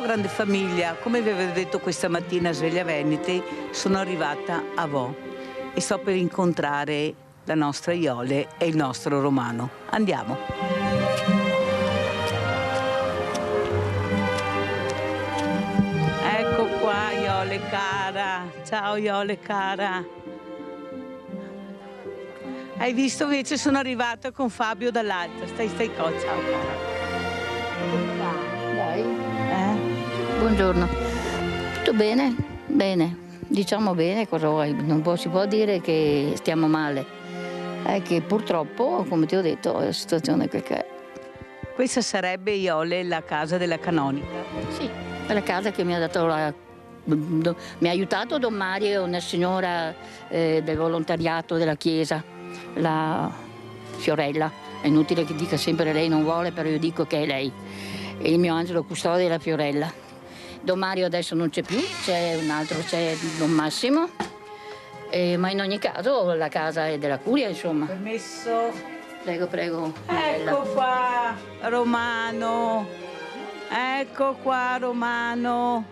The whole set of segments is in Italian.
grande famiglia, come vi avevo detto questa mattina a Sveglia Veneti, sono arrivata a Vo e sto per incontrare la nostra Iole e il nostro Romano. Andiamo. Ecco qua Iole cara, ciao Iole cara. Hai visto, invece sono arrivata con Fabio dall'alto, stai qua, ciao cara. Dai. Buongiorno. Tutto bene? Bene. Diciamo bene, cosa vuoi? Si può dire che stiamo male. È che purtroppo, come ti ho detto, la situazione è quel che è. Questa sarebbe, Iole, la casa della canonica? Sì, è la casa che mi ha dato mi ha aiutato Don Mario, una signora del volontariato della chiesa, la Fiorella. È inutile che dica sempre lei non vuole, però io dico che è lei. E il mio angelo custode è la Fiorella. Don Mario adesso non c'è più, c'è un altro, c'è Don Massimo. Ma in ogni caso la casa è della curia, insomma. Permesso? Prego, prego. Ecco qua, Romano. Ecco qua, Romano.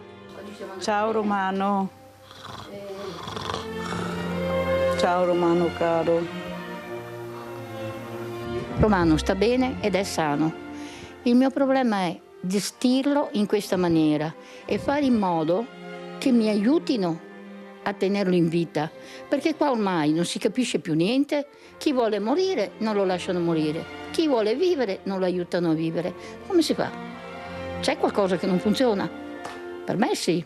Ciao, Romano. Ciao, Romano, caro. Romano sta bene ed è sano. Il mio problema è gestirlo in questa maniera e fare in modo che mi aiutino a tenerlo in vita, perché qua ormai non si capisce più niente. Chi vuole morire non lo lasciano morire, chi vuole vivere non lo aiutano a vivere. Come si fa? C'è qualcosa che non funziona? Per me sì.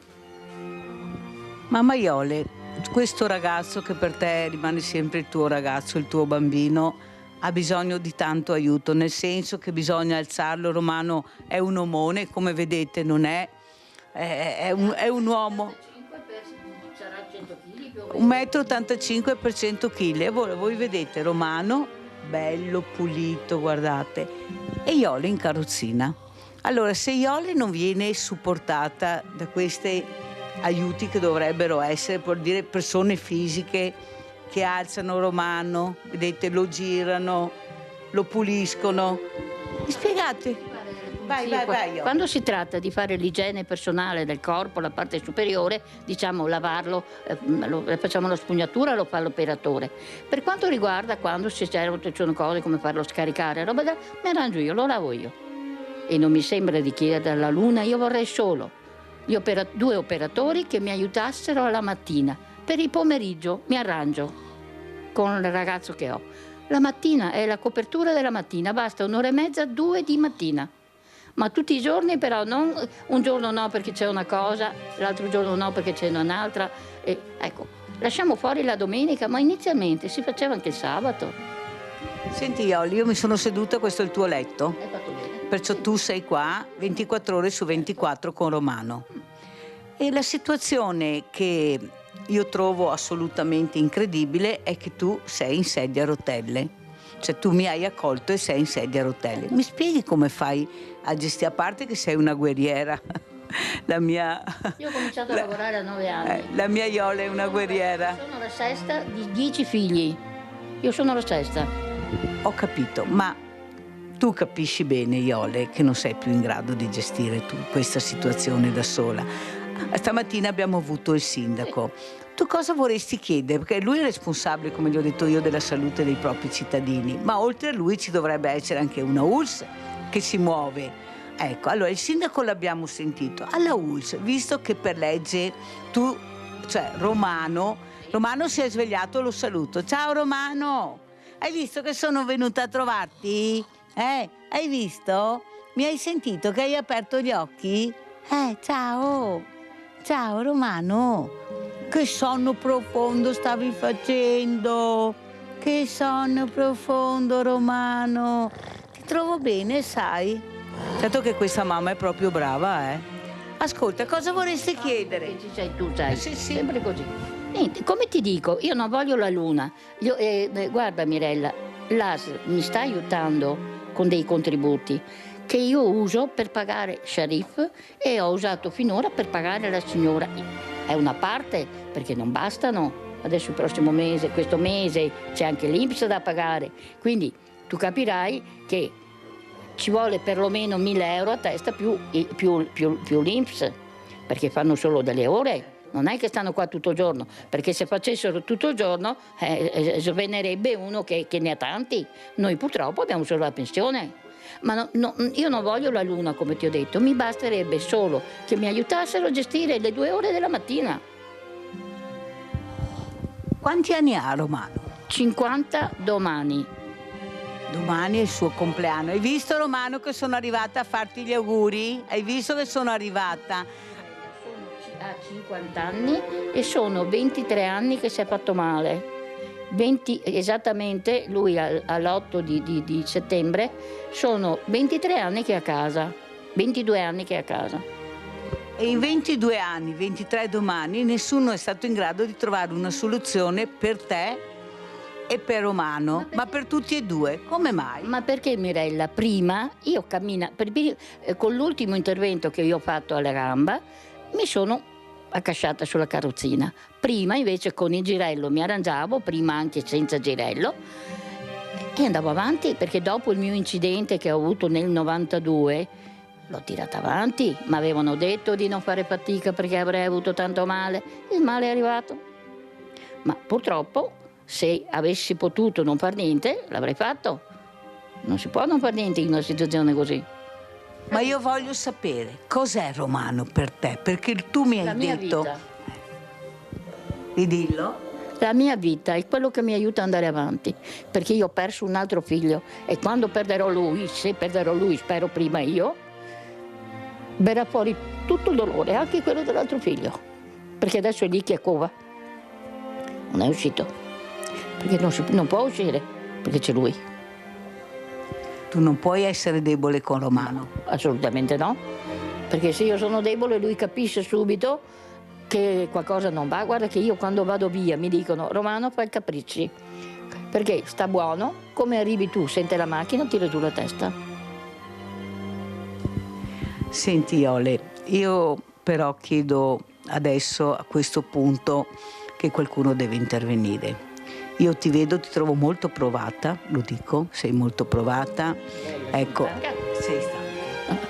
Mamma Iole, questo ragazzo che per te rimane sempre il tuo ragazzo, il tuo bambino, ha bisogno di tanto aiuto, nel senso che bisogna alzarlo. Romano è un omone, come vedete non è un uomo. 1,85 m per 100 kg. E voi vedete Romano, bello, pulito, guardate. E Iole in carrozzina. Allora, se Iole non viene supportata da questi aiuti che dovrebbero essere, per dire, persone fisiche che alzano Romano, vedete, lo girano, lo puliscono. Mi spiegate? Vai, Iole. Quando si tratta di fare l'igiene personale del corpo, la parte superiore, diciamo lavarlo, facciamo la spugnatura, lo fa l'operatore. Per quanto riguarda quando ci sono cose come farlo scaricare, mi arrangio io, lo lavo io. E non mi sembra di chiedere alla luna, io vorrei solo due operatori che mi aiutassero alla mattina. Per il pomeriggio mi arrangio con il ragazzo che ho. La mattina è la copertura della mattina, basta 1 ora e mezza, 2 di mattina. Ma tutti i giorni però, non un giorno no perché c'è una cosa, l'altro giorno no perché c'è un'altra. Ecco, lasciamo fuori la domenica, ma inizialmente si faceva anche il sabato. Senti Iole, io mi sono seduta, questo è il tuo letto. Hai fatto bene. Perciò tu sei qua 24 ore su 24 con Romano. E la situazione che io trovo assolutamente incredibile è che tu sei in sedia a rotelle. Cioè tu mi hai accolto e sei in sedia a rotelle. Mi spieghi come fai a gestire, a parte che sei una guerriera. La mia... Io ho cominciato a lavorare a 9 anni. La mia Iole è una guerriera. Sono la sesta di 10 figli. Io sono la sesta. Ho capito, ma tu capisci bene, Iole, che non sei più in grado di gestire tu questa situazione da sola. Stamattina abbiamo avuto il sindaco. Tu cosa vorresti chiedere? Perché lui è responsabile, come gli ho detto io, della salute dei propri cittadini, ma oltre a lui ci dovrebbe essere anche una ULSS che si muove. Ecco, allora il sindaco l'abbiamo sentito. Alla ULSS, visto che per legge tu, cioè Romano si è svegliato, lo saluto. Ciao Romano! Hai visto che sono venuta a trovarti? Hai visto? Mi hai sentito che hai aperto gli occhi? Ciao! Ciao Romano! Che sonno profondo stavi facendo? Che sonno profondo, Romano! Ti trovo bene, sai? Certo che questa mamma è proprio brava, eh? Ascolta, cosa vorresti chiedere? Che ci sei tu, sai? Sì. Sempre così. Niente, come ti dico, io non voglio la luna. Guarda Mirella, l'ASL mi sta aiutando con dei contributi che io uso per pagare Sharif e ho usato finora per pagare la signora. È una parte, perché non bastano. Adesso il prossimo mese, questo mese, c'è anche l'INPS da pagare. Quindi tu capirai che ci vuole perlomeno 1.000 euro a testa più l'INPS, perché fanno solo delle ore. Non è che stanno qua tutto il giorno, perché se facessero tutto il giorno svenerebbe uno che ne ha tanti. Noi purtroppo abbiamo solo la pensione. Ma io non voglio la luna, come ti ho detto, mi basterebbe solo che mi aiutassero a gestire le 2 ore della mattina. Quanti anni ha Romano? 50 domani. Domani è il suo compleanno. Hai visto, Romano, che sono arrivata a farti gli auguri? Hai visto che sono arrivata? Ha 50 anni e sono 23 anni che si è fatto male. Esattamente, lui all'8 di settembre, sono 23 anni che è a casa. 22 anni che è a casa. E in 22 anni, 23 domani, nessuno è stato in grado di trovare una soluzione per te e per Romano, ma per tutti e due. Come mai? Ma perché, Mirella, prima io con l'ultimo intervento che io ho fatto alla gamba, mi sono accasciata sulla carrozzina. Prima invece con il girello mi arrangiavo, prima anche senza girello, e andavo avanti, perché dopo il mio incidente che ho avuto nel 92 l'ho tirata avanti. Mi avevano detto di non fare fatica perché avrei avuto tanto male. Il male è arrivato. Ma purtroppo, se avessi potuto non far niente, l'avrei fatto. Non si può non far niente in una situazione così. Ma io voglio sapere, cos'è Romano per te? Perché tu mi hai detto... Vita. Ridillo? La mia vita è quello che mi aiuta ad andare avanti, perché io ho perso un altro figlio e quando perderò lui, se perderò lui, spero prima io, verrà fuori tutto il dolore, anche quello dell'altro figlio, perché adesso è lì che è cova. Non è uscito, perché non può uscire, perché c'è lui. Tu non puoi essere debole con Romano. Assolutamente no, perché se io sono debole lui capisce subito che qualcosa non va. Guarda che io quando vado via mi dicono: Romano, fai i capricci, perché sta buono, come arrivi tu, sente la macchina, tira giù la testa. Senti Iole, io però chiedo adesso a questo punto che qualcuno deve intervenire. Io ti vedo, ti trovo molto provata, lo dico, sei molto provata. Ecco, sei stanca.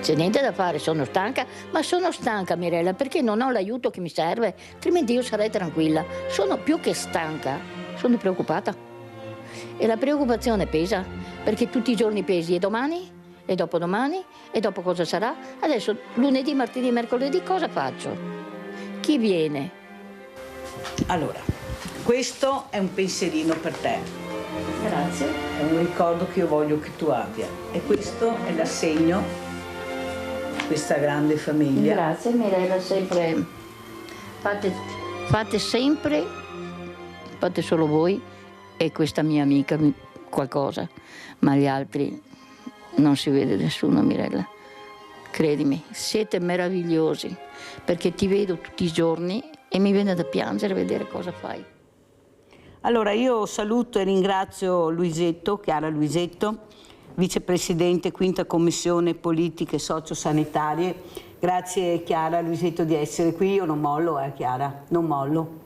C'è niente da fare, sono stanca, ma sono stanca, Mirella, perché non ho l'aiuto che mi serve, altrimenti io sarei tranquilla. Sono più che stanca, sono preoccupata. E la preoccupazione pesa, perché tutti i giorni pesi, e domani, e dopodomani, e dopo cosa sarà? Adesso lunedì, martedì, mercoledì cosa faccio? Chi viene? Allora, questo è un pensierino per te. Grazie. È un ricordo che io voglio che tu abbia. E questo è l'assegno, questa grande famiglia. Grazie, Mirella, sempre. Fate sempre, fate solo voi e questa mia amica qualcosa, ma gli altri non si vede nessuno, Mirella. Credimi, siete meravigliosi, perché ti vedo tutti i giorni e mi viene da piangere vedere cosa fai. Allora io saluto e ringrazio Luisetto, Chiara Luisetto, vicepresidente, 5ª commissione politiche sociosanitarie. Grazie Chiara Luisetto di essere qui. Io non mollo, Chiara, non mollo.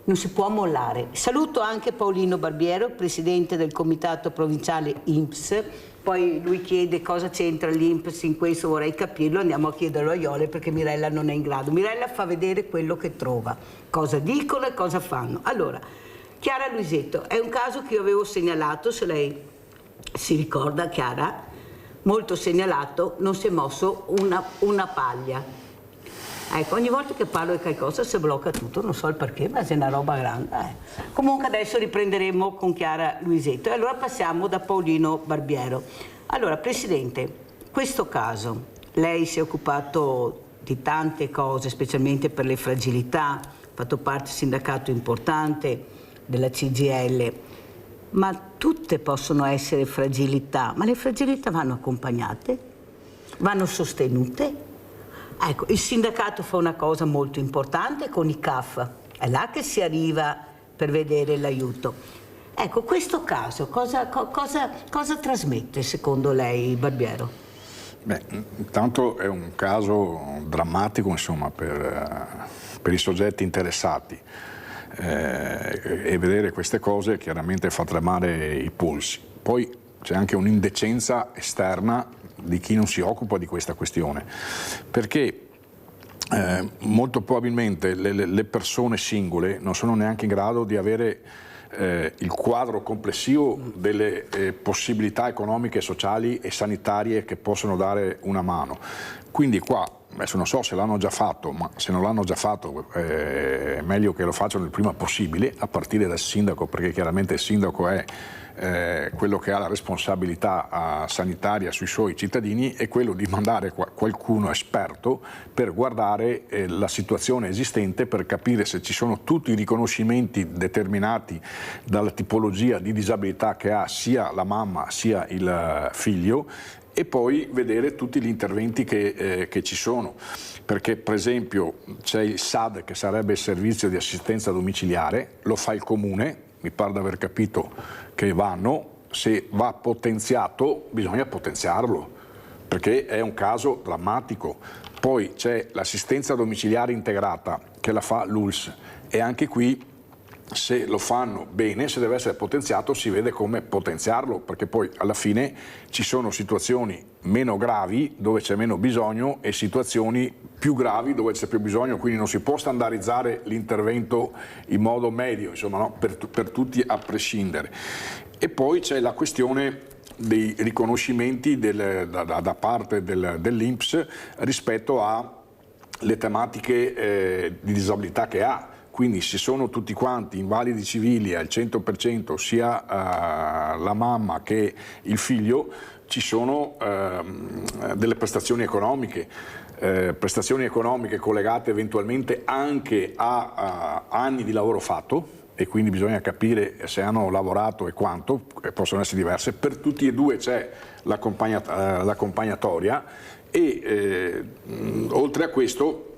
Non si può mollare. Saluto anche Paolino Barbiero, presidente del comitato provinciale INPS. Poi lui chiede cosa c'entra l'INPS in questo, vorrei capirlo, andiamo a chiederlo a Iole perché Mirella non è in grado. Mirella fa vedere quello che trova, cosa dicono e cosa fanno. Allora, Chiara Luisetto, è un caso che io avevo segnalato, se lei si ricorda, Chiara, molto segnalato, non si è mosso una paglia. Ecco, ogni volta che parlo di qualcosa si blocca tutto, non so il perché, ma è una roba grande. Comunque adesso riprenderemo con Chiara Luisetto e allora passiamo da Paolino Barbiero. Allora, Presidente, questo caso, lei si è occupato di tante cose, specialmente per le fragilità, ha fatto parte di un sindacato importante della CGIL, ma tutte possono essere fragilità, ma le fragilità vanno accompagnate, vanno sostenute. Ecco, il sindacato fa una cosa molto importante con i CAF, è là che si arriva per vedere l'aiuto. Ecco, questo caso cosa trasmette secondo lei, Barbiero? Beh, intanto è un caso drammatico, insomma, per i soggetti interessati. E vedere queste cose chiaramente fa tremare i polsi. Poi c'è anche un'indecenza esterna di chi non si occupa di questa questione, perché molto probabilmente le persone singole non sono neanche in grado di avere il quadro complessivo delle possibilità economiche, sociali e sanitarie che possono dare una mano. Quindi qua, adesso non so se l'hanno già fatto, ma se non l'hanno già fatto è meglio che lo facciano il prima possibile, a partire dal sindaco, perché chiaramente il sindaco è quello che ha la responsabilità sanitaria sui suoi cittadini, è quello di mandare qualcuno esperto per guardare la situazione esistente, per capire se ci sono tutti i riconoscimenti determinati dalla tipologia di disabilità che ha sia la mamma sia il figlio, e poi vedere tutti gli interventi che ci sono, perché per esempio c'è il SAD, che sarebbe il servizio di assistenza domiciliare, lo fa il comune, mi pare di aver capito che se va potenziato bisogna potenziarlo, perché è un caso drammatico. Poi c'è l'assistenza domiciliare integrata che la fa l'ULSS, e anche qui se lo fanno bene, se deve essere potenziato, si vede come potenziarlo, perché poi alla fine ci sono situazioni meno gravi dove c'è meno bisogno e situazioni più gravi dove c'è più bisogno, quindi non si può standardizzare l'intervento in modo medio, insomma, no? per tutti a prescindere. E poi c'è la questione dei riconoscimenti da parte dell'INPS rispetto alle tematiche di disabilità che ha. Quindi se sono tutti quanti invalidi civili al 100%, sia la mamma che il figlio, ci sono delle prestazioni economiche collegate eventualmente anche a anni di lavoro fatto, e quindi bisogna capire se hanno lavorato e quanto, possono essere diverse. Per tutti e due c'è l'accompagnatoria, e oltre a questo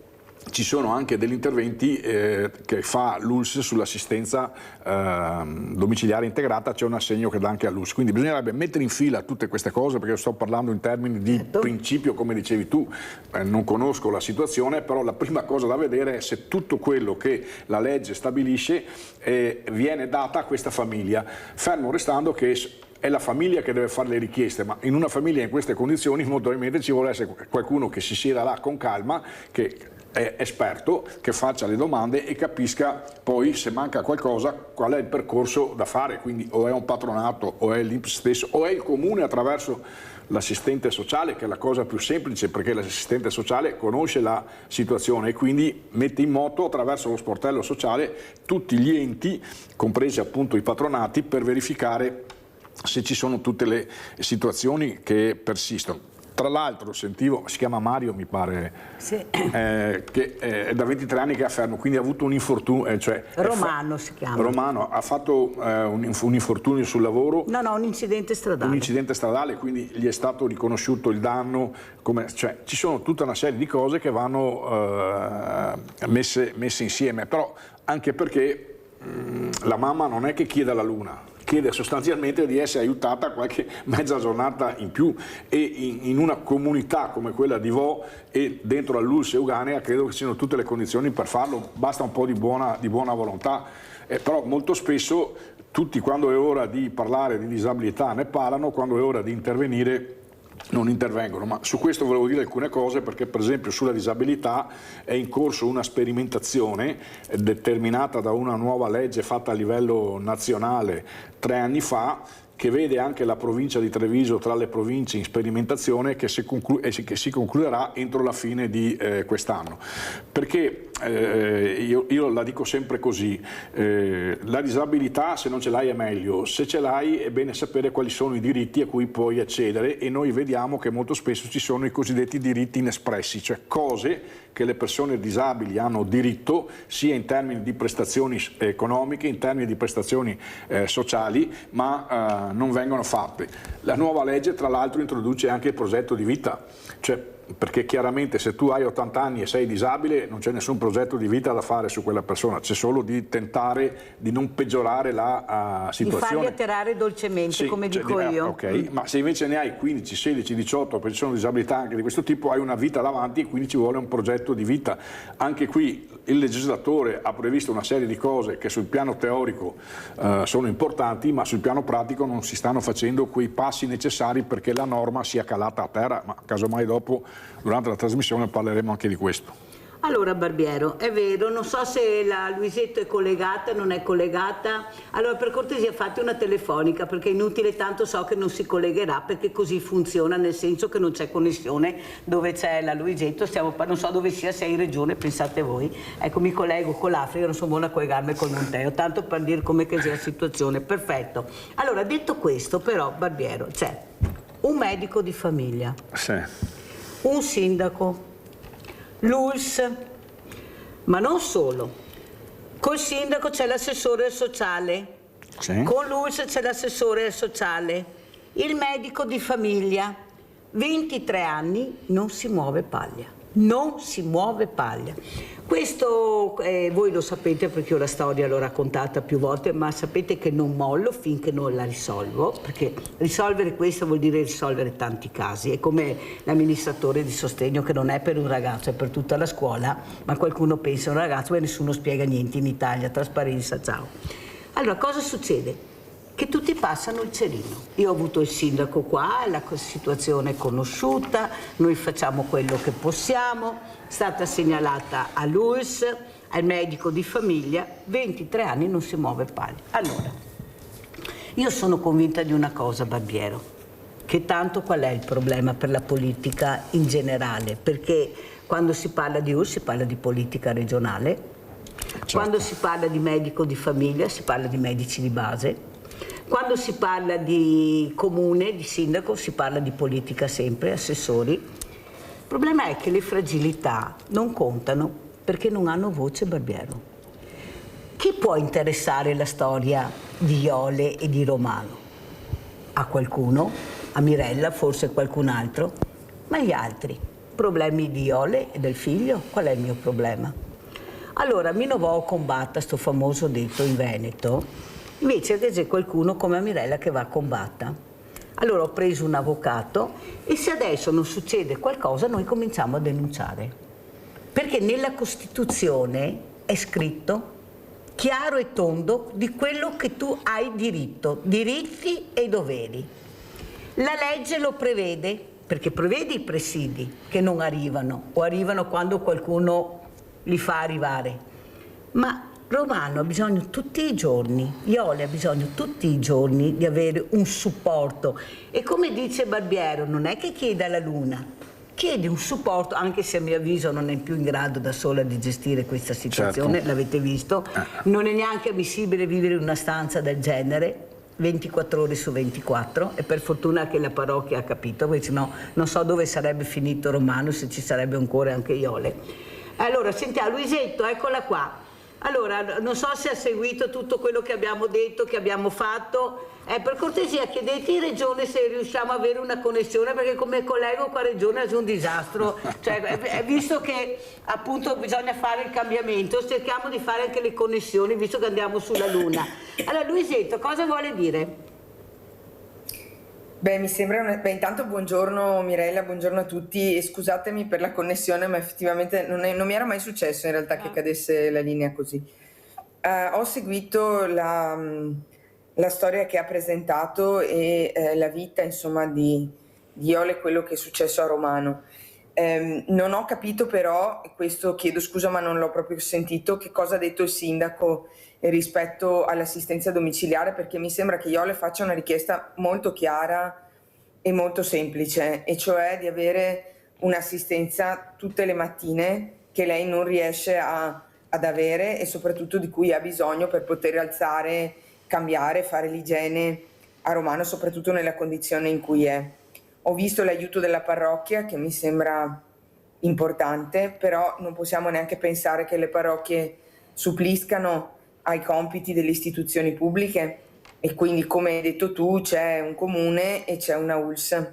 ci sono anche degli interventi che fa l'ULSS sull'assistenza domiciliare integrata, c'è un assegno che dà anche all'ULSS, quindi bisognerebbe mettere in fila tutte queste cose, perché io sto parlando in termini di principio, come dicevi tu, non conosco la situazione, però la prima cosa da vedere è se tutto quello che la legge stabilisce viene data a questa famiglia, fermo restando che è la famiglia che deve fare le richieste, ma in una famiglia in queste condizioni molto probabilmente ci vuole essere qualcuno che si sieda là con calma, che è esperto, che faccia le domande e capisca poi, se manca qualcosa, qual è il percorso da fare. Quindi o è un patronato, o è l'INPS stesso, o è il comune attraverso l'assistente sociale, che è la cosa più semplice, perché l'assistente sociale conosce la situazione e quindi mette in moto attraverso lo sportello sociale tutti gli enti, compresi appunto i patronati, per verificare se ci sono tutte le situazioni che persistono. Tra l'altro sentivo, si chiama Mario mi pare, sì, che è da 23 anni che è fermo, quindi ha avuto un infortunio, Romano si chiama. Romano ha fatto un infortunio sul lavoro. No, un incidente stradale. Un incidente stradale, quindi gli è stato riconosciuto il danno, ci sono tutta una serie di cose che vanno messe insieme, però anche perché la mamma non è che chiede la luna, chiede sostanzialmente di essere aiutata qualche mezza giornata in più, e in una comunità come quella di Vo e dentro all'ULSS Euganea credo che ci siano tutte le condizioni per farlo, basta un po' di buona volontà, però molto spesso tutti, quando è ora di parlare di disabilità, ne parlano, quando è ora di intervenire non intervengono. Ma su questo volevo dire alcune cose, perché per esempio sulla disabilità è in corso una sperimentazione determinata da una nuova legge fatta a livello nazionale 3 anni fa, che vede anche la provincia di Treviso tra le province in sperimentazione, che si concluderà entro la fine di quest'anno. Perché io la dico sempre così, la disabilità se non ce l'hai è meglio, se ce l'hai è bene sapere quali sono i diritti a cui puoi accedere, e noi vediamo che molto spesso ci sono i cosiddetti diritti inespressi, cioè cose che le persone disabili hanno diritto, sia in termini di prestazioni economiche, in termini di prestazioni sociali, ma non vengono fatte. La nuova legge tra l'altro introduce anche il progetto di vita, cioè perché chiaramente se tu hai 80 anni e sei disabile non c'è nessun progetto di vita da fare su quella persona, c'è solo di tentare di non peggiorare la situazione. Di farli atterrare dolcemente, sì, come dico io. Ok, ma se invece ne hai 15, 16, 18, perché ci sono disabilità anche di questo tipo, hai una vita davanti e quindi ci vuole un progetto di vita. Anche qui il legislatore ha previsto una serie di cose che sul piano teorico sono importanti, ma sul piano pratico non si stanno facendo quei passi necessari perché la norma sia calata a terra, ma casomai dopo durante la trasmissione parleremo anche di questo. Allora Barbiero, è vero, non so se la Luisetto è collegata, non è collegata, allora per cortesia fate una telefonica perché è inutile, tanto so che non si collegherà perché così funziona, nel senso che non c'è connessione dove c'è la Luisetto, non so dove sia, se è in regione, pensate voi, ecco mi collego con l'Africa, non sono buona a collegarmi col Monteo, tanto per dire come che sia la situazione, perfetto. Allora detto questo però Barbiero, c'è un medico di famiglia, Sì. un sindaco, l'ULS, ma non solo. Col sindaco c'è l'assessore sociale, Sì. con l'ULS c'è l'assessore sociale, il medico di famiglia, 23 anni, non si muove paglia. Non si muove paglia. Questo voi lo sapete perché io la storia l'ho raccontata più volte, ma sapete che non mollo finché non la risolvo, perché risolvere questo vuol dire risolvere tanti casi. È come l'amministratore di sostegno che non è per un ragazzo, è per tutta la scuola, ma qualcuno pensa a un ragazzo e nessuno spiega niente in Italia, trasparenza, ciao. Allora cosa succede? Che tutti passano il cerino. Io ho avuto il sindaco qua, la situazione è conosciuta, noi facciamo quello che possiamo, è stata segnalata all'ULS, al medico di famiglia, 23 anni non si muove paglia. Allora, io sono convinta di una cosa, Barbiero, che tanto qual è il problema per la politica in generale, perché quando si parla di ULS si parla di politica regionale, certo. Quando si parla di medico di famiglia si parla di medici di base, quando si parla di comune, di sindaco, si parla di politica sempre, assessori. Il problema è che le fragilità non contano perché non hanno voce, Barbiero. Chi può interessare la storia di Iole e di Romano? A qualcuno? A Mirella, forse qualcun altro? Ma gli altri? Problemi di Iole e del figlio? Qual è il mio problema? Allora, mi novò combatta, sto famoso detto in Veneto, invece che c'è qualcuno come Mirella che va a combatta. Allora ho preso un avvocato e se adesso non succede qualcosa noi cominciamo a denunciare. Perché nella Costituzione è scritto chiaro e tondo di quello che tu hai diritto, diritti e doveri. La legge lo prevede, perché prevede i presidi che non arrivano o arrivano quando qualcuno li fa arrivare. Ma Romano ha bisogno tutti i giorni, Iole ha bisogno tutti i giorni di avere un supporto e come dice Barbiero non è che chiede alla Luna, chiede un supporto, anche se a mio avviso non è più in grado da sola di gestire questa situazione, certo. L'avete visto, non è neanche ammissibile vivere in una stanza del genere 24 ore su 24 e per fortuna che la parrocchia ha capito, perché sennò non so dove sarebbe finito Romano, se ci sarebbe ancora anche Iole. Allora sentiamo, Luisetto, eccola qua. Allora, non so se ha seguito tutto quello che abbiamo detto, che abbiamo fatto. Per cortesia chiedete in regione se riusciamo a avere una connessione, perché come collego qua a regione è un disastro. Cioè, visto che appunto bisogna fare il cambiamento, cerchiamo di fare anche le connessioni, visto che andiamo sulla Luna. Allora, Luisetto, cosa vuole dire? Beh, mi sembra intanto buongiorno Mirella, buongiorno a tutti e scusatemi per la connessione, ma effettivamente non mi era mai successo in realtà che cadesse la linea così. Ho seguito la storia che ha presentato e la vita insomma di Iole, quello che è successo a Romano. Non ho capito però, questo chiedo scusa ma non l'ho proprio sentito, che cosa ha detto il sindaco rispetto all'assistenza domiciliare, perché mi sembra che Iole faccia una richiesta molto chiara e molto semplice, e cioè di avere un'assistenza tutte le mattine che lei non riesce ad avere e soprattutto di cui ha bisogno per poter alzare, cambiare, fare l'igiene a Romano, soprattutto nella condizione in cui è. Ho visto l'aiuto della parrocchia che mi sembra importante, però non possiamo neanche pensare che le parrocchie suppliscano ai compiti delle istituzioni pubbliche e quindi, come hai detto tu, c'è un comune e c'è una ULS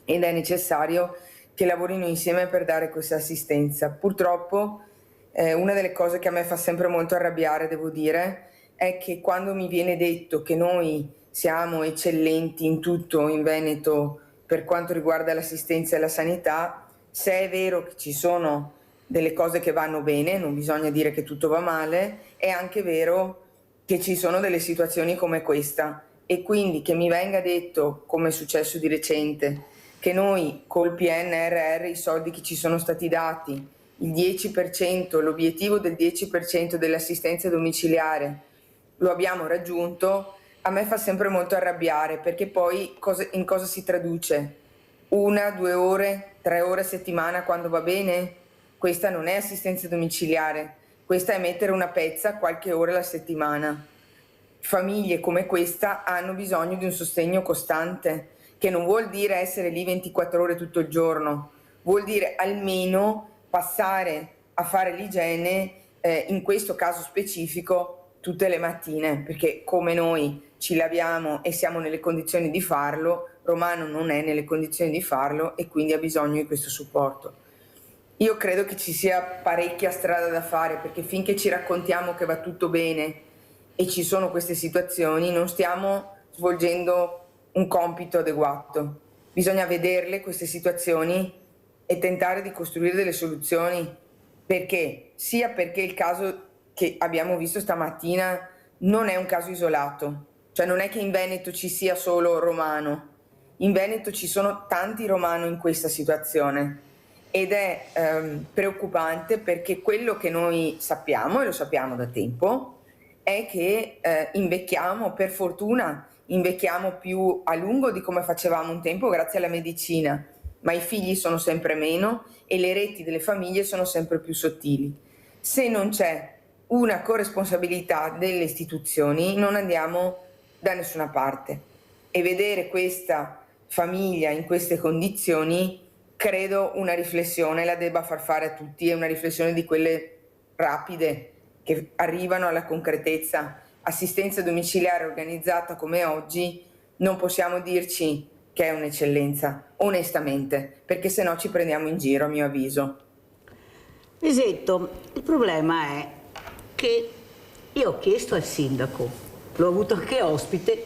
ed è necessario che lavorino insieme per dare questa assistenza. Purtroppo una delle cose che a me fa sempre molto arrabbiare, devo dire, è che quando mi viene detto che noi siamo eccellenti in tutto in Veneto per quanto riguarda l'assistenza e la sanità, se è vero che ci sono delle cose che vanno bene, non bisogna dire che tutto va male, è anche vero che ci sono delle situazioni come questa, e quindi che mi venga detto, come è successo di recente, che noi col PNRR i soldi che ci sono stati dati, il 10%, l'obiettivo del 10% dell'assistenza domiciliare lo abbiamo raggiunto, a me fa sempre molto arrabbiare, perché poi in cosa si traduce? 1, 2 ore, 3 ore a settimana quando va bene? Questa non è assistenza domiciliare, questa è mettere una pezza qualche ora alla settimana. Famiglie come questa hanno bisogno di un sostegno costante, che non vuol dire essere lì 24 ore tutto il giorno, vuol dire almeno passare a fare l'igiene, in questo caso specifico, tutte le mattine, perché come noi ci laviamo e siamo nelle condizioni di farlo, Romano non è nelle condizioni di farlo e quindi ha bisogno di questo supporto. Io credo che ci sia parecchia strada da fare, perché finché ci raccontiamo che va tutto bene e ci sono queste situazioni, non stiamo svolgendo un compito adeguato. Bisogna vederle queste situazioni e tentare di costruire delle soluzioni, perché il caso che abbiamo visto stamattina non è un caso isolato, cioè non è che in Veneto ci sia solo Romano, in Veneto ci sono tanti Romano in questa situazione ed è preoccupante, perché quello che noi sappiamo, e lo sappiamo da tempo, è che invecchiamo, per fortuna invecchiamo più a lungo di come facevamo un tempo grazie alla medicina, ma i figli sono sempre meno e le reti delle famiglie sono sempre più sottili. Se non c'è una corresponsabilità delle istituzioni non andiamo da nessuna parte, e vedere questa famiglia in queste condizioni, credo una riflessione la debba far fare a tutti, e una riflessione di quelle rapide che arrivano alla concretezza. Assistenza domiciliare organizzata come oggi non possiamo dirci che è un'eccellenza, onestamente, perché sennò ci prendiamo in giro, a mio avviso. Lisetto, il problema è che io ho chiesto al sindaco, l'ho avuto anche ospite,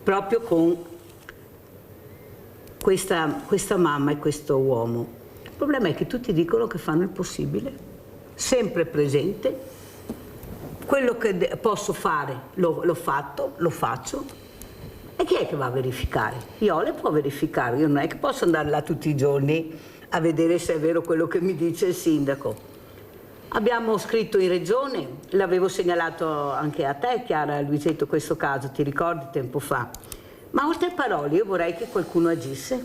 proprio con questa mamma e questo uomo. Il problema è che tutti dicono che fanno il possibile, sempre presente, quello che posso fare l'ho fatto, lo faccio, e chi è che va a verificare? Iole può verificare, io non è che posso andare là tutti i giorni a vedere se è vero quello che mi dice il sindaco. Abbiamo scritto in regione, l'avevo segnalato anche a te, Chiara Luisetto, questo caso, ti ricordi tempo fa? Ma oltre a parole io vorrei che qualcuno agisse,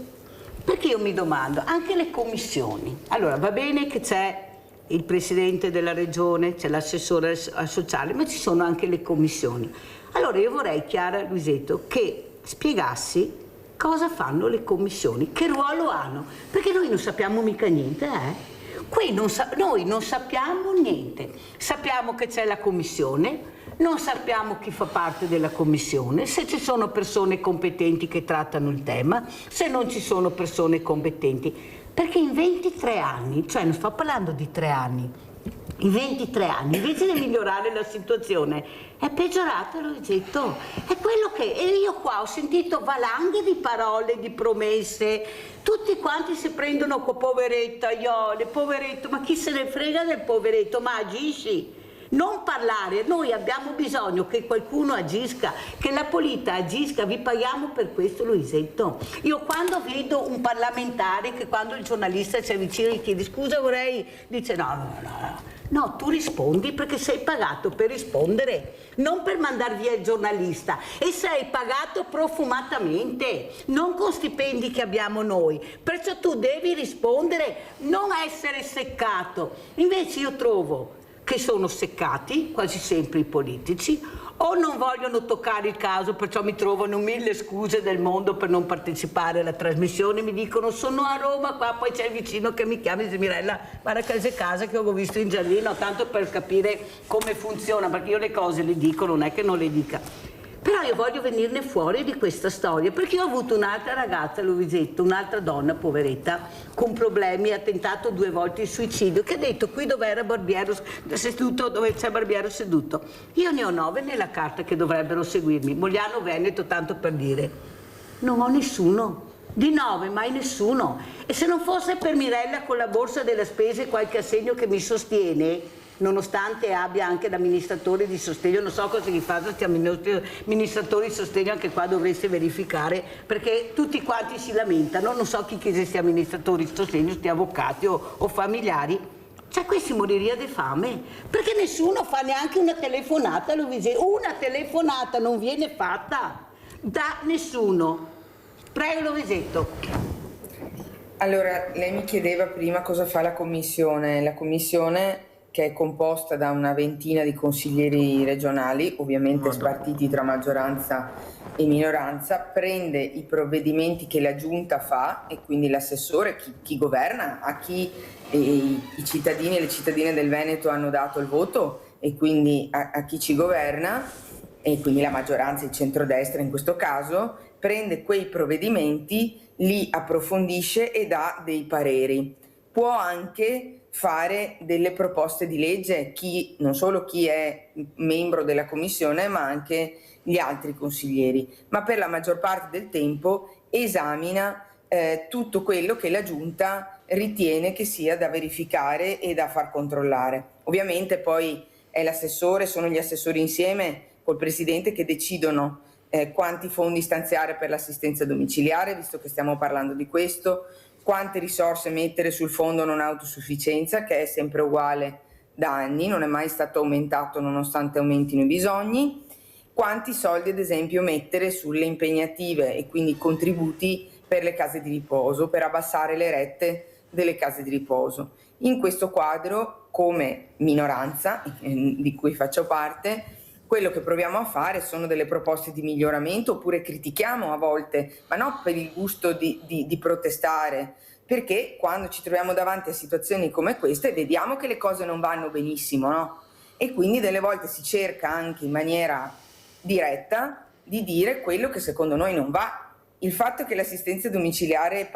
perché io mi domando, anche le commissioni, allora va bene che c'è il presidente della regione, c'è l'assessore sociale, ma ci sono anche le commissioni. Allora io vorrei, Chiara Luisetto, che spiegassi cosa fanno le commissioni, che ruolo hanno, perché noi non sappiamo mica niente, Qui noi non sappiamo niente, sappiamo che c'è la commissione, non sappiamo chi fa parte della commissione, se ci sono persone competenti che trattano il tema, se non ci sono persone competenti, perché in 23 anni, cioè non sto parlando di 3 anni, in 23 anni, invece di migliorare la situazione, è peggiorata, l'ho detto. È quello che... E io qua ho sentito valanghe di parole, di promesse, tutti quanti si prendono con poveretto, Iole, poveretto, ma chi se ne frega del poveretto, ma agisci. Non parlare, noi abbiamo bisogno che qualcuno agisca, che la politica agisca, vi paghiamo per questo, Luisetto. Io quando vedo un parlamentare che quando il giornalista si avvicina e chiede scusa vorrei, dice no, tu rispondi perché sei pagato per rispondere, non per mandar via il giornalista, e sei pagato profumatamente, non con stipendi che abbiamo noi, perciò tu devi rispondere, non essere seccato. Invece io trovo che sono seccati, quasi sempre i politici, o non vogliono toccare il caso, perciò mi trovano 1000 scuse del mondo per non partecipare alla trasmissione, mi dicono sono a Roma, qua poi c'è il vicino che mi chiama e dice Mirella, guarda casa che ho visto in giardino, tanto per capire come funziona, perché io le cose le dico, non è che non le dica. Però io voglio venirne fuori di questa storia, perché io ho avuto un'altra ragazza, Luisetto, un'altra donna poveretta, con problemi, ha tentato 2 volte il suicidio, che ha detto qui dove era Barbiero seduto, dove c'è Barbiero seduto. Io ne ho 9 nella carta che dovrebbero seguirmi, Mogliano Veneto, tanto per dire. Non ho nessuno. Di 9 mai nessuno. E se non fosse per Mirella con la borsa della spesa e qualche assegno che mi sostiene, nonostante abbia anche l'amministratore di sostegno, non so cosa gli fa questi amministratori di sostegno, anche qua dovreste verificare, perché tutti quanti si lamentano, non so chi sia amministratori di sostegno, sia avvocati o familiari, cioè questi moriria di fame, perché nessuno fa neanche una telefonata, una telefonata non viene fatta da nessuno. Prego Lovisetto. Allora, lei mi chiedeva prima cosa fa la commissione che è composta da una ventina di consiglieri regionali, ovviamente spartiti tra maggioranza e minoranza, prende i provvedimenti che la giunta fa e quindi l'assessore, chi governa, a chi i cittadini e le cittadine del Veneto hanno dato il voto e quindi a chi ci governa, e quindi la maggioranza, il centrodestra in questo caso, prende quei provvedimenti, li approfondisce e dà dei pareri. Può anche fare delle proposte di legge, non solo chi è membro della commissione, ma anche gli altri consiglieri, ma per la maggior parte del tempo esamina tutto quello che la giunta ritiene che sia da verificare e da far controllare. Ovviamente poi è l'assessore, sono gli assessori insieme col presidente che decidono quanti fondi stanziare per l'assistenza domiciliare, visto che stiamo parlando di questo, quante risorse mettere sul fondo non autosufficienza, che è sempre uguale da anni, non è mai stato aumentato nonostante aumentino i bisogni, quanti soldi ad esempio mettere sulle impegnative e quindi contributi per le case di riposo, per abbassare le rette delle case di riposo. In questo quadro, come minoranza, di cui faccio parte, quello che proviamo a fare sono delle proposte di miglioramento, oppure critichiamo a volte, ma non per il gusto di protestare, perché quando ci troviamo davanti a situazioni come queste vediamo che le cose non vanno benissimo, no? E quindi delle volte si cerca anche in maniera diretta di dire quello che secondo noi non va. Il fatto che l'assistenza domiciliare,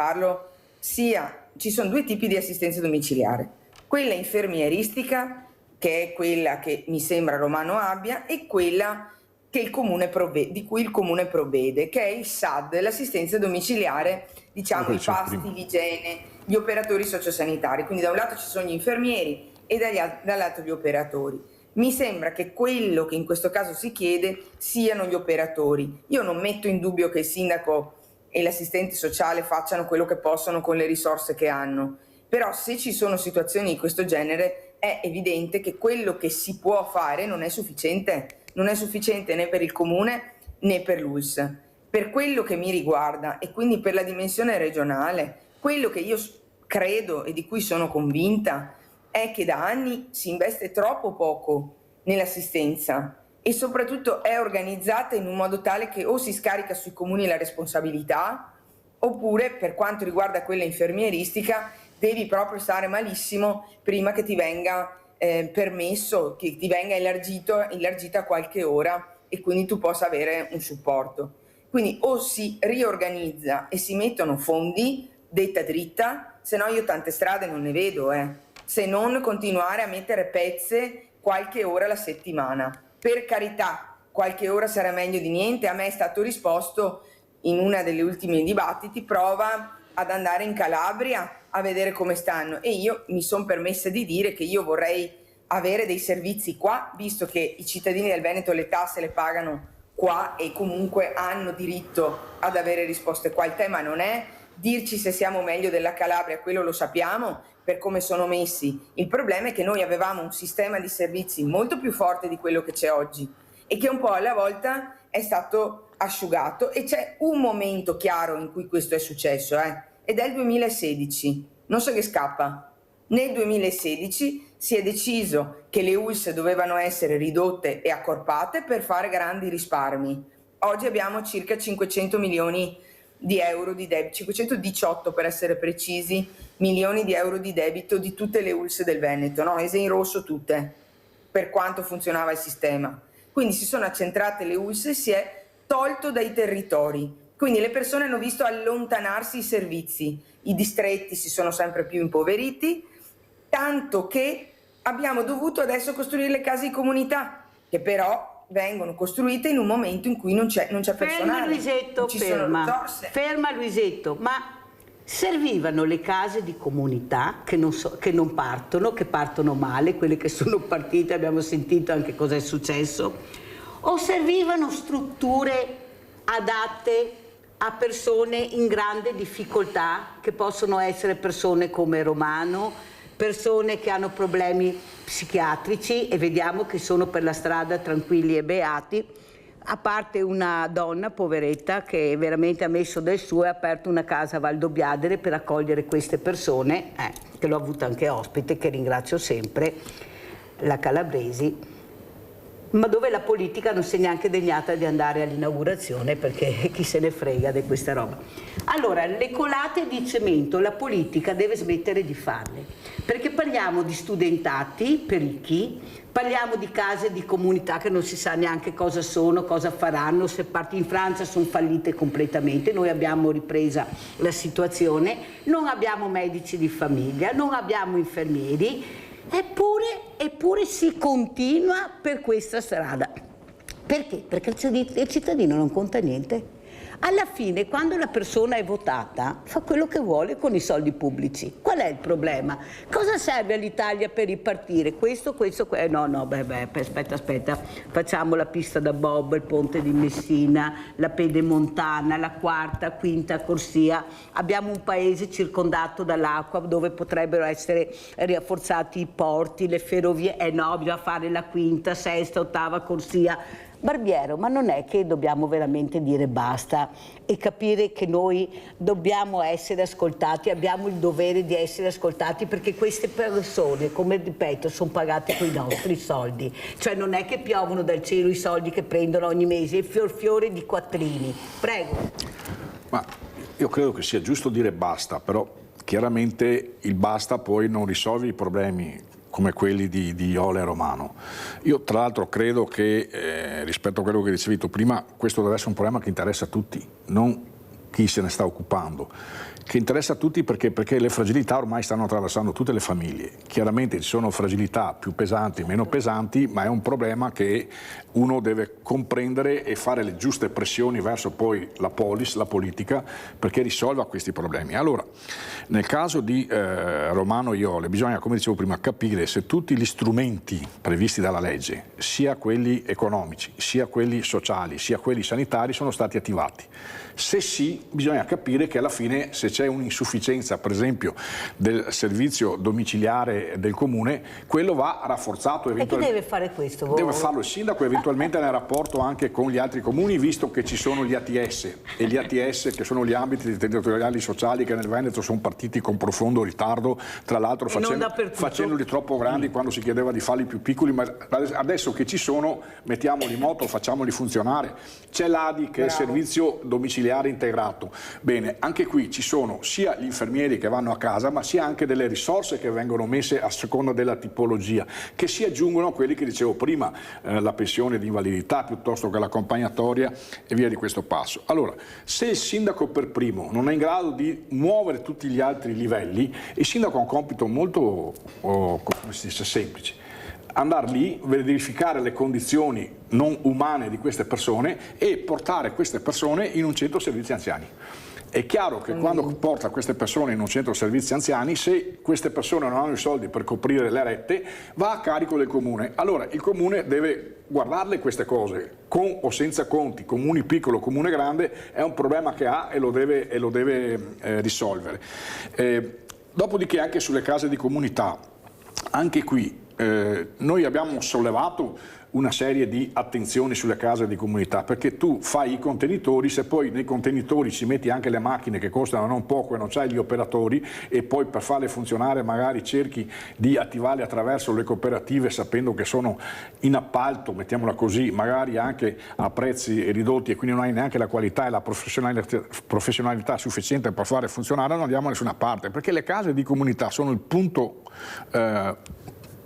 ci sono 2 tipi di assistenza domiciliare, quella infermieristica, che è quella che mi sembra Romano abbia, e quella che di cui il comune provvede, che è il SAD, l'assistenza domiciliare, diciamo i pasti, l'igiene, gli operatori sociosanitari. Quindi da un lato ci sono gli infermieri e dall'altro gli operatori. Mi sembra che quello che in questo caso si chiede siano gli operatori. Io non metto in dubbio che il sindaco e l'assistente sociale facciano quello che possono con le risorse che hanno, però se ci sono situazioni di questo genere è evidente che quello che si può fare non è sufficiente né per il comune né per l'ULSS. Per quello che mi riguarda e quindi per la dimensione regionale, quello che io credo e di cui sono convinta è che da anni si investe troppo poco nell'assistenza e soprattutto è organizzata in un modo tale che o si scarica sui comuni la responsabilità, oppure per quanto riguarda quella infermieristica devi proprio stare malissimo prima che ti venga permesso, che ti venga elargita qualche ora e quindi tu possa avere un supporto. Quindi o si riorganizza e si mettono fondi, detta dritta, se no io tante strade non ne vedo, se non continuare a mettere pezze qualche ora alla settimana. Per carità, qualche ora sarà meglio di niente. A me è stato risposto in una delle ultime dibattiti: prova ad andare in Calabria a vedere come stanno, e io mi sono permessa di dire che io vorrei avere dei servizi qua, visto che i cittadini del Veneto le tasse le pagano qua e comunque hanno diritto ad avere risposte qua. Il tema non è dirci se siamo meglio della Calabria, quello lo sappiamo per come sono messi. Il problema è che noi avevamo un sistema di servizi molto più forte di quello che c'è oggi e che un po' alla volta è stato asciugato, e c'è un momento chiaro in cui questo è successo, ed è il 2016, non so che scappa. Nel 2016 si è deciso che le ULSS dovevano essere ridotte e accorpate per fare grandi risparmi. Oggi abbiamo circa 500 milioni di euro di debito, 518 per essere precisi, milioni di euro di debito di tutte le ULSS del Veneto, no? Ese in rosso tutte, per quanto funzionava il sistema. Quindi si sono accentrate le ULSS e si è tolto dai territori. Quindi le persone hanno visto allontanarsi i servizi, i distretti si sono sempre più impoveriti, tanto che abbiamo dovuto adesso costruire le case di comunità, che però vengono costruite in un momento in cui non c'è personale. Ferma Luisetto, ferma Luisetto, ma servivano le case di comunità che non partono, che partono male, quelle che sono partite, abbiamo sentito anche cosa è successo, o servivano strutture adatte a persone in grande difficoltà, che possono essere persone come Romano, persone che hanno problemi psichiatrici e vediamo che sono per la strada tranquilli e beati, a parte una donna poveretta che veramente ha messo del suo e ha aperto una casa a Valdobbiadere per accogliere queste persone, che l'ho avuta anche ospite, che ringrazio sempre, la Calabresi, ma dove la politica non si è neanche degnata di andare all'inaugurazione, perché chi se ne frega di questa roba. Allora, le colate di cemento la politica deve smettere di farle, perché parliamo di studentati per ricchi, parliamo di case di comunità che non si sa neanche cosa sono, cosa faranno, se parti in Francia sono fallite completamente, noi abbiamo ripresa la situazione, non abbiamo medici di famiglia, non abbiamo infermieri, eppure si continua per questa strada. Perché? Perché il cittadino non conta niente. Alla fine, quando la persona è votata, fa quello che vuole con i soldi pubblici. Qual è il problema? Cosa serve all'Italia per ripartire? Questo, aspetta, facciamo la pista da bob, il ponte di Messina, la pedemontana, la quarta, quinta corsia. Abbiamo un paese circondato dall'acqua dove potrebbero essere rafforzati i porti, le ferrovie. Bisogna fare la quinta, sesta, ottava corsia. Barbiero, ma non è che dobbiamo veramente dire basta e capire che noi dobbiamo essere ascoltati, abbiamo il dovere di essere ascoltati, perché queste persone, come ripeto, sono pagate con i nostri soldi, cioè non è che piovono dal cielo i soldi che prendono ogni mese, fiore di quattrini. Prego. Ma io credo che sia giusto dire basta, però chiaramente il basta poi non risolve i problemi come quelli di Iole e Romano. Io tra l'altro credo che rispetto a quello che dicevi tu prima, questo deve essere un problema che interessa a tutti, non chi se ne sta occupando, che interessa a tutti perché le fragilità ormai stanno attraversando tutte le famiglie. Chiaramente ci sono fragilità più pesanti, meno pesanti, ma è un problema che uno deve comprendere e fare le giuste pressioni verso poi la polis, la politica, perché risolva questi problemi. Allora, nel caso di Romano Iole bisogna, come dicevo prima, capire se tutti gli strumenti previsti dalla legge, sia quelli economici, sia quelli sociali, sia quelli sanitari, sono stati attivati. Se sì, bisogna capire che alla fine, se c'è un'insufficienza, per esempio, del servizio domiciliare del comune, quello va rafforzato. E chi deve fare questo? Deve farlo il sindaco, eventualmente nel rapporto anche con gli altri comuni, visto che ci sono gli ATS, e gli ATS che sono gli ambiti territoriali sociali che nel Veneto sono partiti con profondo ritardo, tra l'altro facendoli troppo grandi quando si chiedeva di farli più piccoli, ma adesso che ci sono mettiamoli in moto, facciamoli funzionare. C'è l'ADI che è il servizio domiciliare integrato. Bene, anche qui ci sono sia gli infermieri che vanno a casa, ma sia anche delle risorse che vengono messe a seconda della tipologia, che si aggiungono a quelli che dicevo prima, la pensione di invalidità piuttosto che l'accompagnatoria e via di questo passo. Allora, se il sindaco per primo non è in grado di muovere tutti gli altri livelli, il sindaco ha un compito molto come si dice, semplice: andare lì, verificare le condizioni non umane di queste persone e portare queste persone in un centro servizi anziani. È chiaro che quando porta queste persone in un centro servizi anziani, se queste persone non hanno i soldi per coprire le rette, va a carico del comune. Allora il comune deve guardarle queste cose, con o senza conti, comuni piccolo, comune grande, è un problema che ha e lo deve risolvere. Dopodiché anche sulle case di comunità, anche qui noi abbiamo sollevato una serie di attenzioni sulle case di comunità, perché tu fai i contenitori, se poi nei contenitori ci metti anche le macchine che costano non poco e non c'hai gli operatori, e poi per farle funzionare magari cerchi di attivarle attraverso le cooperative sapendo che sono in appalto, mettiamola così, magari anche a prezzi ridotti, e quindi non hai neanche la qualità e la professionalità sufficiente per fare funzionare, non andiamo da nessuna parte, perché le case di comunità sono il punto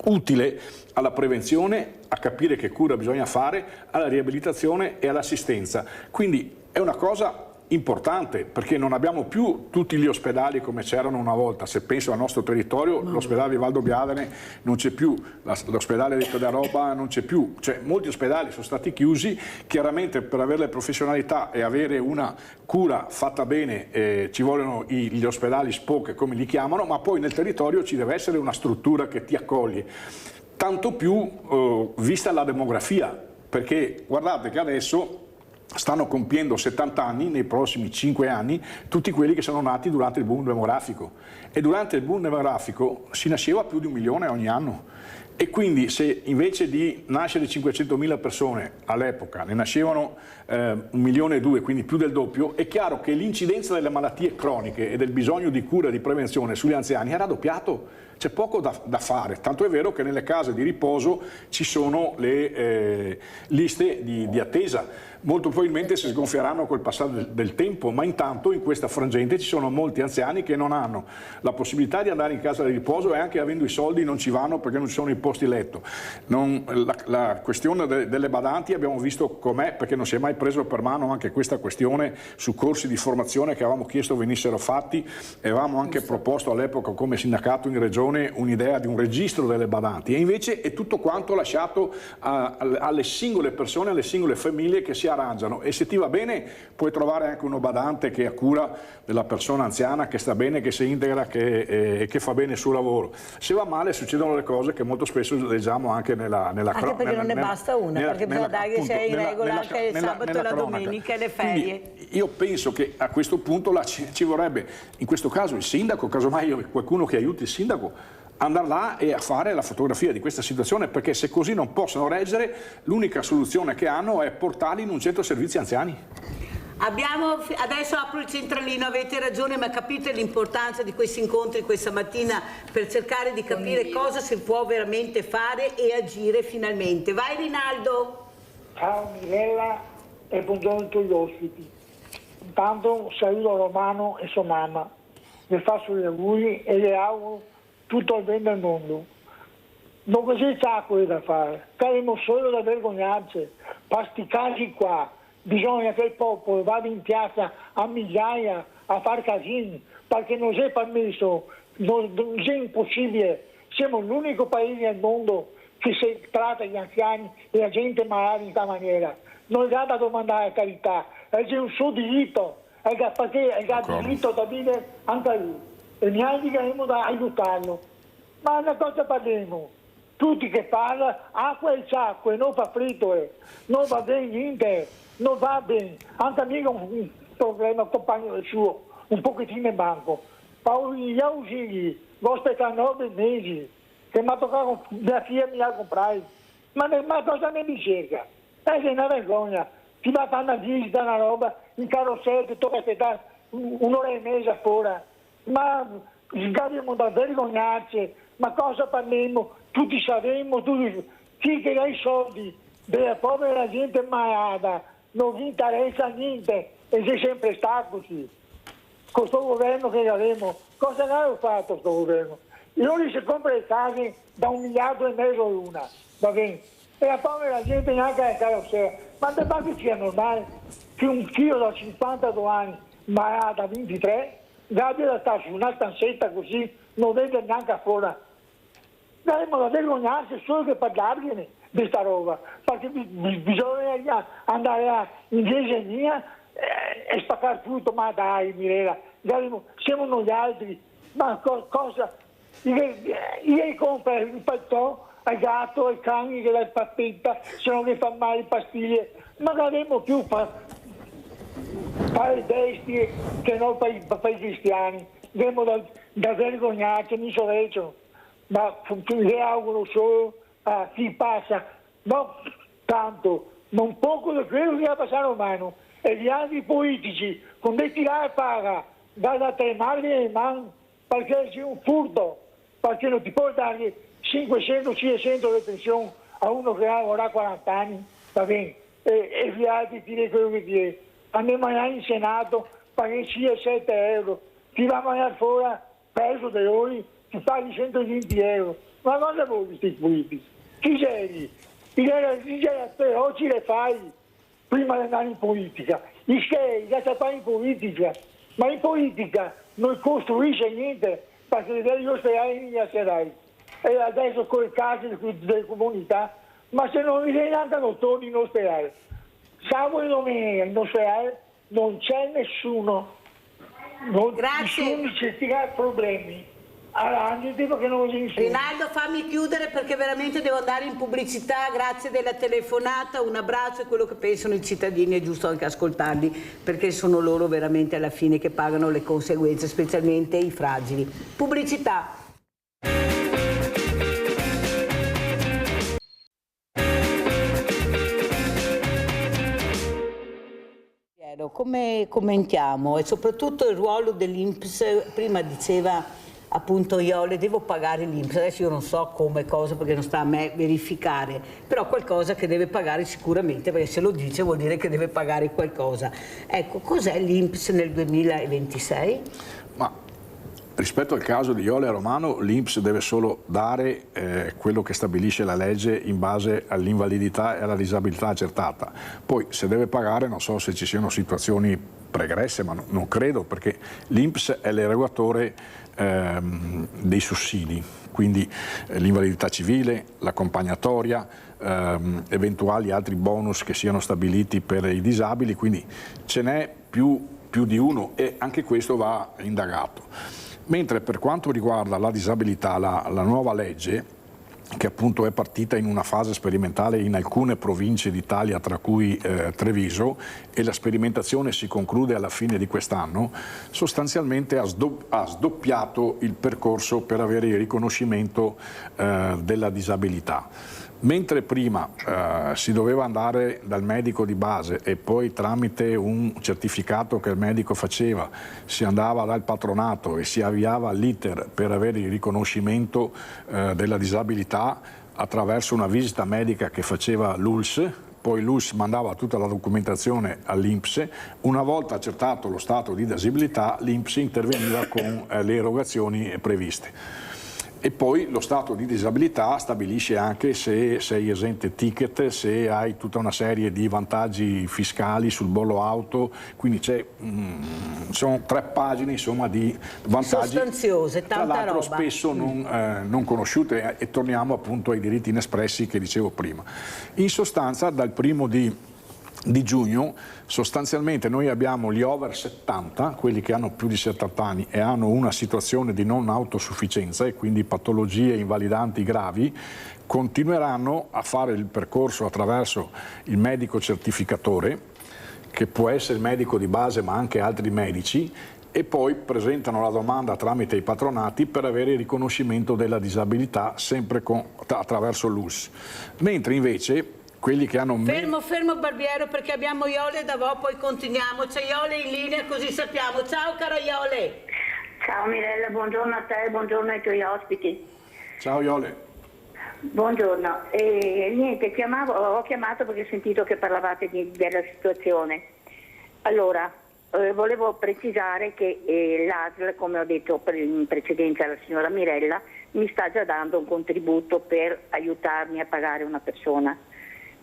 utile alla prevenzione, a capire che cura bisogna fare, alla riabilitazione e all'assistenza. Quindi è una cosa importante, perché non abbiamo più tutti gli ospedali come c'erano una volta. Se penso al nostro territorio, l'ospedale di Valdobbiadene non c'è più, l'ospedale di Pedaroba non c'è più, cioè molti ospedali sono stati chiusi. Chiaramente per avere le professionalità e avere una cura fatta bene ci vogliono gli ospedali SPOC, come li chiamano, ma poi nel territorio ci deve essere una struttura che ti accoglie, tanto più vista la demografia, perché guardate che adesso stanno compiendo 70 anni nei prossimi 5 anni tutti quelli che sono nati durante il boom demografico, e durante il boom demografico si nasceva più di 1 milione ogni anno, e quindi se invece di nascere 500.000 persone all'epoca ne nascevano 1,2 milioni, quindi più del doppio, è chiaro che l'incidenza delle malattie croniche e del bisogno di cura e di prevenzione sugli anziani era raddoppiato. C'è poco da fare, tanto è vero che nelle case di riposo ci sono le liste di attesa. Molto probabilmente si sgonfieranno col passare del tempo, ma intanto in questa frangente ci sono molti anziani che non hanno la possibilità di andare in casa di riposo, e anche avendo i soldi non ci vanno perché non ci sono i posti letto. La questione delle badanti abbiamo visto com'è, perché non si è mai preso per mano anche questa questione su corsi di formazione che avevamo chiesto venissero fatti, e avevamo anche proposto all'epoca come sindacato in regione un'idea di un registro delle badanti, e invece è tutto quanto lasciato alle singole persone, alle singole famiglie che si arrangiano, e se ti va bene puoi trovare anche uno badante che ha cura della persona anziana, che sta bene, che si integra, che fa bene il suo lavoro. Se va male succedono le cose che molto spesso leggiamo anche nella cronaca. Anche perché non ne basta una, perché bisogna dargli se è in regola anche il sabato e la domenica e le ferie. Quindi io penso che a questo punto ci vorrebbe, in questo caso il sindaco, casomai qualcuno che aiuti il sindaco, andare là e a fare la fotografia di questa situazione, perché se così non possono reggere, l'unica soluzione che hanno è portarli in un centro servizi anziani. Adesso apro il centralino, avete ragione, ma capite l'importanza di questi incontri questa mattina per cercare di capire cosa si può veramente fare e agire finalmente. Vai Rinaldo! Ciao Mirella e buongiorno a tutti gli ospiti. Intanto saluto Romano e sua mamma, le faccio gli auguri e le auguro tutto il bene del mondo. Non così c'è quello da fare, saremo solo da vergognarci, pasticati qua. Bisogna che il popolo vada in piazza a migliaia a far casini, perché non è permesso, non è impossibile. Siamo l'unico paese al mondo che si tratta gli anziani e la gente malata in questa maniera. Non è da domandare a carità, è un suo diritto, perché ha diritto da vivere anche lui. E neanche che da aiutarlo. Ma una cosa parliamo, tutti che parlano, acqua e sacco, non fa fritto, non va bene niente, non va bene. Anche a me un problema, compagno del suo, un pochettino in banco. Paolo gli ausili, l'ho aspettato 9 mesi, che mi ha toccato, mia figlia mi ha comprato. Ma cosa ne mi cerca? È una vergogna, ti va a fare una visita, una roba, in carrozzella, ti tocca aspettare un'ora e mezza fuori. Ma dobbiamo da vergognarci, ma cosa parliamo? Tutti saremo, chi che ha i soldi della povera gente malata, non vi interessa niente, e c'è sempre stato così. Con questo governo che avremo, cosa ne hanno fatto questo governo? Io li si compra le case da 1,5 miliardi l'una, va bene? E la povera gente neanche la carrozzella. Ma te pare che sia normale che un chilo da 52 anni malata da 23 Gabbia da stare su una stanzetta così, non vede neanche fuori. Dovremmo da vergognarsi solo che parlargliene di sta roba, perché bisogna andare in ingegneria e spaccare tutto, ma dai Mirella, siamo noi altri, ma cosa? Io compro il paltò al gatto, ai cani che la pappetta, se non mi fa male le pastiglie, ma non avremo più fare bestie che non per i cristiani. Dobbiamo da vergognarci, mi sorreggono, ma le auguro solo a chi passa, non tanto, non poco di quello che va a passare umano, e gli altri politici con dei tirare paga da tremarli le mani perché c'è un furto, perché non ti puoi dare 500-600 di pensione a uno che ha lavorato 40 anni, va bene, e gli altri ti dicono quello che ti è. Andiamo in Senato, paghi 7 euro, ti va a mangiare fuori, peso di ore, ti paghi 120 euro. Ma cosa vuoi questi politici? Chi sei? Le tre oggi le fai prima di andare in politica. I sei, da fare in politica, ma in politica non costruisce niente, perché gli ospedali li lascerai. E adesso con le case delle comunità, ma se non li andano torni in ospedale. Sabato e domenica in ospedale non c'è nessuno. Grazie. Nessuno gestirà problemi. Allora, che non li insegna. Rinaldo, fammi chiudere perché veramente devo andare in pubblicità. Grazie della telefonata, un abbraccio. È quello che pensano i cittadini, è giusto anche ascoltarli, perché sono loro veramente alla fine che pagano le conseguenze, specialmente i fragili. Pubblicità. Come commentiamo e soprattutto il ruolo dell'INPS? Prima diceva appunto Iole, devo pagare l'INPS, adesso io non so come, cosa, perché non sta a me verificare, però qualcosa che deve pagare sicuramente, perché se lo dice vuol dire che deve pagare qualcosa. Ecco, cos'è l'INPS nel 2026? Ma rispetto al caso di Iole Romano, l'INPS deve solo dare quello che stabilisce la legge in base all'invalidità e alla disabilità accertata. Poi se deve pagare, non so se ci siano situazioni pregresse, ma non credo, perché l'INPS è l'erogatore dei sussidi, quindi l'invalidità civile, l'accompagnatoria, eventuali altri bonus che siano stabiliti per i disabili, quindi ce n'è più di uno e anche questo va indagato. Mentre per quanto riguarda la disabilità, la nuova legge, che appunto è partita in una fase sperimentale in alcune province d'Italia, tra cui Treviso, e la sperimentazione si conclude alla fine di quest'anno, sostanzialmente ha sdoppiato il percorso per avere il riconoscimento della disabilità. Mentre prima si doveva andare dal medico di base e poi tramite un certificato che il medico faceva si andava dal patronato e si avviava l'iter per avere il riconoscimento della disabilità attraverso una visita medica che faceva l'ULS, poi l'ULS mandava tutta la documentazione all'INPS, una volta accertato lo stato di disabilità l'INPS interveniva con le erogazioni previste. E poi lo stato di disabilità stabilisce anche se sei esente ticket, se hai tutta una serie di vantaggi fiscali sul bollo auto, quindi sono 3 pagine insomma di vantaggi sostanziose, tanta tra l'altro roba. spesso non conosciute, e torniamo appunto ai diritti inespressi che dicevo prima. In sostanza dal 1° di giugno sostanzialmente noi abbiamo gli over 70, quelli che hanno più di 70 anni e hanno una situazione di non autosufficienza e quindi patologie invalidanti gravi, continueranno a fare il percorso attraverso il medico certificatore, che può essere il medico di base ma anche altri medici, e poi presentano la domanda tramite i patronati per avere il riconoscimento della disabilità sempre attraverso l'ULS. Mentre invece quelli che hanno Fermo Barbiero, perché abbiamo Iole da voi, poi continuiamo. C'è Iole in linea così sappiamo. Ciao cara Iole. Ciao Mirella, buongiorno a te, buongiorno ai tuoi ospiti. Ciao Iole. Buongiorno. Niente, ho chiamato perché ho sentito che parlavate della situazione. Allora, volevo precisare che l'ASL, come ho detto in precedenza alla signora Mirella, mi sta già dando un contributo per aiutarmi a pagare una persona.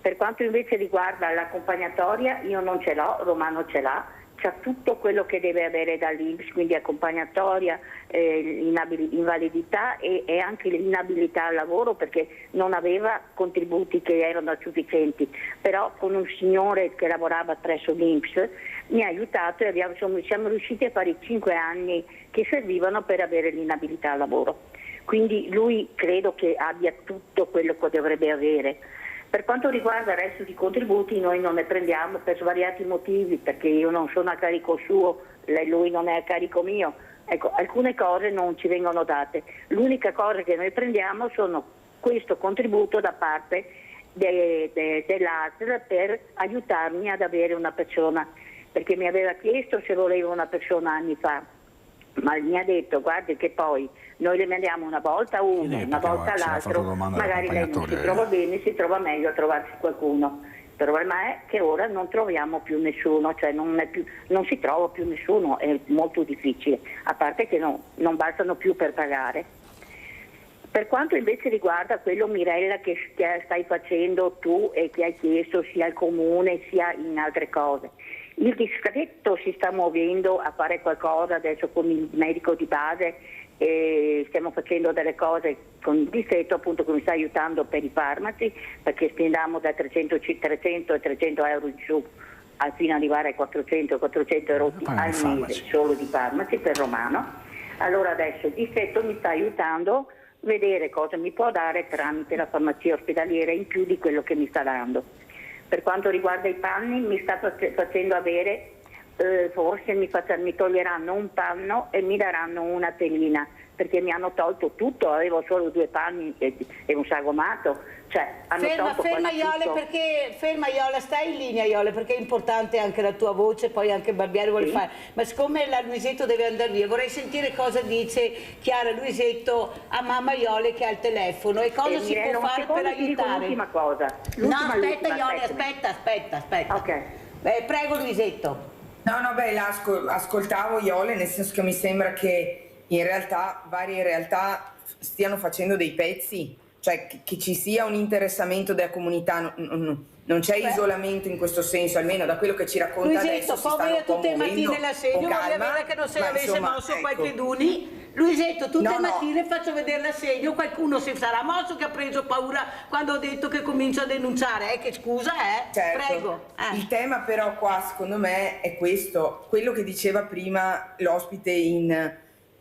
Per quanto invece riguarda l'accompagnatoria, io non ce l'ho, Romano ce l'ha, c'ha tutto quello che deve avere dall'INPS, quindi accompagnatoria, invalidità e anche l'inabilità al lavoro, perché non aveva contributi che erano sufficienti, però con un signore che lavorava presso l'INPS mi ha aiutato e siamo riusciti a fare i 5 anni che servivano per avere l'inabilità al lavoro. Quindi lui credo che abbia tutto quello che dovrebbe avere. Per quanto riguarda il resto di contributi noi non ne prendiamo per svariati motivi, perché io non sono a carico suo, lui non è a carico mio. Ecco, alcune cose non ci vengono date. L'unica cosa che noi prendiamo sono questo contributo da parte dell'ASL per aiutarmi ad avere una persona, perché mi aveva chiesto se volevo una persona anni fa, ma mi ha detto guardi che poi noi le mandiamo una volta uno, una volta l'altro, magari lei non si trova bene, si trova meglio a trovarsi qualcuno. Il problema è che ora non troviamo più nessuno, cioè non si trova più nessuno, è molto difficile, a parte che non bastano più per pagare. Per quanto invece riguarda quello, Mirella, che stai facendo tu e che hai chiesto sia al comune sia in altre cose, il distretto si sta muovendo a fare qualcosa adesso con il medico di base, stiamo facendo delle cose con il distretto appunto che mi sta aiutando per i farmaci, perché spendiamo da 300 e 300 euro in su fino ad arrivare ai 400 euro al mese solo di farmaci per Romano. Allora adesso il distretto mi sta aiutando a vedere cosa mi può dare tramite la farmacia ospedaliera in più di quello che mi sta dando. Per quanto riguarda i panni mi sta facendo avere, forse mi toglieranno un panno e mi daranno una telina, perché mi hanno tolto tutto, avevo solo 2 panni e un sagomato. Cioè, hanno tolto ferma tutto. Iola, stai in linea Iola, perché è importante anche la tua voce, poi anche Barbieri vuole fare, ma siccome la Luisetto deve andare via, vorrei sentire cosa dice Chiara Luisetto a mamma Iole che ha il telefono e cosa si può fare per aiutare. L'ultima cosa. No, aspetta Iole, aspetta. Ok. Prego Luisetto. Ascoltavo Iole, nel senso che mi sembra che in realtà varie realtà stiano facendo dei pezzi, cioè che ci sia un interessamento della comunità, non c'è isolamento in questo senso, almeno da quello che ci racconta Luisetto, adesso. poi tutte le mattine l'assegno, vorrei vedere che non se avesse mosso qualche Duni. Luisetto, tutte le mattine faccio vedere l'assegno, qualcuno si sarà mosso che ha preso paura quando ho detto che comincio a denunciare, che scusa, Certo. Prego. Il tema però qua secondo me è questo, quello che diceva prima l'ospite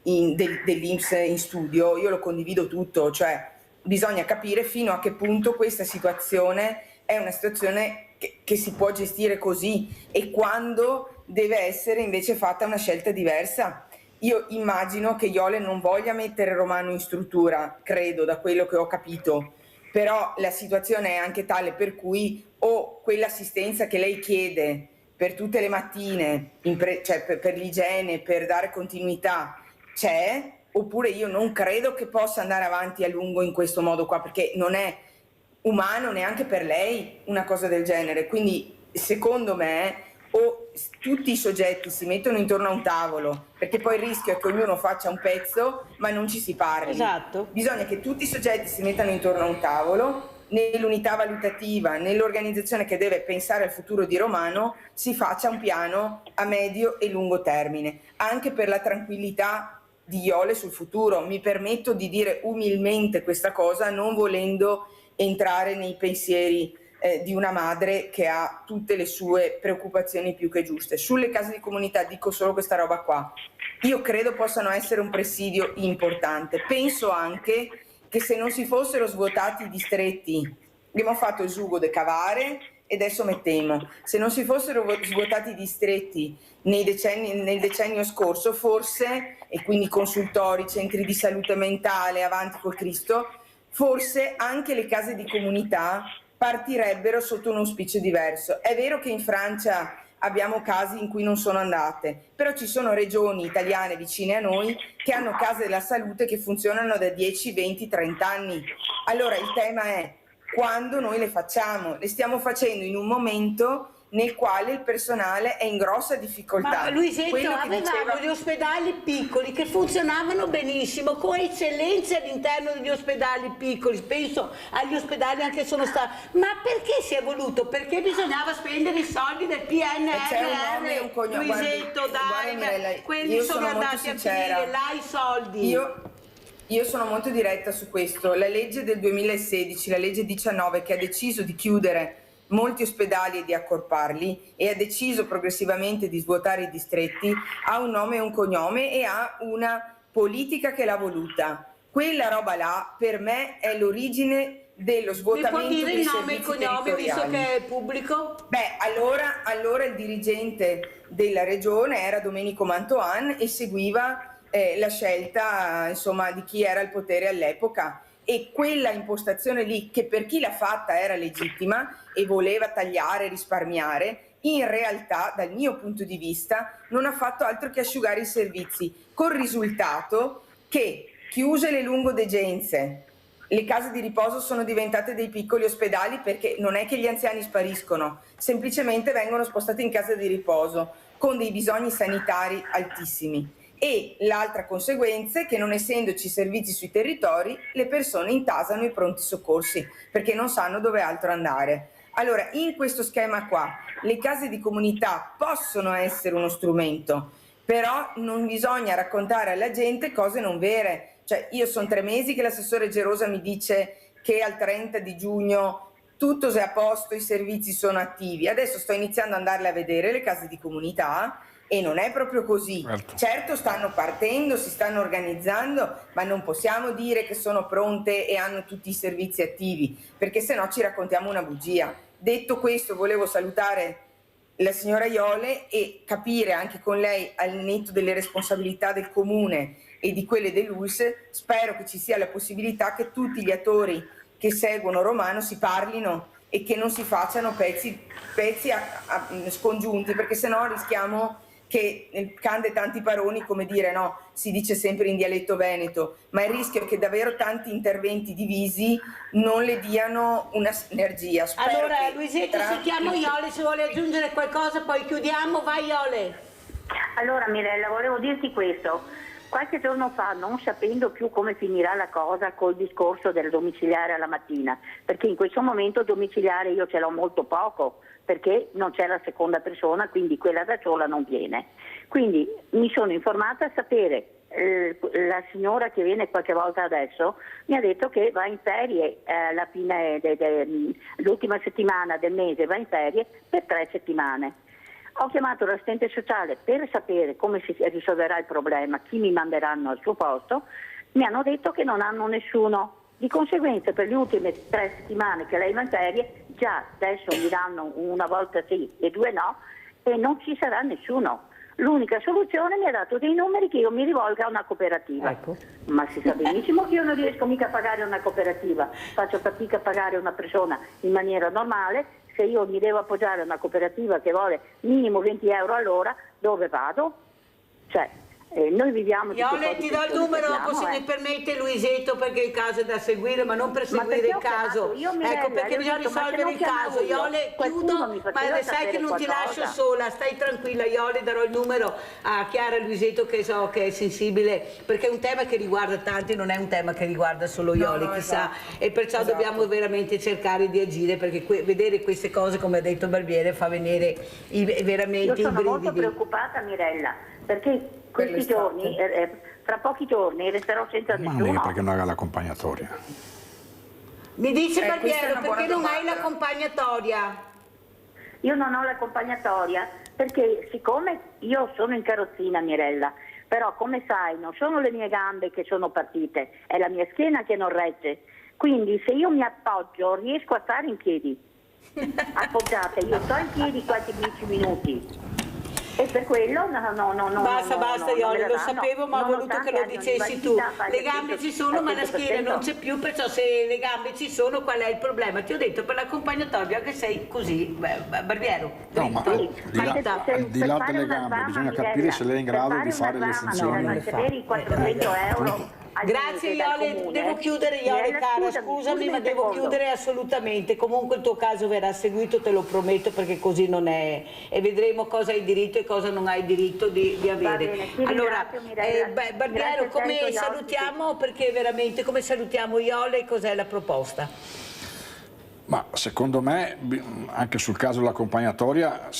dell'INPS in studio, io lo condivido tutto, cioè bisogna capire fino a che punto questa situazione è una situazione che si può gestire così e quando deve essere invece fatta una scelta diversa. Io immagino che Iole non voglia mettere Romano in struttura, credo, da quello che ho capito, però la situazione è anche tale per cui o quell'assistenza che lei chiede per tutte le mattine, cioè per l'igiene, per dare continuità, c'è, oppure io non credo che possa andare avanti a lungo in questo modo qua, perché non è umano neanche per lei una cosa del genere. Quindi secondo me o tutti i soggetti si mettono intorno a un tavolo, perché poi il rischio è che ognuno faccia un pezzo ma non ci si parli. Esatto. Bisogna che tutti i soggetti si mettano intorno a un tavolo, nell'unità valutativa, nell'organizzazione che deve pensare al futuro di Romano, si faccia un piano a medio e lungo termine, anche per la tranquillità di Iole sul futuro. Mi permetto di dire umilmente questa cosa, non volendo entrare nei pensieri di una madre che ha tutte le sue preoccupazioni più che giuste. Sulle case di comunità dico solo questa roba qua. Io credo possano essere un presidio importante. Penso anche che se non si fossero svuotati i distretti, abbiamo fatto il Sugo de Cavare e adesso mettiamo, se non si fossero svuotati i distretti nel decennio scorso, forse, e quindi consultori, centri di salute mentale, avanti col Cristo, forse anche le case di comunità partirebbero sotto un auspicio diverso. È vero che in Francia abbiamo casi in cui non sono andate, però ci sono regioni italiane vicine a noi che hanno case della salute che funzionano da 10, 20, 30 anni. Allora il tema è quando noi le facciamo. Le stiamo facendo in un momento nel quale il personale è in grossa difficoltà. Ma Luisetto, avevamo gli ospedali piccoli che funzionavano benissimo, con eccellenze all'interno degli ospedali piccoli, penso agli ospedali anche sono stati, ma perché si è voluto? Perché bisognava spendere i soldi del PNRR, Luisetto, dai, quelli sono andati a finire là i soldi. Io sono molto diretta su questo. La legge del 2016, la legge 19, che ha deciso di chiudere molti ospedali e di accorparli e ha deciso progressivamente di svuotare i distretti, ha un nome e un cognome e ha una politica che l'ha voluta. Quella roba là per me è l'origine dello svuotamento dei servizi territoriali. Mi può dire il nome e il cognome visto che è pubblico? Allora il dirigente della regione era Domenico Mantoan e seguiva la scelta insomma di chi era al potere all'epoca. E quella impostazione lì, che per chi l'ha fatta era legittima e voleva tagliare, risparmiare, in realtà dal mio punto di vista non ha fatto altro che asciugare i servizi, col risultato che chiuse le lungodegenze, le case di riposo sono diventate dei piccoli ospedali, perché non è che gli anziani spariscono, semplicemente vengono spostati in casa di riposo con dei bisogni sanitari altissimi. E l'altra conseguenza è che, non essendoci servizi sui territori, le persone intasano i pronti soccorsi perché non sanno dove altro andare. Allora, in questo schema qua, le case di comunità possono essere uno strumento, però non bisogna raccontare alla gente cose non vere. Cioè, io sono 3 mesi che l'assessore Gerosa mi dice che al 30 di giugno tutto è a posto, i servizi sono attivi. Adesso sto iniziando ad andarle a vedere le case di comunità e non è proprio così. Certo, stanno partendo, si stanno organizzando, ma non possiamo dire che sono pronte e hanno tutti i servizi attivi, perché sennò ci raccontiamo una bugia. Detto questo, volevo salutare la signora Iole e capire anche con lei, al netto delle responsabilità del comune e di quelle dell'ULSS, spero che ci sia la possibilità che tutti gli attori che seguono Romano si parlino e che non si facciano pezzi scongiunti, perché sennò rischiamo che nel cande tanti paroni, come dire, no, si dice sempre in dialetto veneto, ma il rischio è che davvero tanti interventi divisi non le diano una sinergia. Spero allora che Luisetto, sentiamo Iole se vuole aggiungere qualcosa, poi chiudiamo. Vai Iole. Allora Mirella, volevo dirti questo. Qualche giorno fa, non sapendo più come finirà la cosa col discorso del domiciliare alla mattina, perché in questo momento domiciliare io ce l'ho molto poco, perché non c'è la seconda persona, quindi quella da sola non viene. Quindi mi sono informata a sapere, la signora che viene qualche volta adesso mi ha detto che va in ferie alla fine l'ultima settimana del mese, va in ferie per 3 settimane. Ho chiamato l'assistente sociale per sapere come si risolverà il problema, chi mi manderanno al suo posto. Mi hanno detto che non hanno nessuno. Di conseguenza per le ultime 3 settimane che lei va in ferie, già adesso mi danno una volta sì e 2 no, e non ci sarà nessuno. L'unica soluzione, mi ha dato dei numeri, che io mi rivolga a una cooperativa. Ecco. Ma si sa benissimo che io non riesco mica a pagare una cooperativa, faccio fatica a pagare una persona in maniera normale. Se io mi devo appoggiare a una cooperativa che vuole minimo 20 euro all'ora, dove vado? Cioè, noi viviamo di Iole, ti do il numero dopo, se mi permette, Luisetto, perché il caso è da seguire, ma non per seguire il caso. Ecco, perché bisogna risolvere il caso. Iole, chiudo, ma sai che non ti lascio sola, stai tranquilla Iole, darò il numero a Chiara e Luisetto, che so che è sensibile, perché è un tema che riguarda tanti, non è un tema che riguarda solo Iole, no, chissà, esatto. E perciò dobbiamo veramente cercare di agire, perché vedere queste cose, come ha detto il Barbiere, fa venire veramente i brividi. Io sono molto preoccupata, Mirella, perché questi giorni, fra pochi giorni resterò senza nessuno. Ma perché non haga l'accompagnatoria? Mi dice Barbiero, perché non hai l'accompagnatoria? Io non ho l'accompagnatoria perché, siccome io sono in carrozzina, Mirella, però come sai non sono le mie gambe che sono partite, è la mia schiena che non regge, quindi se io mi appoggio riesco a stare in piedi appoggiata, io sto in piedi quasi 10 minuti. E per quello basta Iole, lo sapevo, ma ho voluto che lo dicessi tu. Le gambe ci sono ma la schiena non c'è più, perciò se le gambe ci sono qual è il problema? Ti ho detto per l'accompagnatoria che sei così, Barbiero. No, ma al di là delle gambe bisogna capire se lei è in grado di fare le funzioni. Per ricevere i 400 euro. Grazie Iole, devo chiudere Iole cara, scusami ma devo chiudere assolutamente, comunque il tuo caso verrà seguito, te lo prometto, perché così non è, e vedremo cosa hai diritto e cosa non hai diritto di avere. Allora Barbiero, come salutiamo, perché veramente come salutiamo Iole, cos'è la proposta? Ma secondo me, anche sul caso dell'accompagnatoria,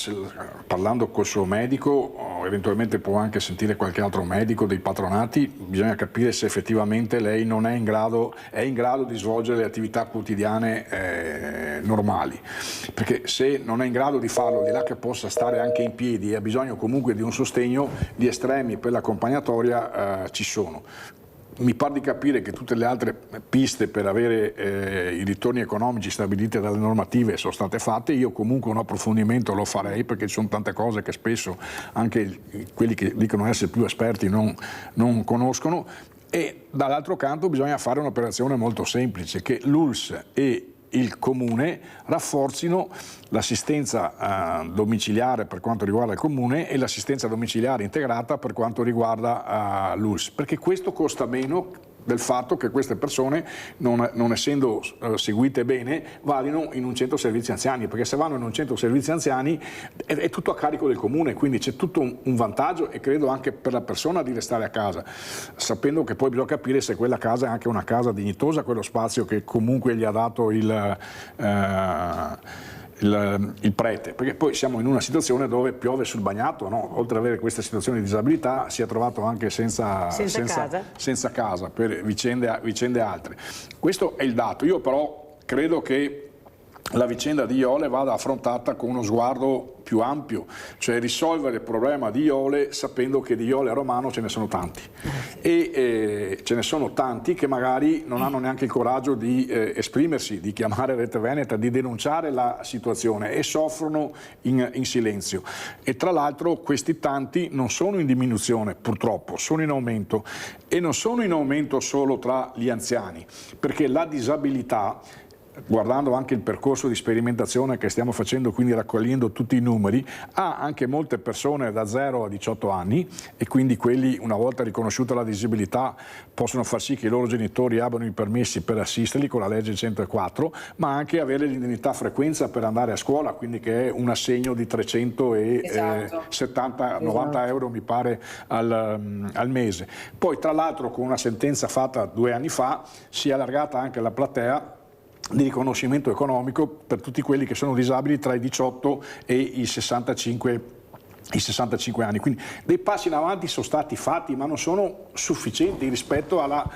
parlando col suo medico, o eventualmente può anche sentire qualche altro medico dei patronati, bisogna capire se effettivamente lei non è in grado di svolgere le attività quotidiane normali. Perché se non è in grado di farlo, di là che possa stare anche in piedi e ha bisogno comunque di un sostegno, gli estremi per l'accompagnatoria ci sono. Mi pare di capire che tutte le altre piste per avere i ritorni economici stabilite dalle normative sono state fatte. Io comunque un approfondimento lo farei, perché ci sono tante cose che spesso anche quelli che dicono essere più esperti non conoscono. E dall'altro canto bisogna fare un'operazione molto semplice, che l'ULSS e il comune rafforzino l'assistenza domiciliare per quanto riguarda il comune e l'assistenza domiciliare integrata per quanto riguarda l'ULSS, perché questo costa meno del fatto che queste persone, non essendo seguite bene, vadino in un centro servizi anziani, perché se vanno in un centro servizi anziani è tutto a carico del comune, quindi c'è tutto un vantaggio, e credo anche per la persona di restare a casa, sapendo che poi bisogna capire se quella casa è anche una casa dignitosa, quello spazio che comunque gli ha dato il prete, perché poi siamo in una situazione dove piove sul bagnato, no? Oltre ad avere questa situazione di disabilità si è trovato anche senza casa per vicende altre. Questo è il dato. Io però credo che la vicenda di Jole vada affrontata con uno sguardo più ampio, cioè risolvere il problema di Jole sapendo che di Jole a Romano ce ne sono tanti, e ce ne sono tanti che magari non hanno neanche il coraggio di esprimersi, di chiamare Rete Veneta, di denunciare la situazione, e soffrono in silenzio. E tra l'altro questi tanti non sono in diminuzione, purtroppo, sono in aumento, e non sono in aumento solo tra gli anziani, perché la disabilità, guardando anche il percorso di sperimentazione che stiamo facendo, quindi raccogliendo tutti i numeri, ha anche molte persone da 0 a 18 anni, e quindi quelli, una volta riconosciuta la disabilità, possono far sì che i loro genitori abbiano i permessi per assisterli con la legge 104, ma anche avere l'indennità frequenza per andare a scuola, quindi che è un assegno di 370-90 euro mi pare al mese. Poi tra l'altro con una sentenza fatta 2 anni fa si è allargata anche la platea di riconoscimento economico per tutti quelli che sono disabili tra i 18 e i 65 anni, quindi dei passi in avanti sono stati fatti, ma non sono sufficienti rispetto alla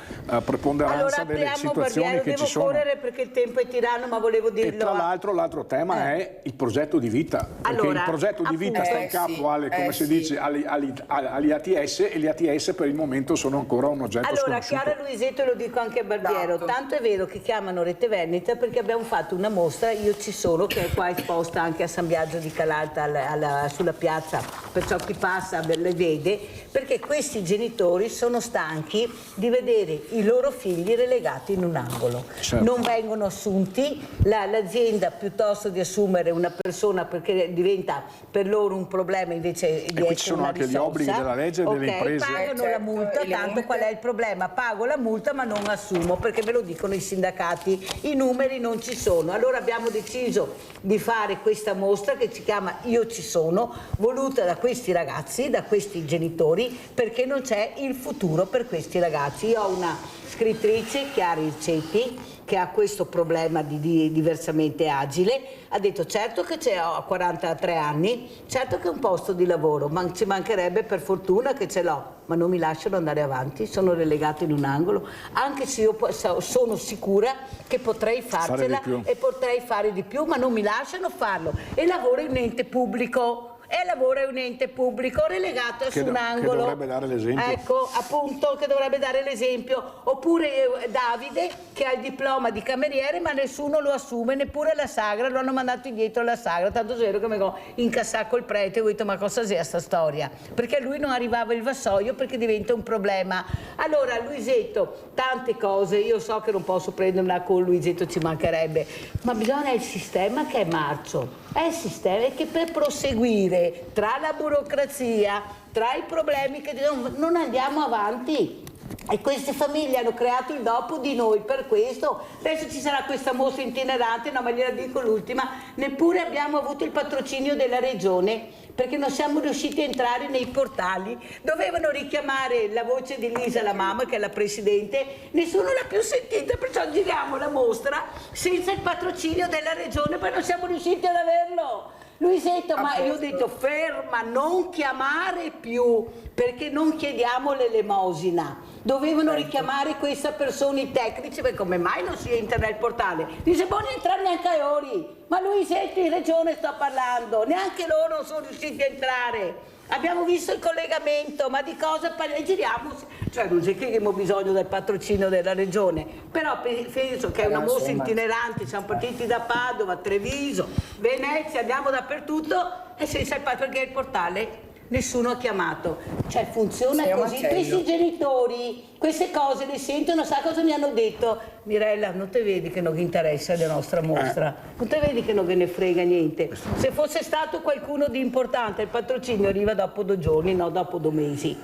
preponderanza delle situazioni che ci sono. Devo correre perché il tempo è tiranno, ma volevo dirlo. E tra l'altro l'altro tema è il progetto di vita, perché il progetto di vita sta in capo si dice, agli ATS, e gli ATS per il momento sono ancora un oggetto sconosciuto. Chiara Luisetto, e lo dico anche a Barbiero, tanto è vero che chiamano Rete Veneta perché abbiamo fatto una mostra, Io ci sono, che è qua esposta anche a San Biagio di Calalta, sulla piazza, perciò chi passa le vede, perché questi genitori sono stanchi di vedere i loro figli relegati in un angolo. Certo. Non vengono assunti, l'azienda piuttosto di assumere una persona perché diventa per loro un problema invece di essere una risorsa. E qui ci sono anche gli obblighi della legge e delle imprese. Pagano la multa, tanto qual è il problema? Pago la multa ma non assumo, perché ve lo dicono i sindacati, i numeri non ci sono. Allora abbiamo deciso di fare questa mostra che si chiama Io ci sono, voluta da questi ragazzi, da questi genitori, perché non c'è il futuro per questi ragazzi. Io ho una scrittrice, Chiara Ircetti, che ha questo problema di diversamente agile, ha detto certo che ho 43 anni, certo che è un posto di lavoro, ma ci mancherebbe, per fortuna che ce l'ho, ma non mi lasciano andare avanti, sono relegato in un angolo, anche se io sono sicura che potrei farcela e potrei fare di più, ma non mi lasciano farlo, e lavoro in un ente pubblico. E lavora in un ente pubblico relegato su un angolo. Che dovrebbe dare l'esempio. Ecco, appunto, che dovrebbe dare l'esempio. Oppure Davide, che ha il diploma di cameriere, ma nessuno lo assume, neppure la sagra, lo hanno mandato indietro alla sagra, tanto vero che mi ho incassato col prete e ho detto ma cosa sia sta storia? Perché lui non arrivava il vassoio perché diventa un problema. Allora, Luisetto, tante cose, io so che non posso prenderla con Luisetto, ci mancherebbe, ma bisogna il sistema che è marcio. È il sistema che per proseguire tra la burocrazia, tra i problemi che non andiamo avanti. E queste famiglie hanno creato il dopo di noi per questo. Adesso ci sarà questa mostra itinerante, no, ma gliela dico l'ultima, neppure abbiamo avuto il patrocinio della regione, perché non siamo riusciti a entrare nei portali. Dovevano richiamare la voce di Lisa, la mamma, che è la presidente, nessuno l'ha più sentita, perciò giriamo la mostra senza il patrocinio della regione, poi non siamo riusciti ad averlo. Luisetto, ma io ho detto ferma, non chiamare più, perché non chiediamo l'elemosina. Dovevano richiamare questa persona, i tecnici, perché come mai non si entra nel portale? Dice, non entrare neanche a Iori, ma Luisetto in regione sto parlando, neanche loro non sono riusciti a entrare. Abbiamo visto il collegamento, ma di cosa parliamo? Giriamo, cioè non c'è che abbiamo bisogno del patrocinio della regione, però penso che è una mostra itinerante, siamo partiti da Padova, Treviso, Venezia, andiamo dappertutto e senza il patrocinio, il portale nessuno ha chiamato, cioè funziona così. Questi genitori queste cose le sentono, sa cosa mi hanno detto? Mirella, non te vedi che non vi interessa la nostra mostra? Non te vedi che non ve ne frega niente? Se fosse stato qualcuno di importante, il patrocinio arriva dopo 2 giorni, no dopo 2 mesi.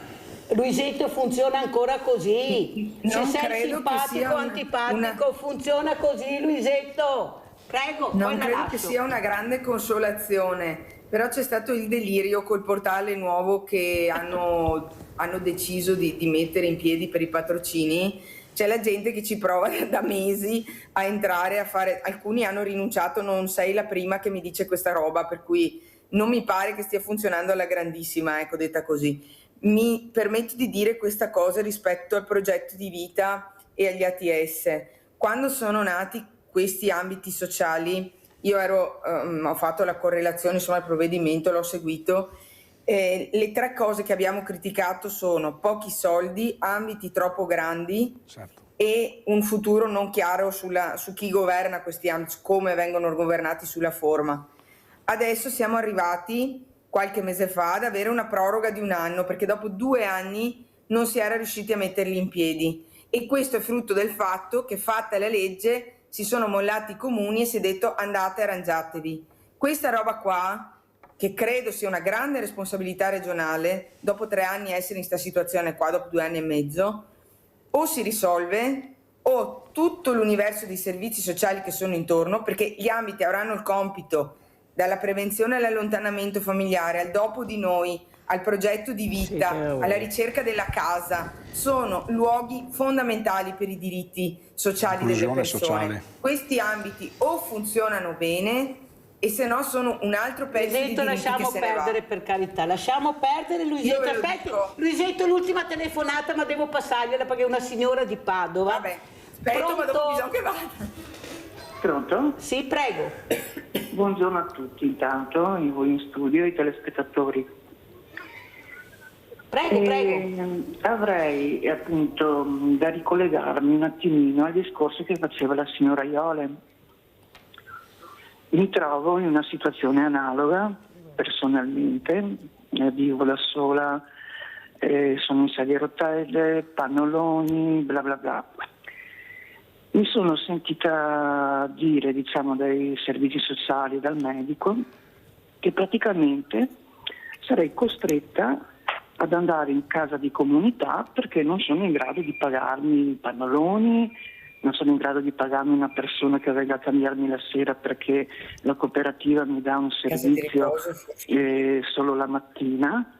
Luisetto, funziona ancora così. Se Non sei credo che simpatico sia o antipatico, funziona così, Luisetto. Prego, poi Non la credo che lascio. sia una grande consolazione, però c'è stato il delirio col portale nuovo che hanno deciso di mettere in piedi per i patrocini. C'è la gente che ci prova da mesi a entrare a fare, alcuni hanno rinunciato, non sei la prima che mi dice questa roba, per cui non mi pare che stia funzionando alla grandissima, ecco, detta così. Mi permetto di dire questa cosa rispetto al progetto di vita e agli ATS. Quando sono nati questi ambiti sociali, io ho fatto la correlazione, insomma il provvedimento l'ho seguito, le 3 cose che abbiamo criticato sono pochi soldi, ambiti troppo grandi, Certo. e un futuro non chiaro su chi governa questi ambiti, come vengono governati, sulla forma. Adesso siamo arrivati qualche mese fa ad avere una proroga di 1 anno, perché dopo 2 anni non si era riusciti a metterli in piedi, e questo è frutto del fatto che, fatta la legge, si sono mollati i comuni e si è detto andate, arrangiatevi. Questa roba qua, che credo sia una grande responsabilità regionale, dopo 3 anni essere in questa situazione qua, dopo 2 anni e mezzo, o si risolve, o tutto l'universo di servizi sociali che sono intorno, perché gli ambiti avranno il compito, dalla prevenzione all'allontanamento familiare, al dopo di noi, al progetto di vita, alla ricerca della casa, sono luoghi fondamentali per i diritti sociali delle Inclusione persone. sociale. Questi ambiti o funzionano bene, e se no sono un altro pezzo di Luisetto, diritti che lasciamo se ne va. perdere, per carità, lasciamo perdere, Io Luisetto. ve lo Aspetti, dico. Luisetto, l'ultima telefonata, ma devo passargliela perché è una signora di Padova. Vabbè, aspetto, ma dopo bisogna che vada. Pronto? Sì, prego. Buongiorno a tutti intanto, e voi in studio, i telespettatori. Prego. Avrei appunto da ricollegarmi un attimino al discorso che faceva la signora Iole. Mi trovo in una situazione analoga personalmente, vivo da sola, sono in sedia a rotelle, pannoloni, bla bla bla. Mi sono sentita dire, diciamo, dai servizi sociali, dal medico, che praticamente sarei costretta ad andare in casa di comunità perché non sono in grado di pagarmi i pannoloni, non sono in grado di pagarmi una persona che venga a cambiarmi la sera perché la cooperativa mi dà un servizio solo la mattina.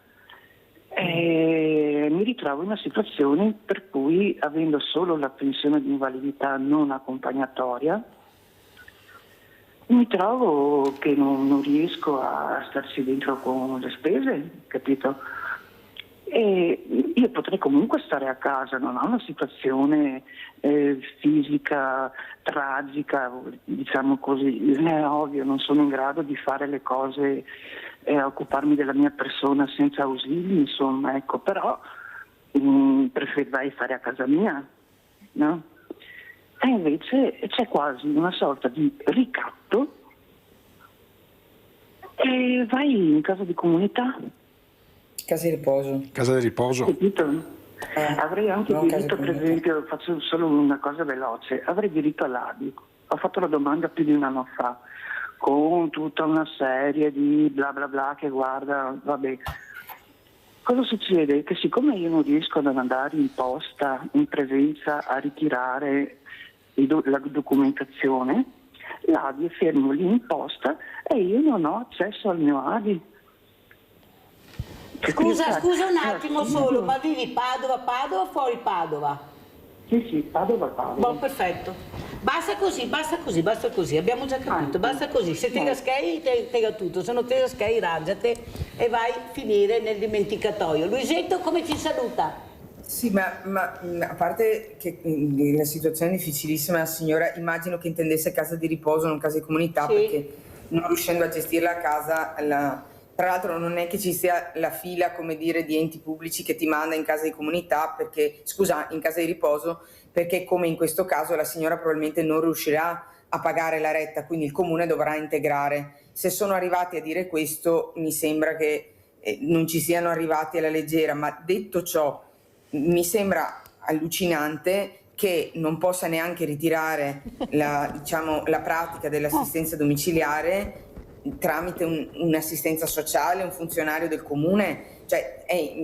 E mi ritrovo in una situazione per cui, avendo solo la pensione di invalidità non accompagnatoria, mi trovo che non riesco a starci dentro con le spese, capito? E io potrei comunque stare a casa, non ho una situazione fisica tragica, diciamo così, è ovvio, non sono in grado di fare le cose, occuparmi della mia persona senza ausili, insomma, ecco, però preferirei fare a casa mia, no? E invece c'è quasi una sorta di ricatto e vai in casa di comunità. Casa di riposo. Casa di riposo. Capito? Avrei anche non diritto, casa per esempio, faccio solo una cosa veloce, avrei diritto all'ABI. Ho fatto la domanda più di 1 anno fa, con tutta una serie di bla bla bla che guarda, vabbè. Cosa succede? Che siccome io non riesco ad andare in posta, in presenza, a ritirare la documentazione, l'ABI è fermo lì in posta e io non ho accesso al mio ABI. Scusa un attimo solo, ma vivi Padova o fuori Padova? Sì, Padova. Buon, perfetto. Basta così, abbiamo già capito, basta così. Se te la schei, tega tutto, se non te la schei, rangiate e vai a finire nel dimenticatoio. Luisetto, come ci saluta? Sì, ma a parte che la situazione è difficilissima, la signora immagino che intendesse casa di riposo, non casa di comunità, Sì. perché non riuscendo a gestire la casa, tra l'altro non è che ci sia la fila, come dire, di enti pubblici che ti manda in casa di comunità, in casa di riposo, perché come in questo caso la signora probabilmente non riuscirà a pagare la retta, quindi il comune dovrà integrare. Se sono arrivati a dire questo, mi sembra che non ci siano arrivati alla leggera, ma detto ciò, mi sembra allucinante che non possa neanche ritirare la pratica dell'assistenza domiciliare tramite un'assistenza sociale, un funzionario del comune cioè,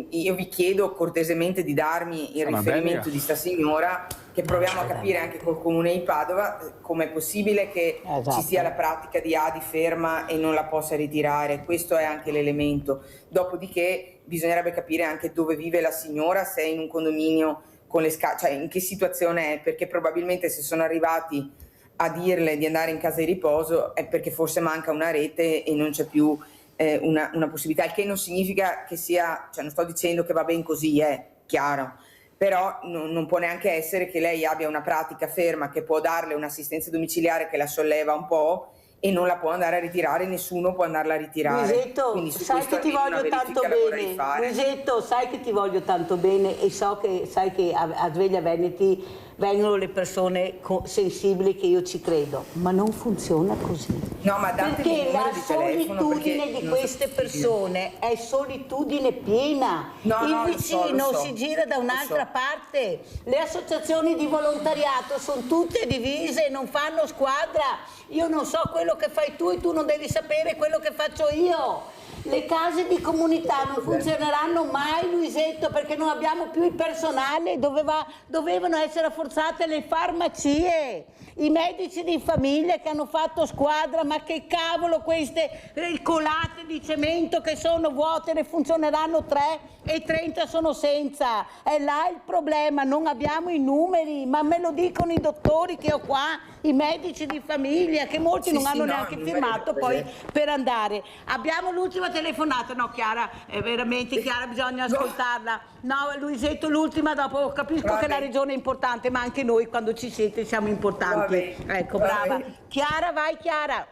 io vi chiedo cortesemente di darmi il Una riferimento bella- di sta signora, che proviamo a capire anche col comune di Padova com'è possibile che ci sia la pratica di ADI ferma e non la possa ritirare. Questo è anche l'elemento. Dopodiché bisognerebbe capire anche dove vive la signora, se è in un condominio con le cioè in che situazione è, perché probabilmente se sono arrivati a dirle di andare in casa di riposo è perché forse manca una rete e non c'è più una possibilità, il che non significa che sia, cioè non sto dicendo che va ben così, è chiaro, però non può neanche essere che lei abbia una pratica ferma che può darle un'assistenza domiciliare che la solleva un po' e non la può andare a ritirare, nessuno può andarla a ritirare. Luisetto, Quindi su sai questo che ti almeno voglio una tanto verifica la vorrei bene. fare. Luisetto, sai che ti voglio tanto bene e sai che a Sveglia Veneti vengono le persone sensibili, che io ci credo, ma non funziona così. No, ma datemi il Perché numero la di telefono, solitudine perché di non so queste se- persone è solitudine piena. No, Il no, lo vicino so. si gira da un'altra parte. Le associazioni di volontariato sono tutte divise, non fanno squadra. Io non so quello che fai tu e tu non devi sapere quello che faccio io. Le case di comunità non funzioneranno mai, Luisetto, perché non abbiamo più il personale, dovevano essere rafforzate le farmacie, i medici di famiglia che hanno fatto squadra, ma che cavolo queste colate di cemento che sono vuote, ne funzioneranno 3 e 30 sono senza. È là il problema, non abbiamo i numeri, ma me lo dicono i dottori che ho qua, i medici di famiglia, che molti non hanno neanche firmato poi per andare. Abbiamo l'ultima telefonata, no Chiara, è veramente Chiara, bisogna ascoltarla. No Luisetto, l'ultima, dopo capisco che la regione è importante, ma anche noi quando ci siete siamo importanti. Ecco, brava. Chiara, vai Chiara.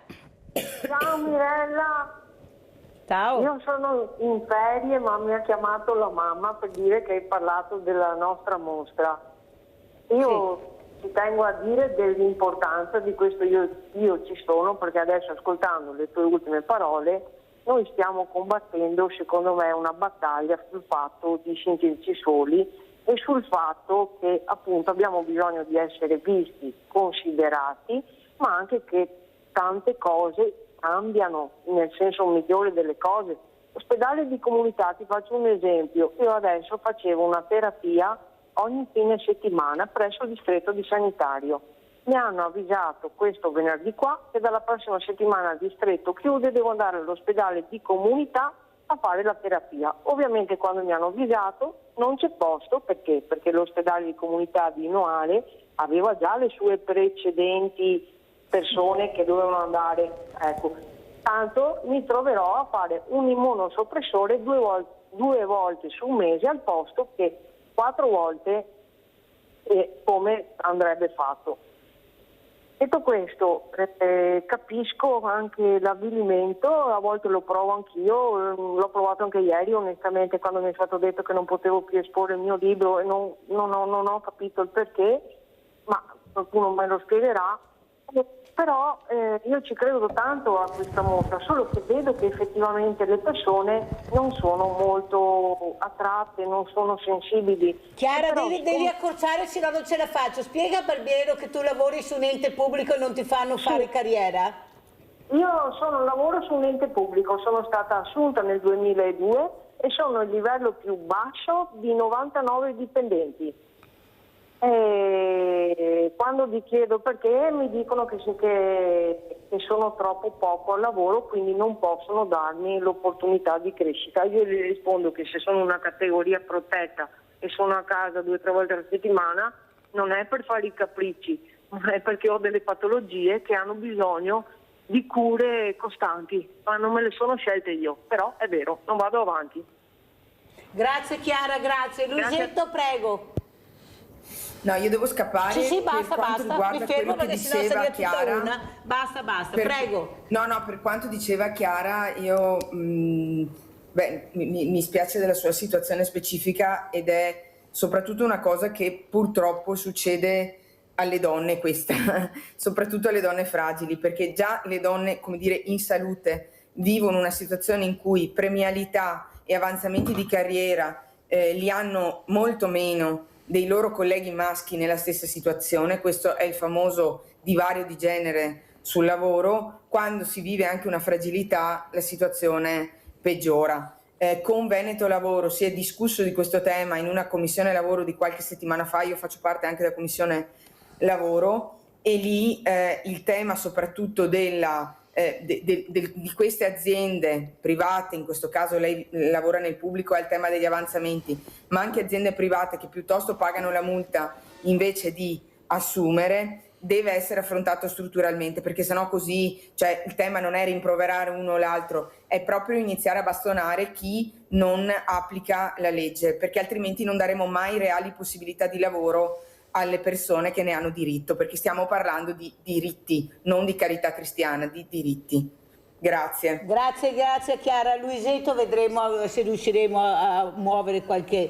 Ciao Mirella, Ciao. io sono in ferie ma mi ha chiamato la mamma per dire che hai parlato della nostra mostra. Io ci tengo a dire dell'importanza di questo, io ci sono perché adesso ascoltando le tue ultime parole noi stiamo combattendo secondo me una battaglia sul fatto di sentirci soli e sul fatto che appunto abbiamo bisogno di essere visti, considerati, ma anche che tante cose cambiano nel senso migliore delle cose. Ospedale di comunità, ti faccio un esempio, io adesso facevo una terapia ogni fine settimana presso il distretto di sanitario. Mi hanno avvisato questo venerdì qua che dalla prossima settimana il distretto chiude, devo andare all'ospedale di comunità a fare la terapia. Ovviamente quando mi hanno avvisato non c'è posto, perché l'ospedale di comunità di Noale aveva già le sue precedenti persone che dovevano andare, ecco. Tanto mi troverò a fare un immunosoppressore due volte su un mese al posto che 4 volte come andrebbe fatto. Detto questo, capisco anche l'avvilimento, a volte lo provo anch'io, l'ho provato anche ieri onestamente quando mi è stato detto che non potevo più esporre il mio libro e non ho capito il perché, ma qualcuno me lo spiegherà. Però io ci credo tanto a questa mostra, solo che vedo che effettivamente le persone non sono molto attratte, non sono sensibili. Chiara, Però, devi accorciare, se no non ce la faccio. Spiega a Barbiero che tu lavori su un ente pubblico e non ti fanno fare carriera. Io lavoro su un ente pubblico, sono stata assunta nel 2002 e sono il livello più basso di 99 dipendenti. E quando vi chiedo perché mi dicono che sono troppo poco al lavoro, quindi non possono darmi l'opportunità di crescita. Io gli rispondo che se sono una categoria protetta e sono a casa 2 o 3 volte alla settimana non è per fare i capricci, ma è perché ho delle patologie che hanno bisogno di cure costanti, ma non me le sono scelte io, però è vero, non vado avanti. Grazie Chiara, grazie. Luisetto, prego. No, io devo scappare. Sì, per basta, quanto basta, riguarda mi fermo quello che perché sennò diceva sarebbe tutta Chiara. una. Basta, prego. No, per quanto diceva Chiara, io mi spiace della sua situazione specifica ed è soprattutto una cosa che purtroppo succede alle donne questa, soprattutto alle donne fragili, perché già le donne, come dire, in salute vivono una situazione in cui premialità e avanzamenti di carriera li hanno molto meno dei loro colleghi maschi nella stessa situazione. Questo è il famoso divario di genere sul lavoro. Quando si vive anche una fragilità, la situazione peggiora. con Veneto Lavoro si è discusso di questo tema in una commissione lavoro di qualche settimana fa, io faccio parte anche della commissione lavoro, e lì il tema soprattutto di queste aziende private, in questo caso lei lavora nel pubblico, è il tema degli avanzamenti, ma anche aziende private che piuttosto pagano la multa invece di assumere, deve essere affrontato strutturalmente, perché sennò così, cioè, il tema non è rimproverare uno o l'altro, è proprio iniziare a bastonare chi non applica la legge, perché altrimenti non daremo mai reali possibilità di lavoro alle persone che ne hanno diritto, perché stiamo parlando di diritti, non di carità cristiana, di diritti. Grazie. Grazie Chiara. Luisetto, vedremo se riusciremo a muovere qualche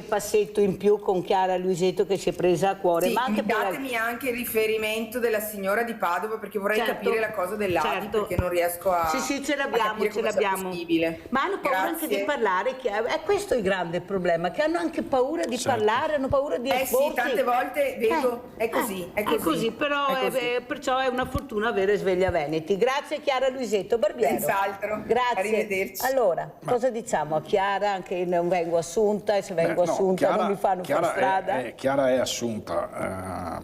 passetto in più con Chiara Luisetto, che si è presa a cuore. Sì, ma anche datemi anche il riferimento della signora di Padova, perché vorrei capire la cosa dell'ADI, perché non riesco a Sì, ce l'abbiamo. Possibile. Ma hanno paura anche di parlare, è questo il grande problema, che hanno anche paura di parlare, hanno paura di esporsi. Sì, tante volte vedo, è così. Perciò è una fortuna avere Sveglia Veneti. Grazie Chiara Luisetto. Barbiero. Senz'altro. Grazie. Arrivederci. Allora, cosa diciamo a Chiara? Che non vengo assunta, e se vengo assunta Chiara, non mi fanno fare strada? Chiara è assunta.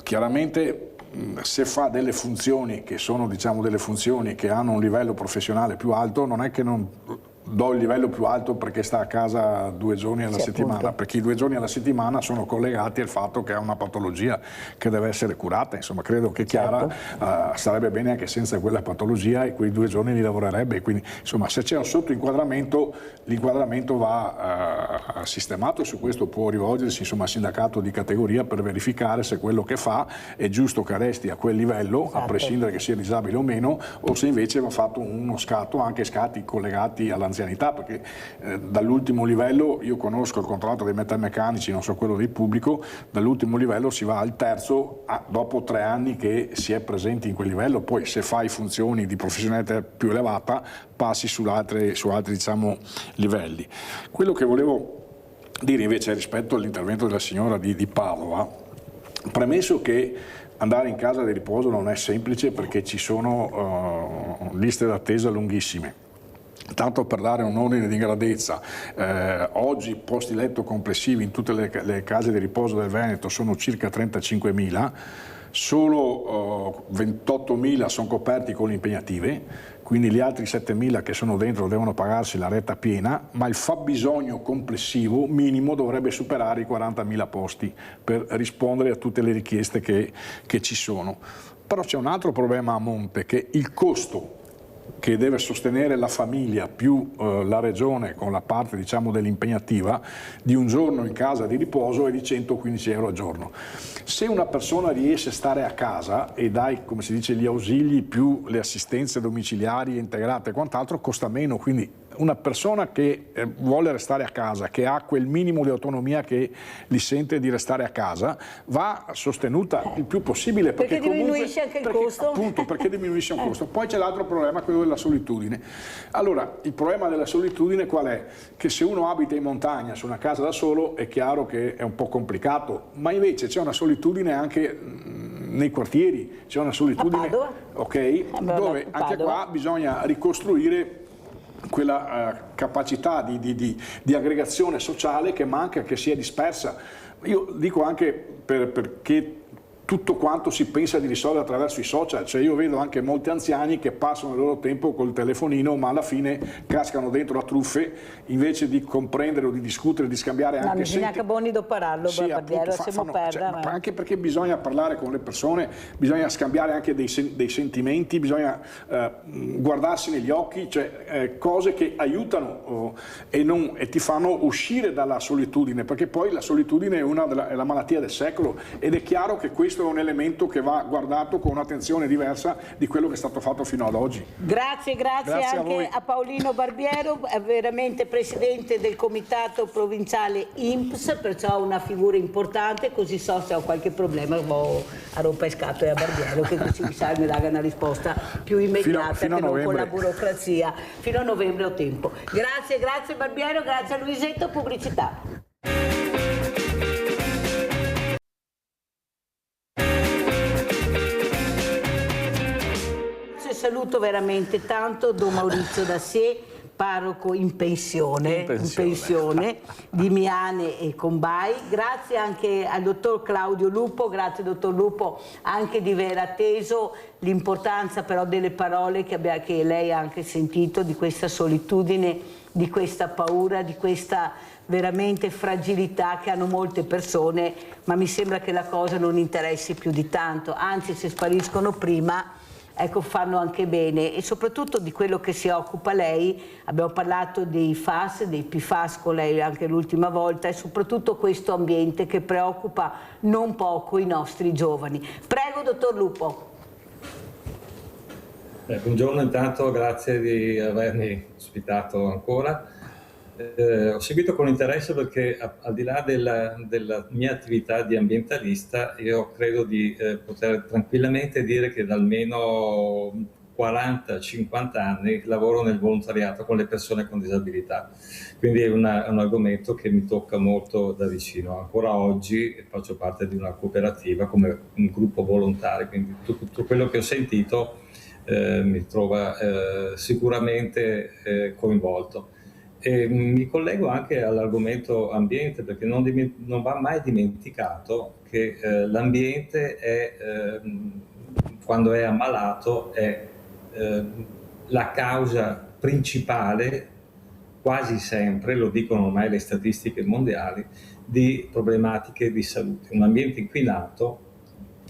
Chiaramente se fa delle funzioni che sono, diciamo, delle funzioni che hanno un livello professionale più alto, non è che non do il livello più alto perché sta a casa 2 giorni alla settimana, appunto. Perché i 2 giorni alla settimana sono collegati al fatto che ha una patologia che deve essere curata. Insomma, credo che Chiara sarebbe bene anche senza quella patologia, e quei 2 giorni li lavorerebbe. Quindi, insomma, se c'è un sottoinquadramento, l'inquadramento va sistemato, e su questo può rivolgersi, insomma, al sindacato di categoria per verificare se quello che fa è giusto che resti a quel livello, a prescindere che sia disabile o meno, o se invece va fatto uno scatto, anche scatti collegati all'anzianità, perché dall'ultimo livello, io conosco il contratto dei metalmeccanici, non so quello del pubblico, dall'ultimo livello si va al terzo dopo 3 anni che si è presenti in quel livello. Poi se fai funzioni di professionalità più elevata passi su altri diciamo, livelli. Quello che volevo dire invece rispetto all'intervento della signora di Padova, premesso che andare in casa di riposo non è semplice perché ci sono liste d'attesa lunghissime. Tanto per dare un ordine di grandezza, oggi posti letto complessivi in tutte le case di riposo del Veneto sono circa 35.000, solo 28.000 sono coperti con le impegnative, quindi gli altri 7.000 che sono dentro devono pagarsi la retta piena, ma il fabbisogno complessivo minimo dovrebbe superare i 40.000 posti per rispondere a tutte le richieste che ci sono. Però c'è un altro problema a monte, che il costo che deve sostenere la famiglia più la regione con la parte, diciamo, dell'impegnativa di un giorno in casa di riposo è di 115 euro al giorno. Se una persona riesce a stare a casa e dai, come si dice, gli ausili più le assistenze domiciliari integrate e quant'altro, costa meno. Quindi una persona che vuole restare a casa, che ha quel minimo di autonomia che gli sente di restare a casa, va sostenuta il più possibile, perché diminuisce anche il costo. Appunto, perché diminuisce un costo. Poi c'è l'altro problema, quello della solitudine. Allora, il problema della solitudine qual è? Che se uno abita in montagna su una casa da solo è chiaro che è un po' complicato, ma invece c'è una solitudine anche nei quartieri, c'è una solitudine, dove anche qua bisogna ricostruire quella capacità di aggregazione sociale che manca, che si è dispersa. Io dico anche perché tutto quanto si pensa di risolvere attraverso i social, cioè io vedo anche molti anziani che passano il loro tempo col telefonino, ma alla fine cascano dentro a truffe invece di comprendere o di discutere, di scambiare anche bisogna che buoni do pararlo, anche perché bisogna parlare con le persone, bisogna scambiare anche dei sentimenti, bisogna guardarsi negli occhi, cioè cose che aiutano e ti fanno uscire dalla solitudine, perché poi la solitudine è la malattia del secolo, ed è chiaro che questo è un elemento che va guardato con un'attenzione diversa di quello che è stato fatto fino ad oggi. Grazie anche a Paolino Barbiero, veramente presidente del comitato provinciale INPS, perciò una figura importante, così so se ho qualche problema vado a rompere scatole a Barbiero, che così mi dà una risposta più immediata fino che non con la burocrazia. Fino a novembre ho tempo. Grazie Barbiero, grazie a Luisetto, pubblicità. Saluto veramente tanto Don Maurizio Dassier, parroco in pensione di Miane e Combai. Grazie anche al dottor Claudio Lupo, grazie dottor Lupo anche di aver atteso l'importanza però delle parole che lei ha anche sentito, di questa solitudine, di questa paura, di questa veramente fragilità che hanno molte persone, ma mi sembra che la cosa non interessi più di tanto, anzi se spariscono prima, ecco, fanno anche bene. E soprattutto di quello che si occupa lei, abbiamo parlato dei FAS, dei PFAS con lei anche l'ultima volta, e soprattutto questo ambiente che preoccupa non poco i nostri giovani. Prego dottor Lupo. Buongiorno, intanto grazie di avermi ospitato ancora. Ho seguito con interesse perché al di là della mia attività di ambientalista, io credo di poter tranquillamente dire che da almeno 40-50 anni lavoro nel volontariato con le persone con disabilità, quindi è un argomento che mi tocca molto da vicino. Ancora oggi faccio parte di una cooperativa come un gruppo volontario, quindi tutto quello che ho sentito mi trova sicuramente coinvolto. E mi collego anche all'argomento ambiente, perché non va mai dimenticato che l'ambiente quando è ammalato è la causa principale, quasi sempre, lo dicono ormai le statistiche mondiali, di problematiche di salute. Un ambiente inquinato,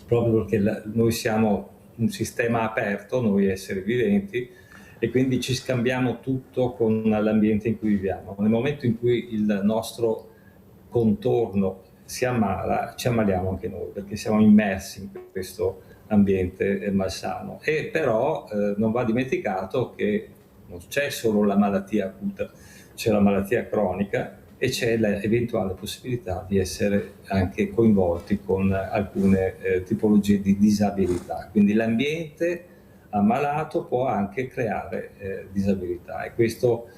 proprio perché noi siamo un sistema aperto, noi esseri viventi, e quindi ci scambiamo tutto con l'ambiente in cui viviamo. Nel momento in cui il nostro contorno si ammala, ci ammaliamo anche noi, perché siamo immersi in questo ambiente malsano. E però non va dimenticato che non c'è solo la malattia acuta, c'è la malattia cronica e c'è l'eventuale possibilità di essere anche coinvolti con alcune tipologie di disabilità. Quindi l'ambiente ammalato può anche creare disabilità, e questo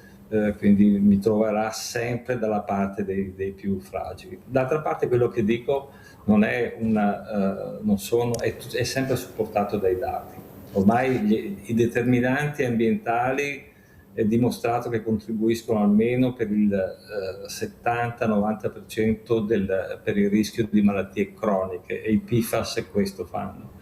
quindi mi troverà sempre dalla parte dei più fragili. D'altra parte quello che dico non è è sempre supportato dai dati. Ormai i determinanti ambientali è dimostrato che contribuiscono almeno per il 70-90% per il rischio di malattie croniche, e i PFAS questo fanno.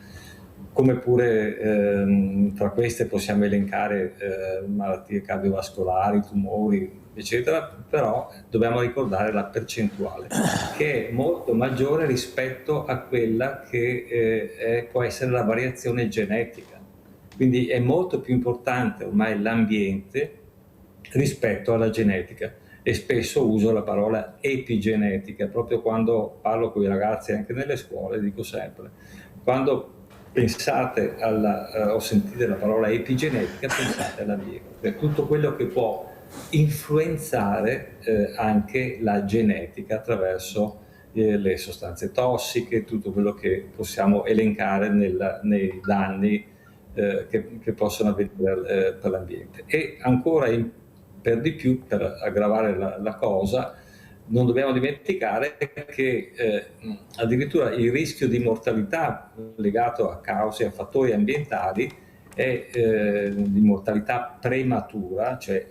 Come pure tra queste possiamo elencare malattie cardiovascolari, tumori, eccetera, però dobbiamo ricordare la percentuale, che è molto maggiore rispetto a quella che può essere la variazione genetica. Quindi è molto più importante ormai l'ambiente rispetto alla genetica, e spesso uso la parola epigenetica, proprio quando parlo con i ragazzi anche nelle scuole, dico sempre, quando pensate o sentite la parola epigenetica, pensate all'ambiente, per tutto quello che può influenzare anche la genetica attraverso le sostanze tossiche, tutto quello che possiamo elencare nei danni che possono avvenire per l'ambiente. E ancora per di più, per aggravare la cosa, non dobbiamo dimenticare che addirittura il rischio di mortalità legato a cause, a fattori ambientali, è di mortalità prematura, cioè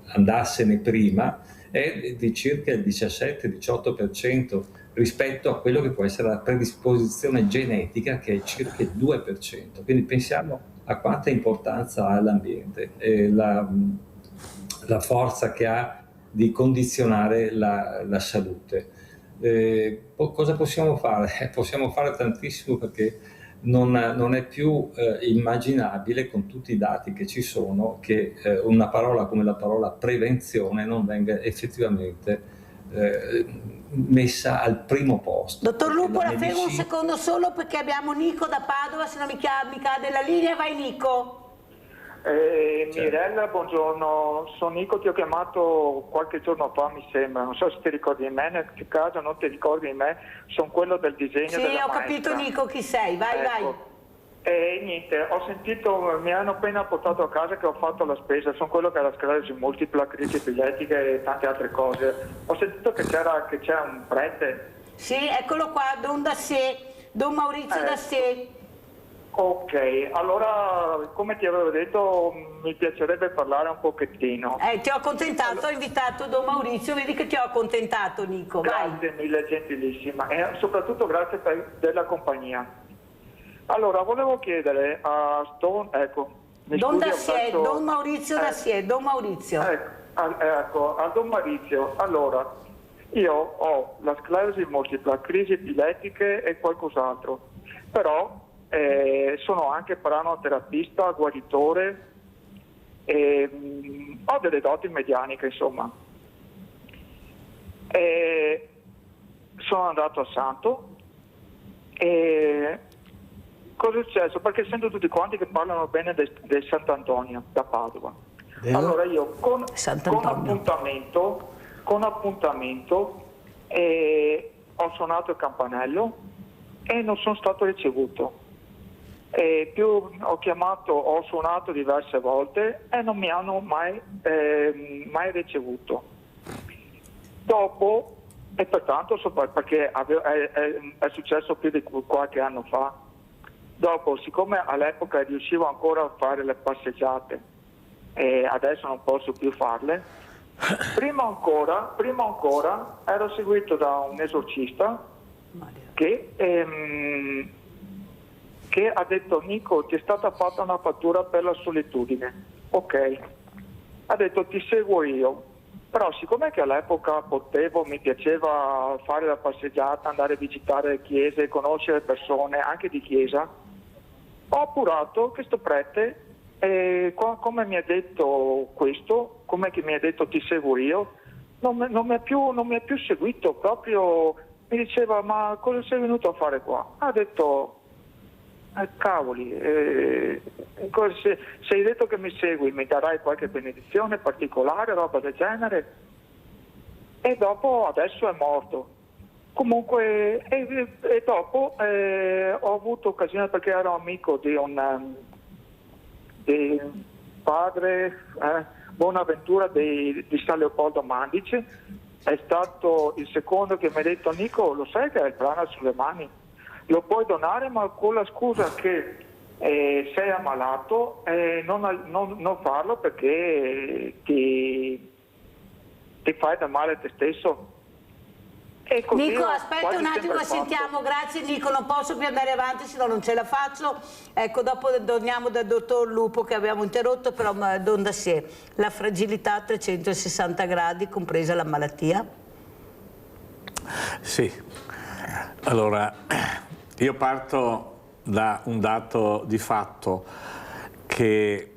andarsene prima, è di circa il 17-18% rispetto a quello che può essere la predisposizione genetica, che è circa il 2%. Quindi pensiamo a quanta importanza ha l'ambiente e la forza che ha di condizionare la salute. Cosa possiamo fare? Possiamo fare tantissimo, perché non è più immaginabile, con tutti i dati che ci sono, che una parola come la parola prevenzione non venga effettivamente messa al primo posto. Dottor Lupo, la fermo un secondo solo, perché abbiamo Nico da Padova, se no mi cade la linea. Vai Nico. Mirella, buongiorno, sono Nico, ti ho chiamato qualche giorno fa, mi sembra, non so se ti ricordi di me, nel caso non ti ricordi di me, sono quello del disegno della maestra. Sì, ho capito Nico chi sei, vai, ecco. vai. Niente, ho sentito, mi hanno appena portato a casa che ho fatto la spesa, sono quello che ha la sclerosi multipla, crisi epilettica e tante altre cose. Ho sentito che c'era un prete. Sì, eccolo qua, Don Maurizio Dassé. Ok, allora come ti avevo detto mi piacerebbe parlare un pochettino. Ti ho accontentato, ho invitato Don Maurizio, vedi che ti ho accontentato, Nico. Grazie mille, gentilissima, e soprattutto grazie della compagnia. Allora, volevo chiedere a Don Maurizio Dassier, Don Maurizio. Ecco, a Don Maurizio, allora, io ho la sclerosi multipla, crisi epilettiche e qualcos'altro, però sono anche pranoterapista, guaritore, e ho delle doti medianiche, insomma. Sono andato a Santo e cosa è successo? Perché sento tutti quanti che parlano bene del Sant'Antonio da Padova. Allora io con appuntamento ho suonato il campanello e non sono stato ricevuto. Ho suonato diverse volte e non mi hanno mai ricevuto. Dopo, e pertanto perché è successo più di qualche anno fa, dopo, siccome all'epoca riuscivo ancora a fare le passeggiate e adesso non posso più farle, prima ancora ero seguito da un esorcista che ha detto: Nico, ti è stata fatta una fattura per la solitudine. Ok, ha detto ti seguo io, però siccome che all'epoca mi piaceva fare la passeggiata, andare a visitare le chiese, conoscere persone anche di chiesa, ho appurato che sto prete, come mi ha detto questo, come che mi ha detto ti seguo io, non mi ha più seguito, proprio mi diceva: ma cosa sei venuto a fare qua? Ha detto: cavoli, se hai detto che mi segui mi darai qualche benedizione particolare, roba del genere, e dopo adesso è morto. Comunque, e dopo ho avuto occasione, perché ero amico di un padre Bonaventura di San Leopoldo Mandice, è stato il secondo che mi ha detto: Nico, lo sai che hai il prana sulle mani? Lo puoi donare, ma con la scusa che sei ammalato, non farlo perché ti fai del male a te stesso. E così Nico, aspetta un attimo, sentiamo, grazie Nico, non posso più andare avanti, se no non ce la faccio. Ecco, dopo torniamo dal dottor Lupo che abbiamo interrotto, però Don Dassier, la fragilità a 360 gradi, compresa la malattia? Sì, allora io parto da un dato di fatto che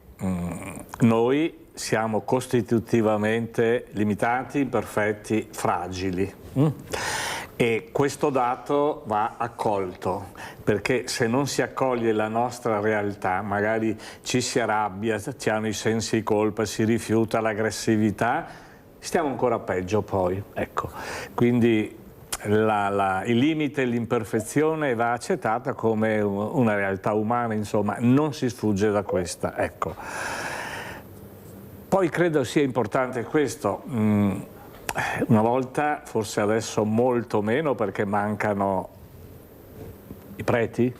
noi siamo costitutivamente limitati, imperfetti, fragili. E questo dato va accolto, perché se non si accoglie la nostra realtà, magari ci si arrabbia, ci hanno i sensi di colpa, si rifiuta l'aggressività, stiamo ancora peggio poi. Ecco. Quindi il limite e l'imperfezione va accettata come una realtà umana, insomma, non si sfugge da questa. Ecco. Poi credo sia importante questo. Una volta, forse adesso molto meno perché mancano i preti,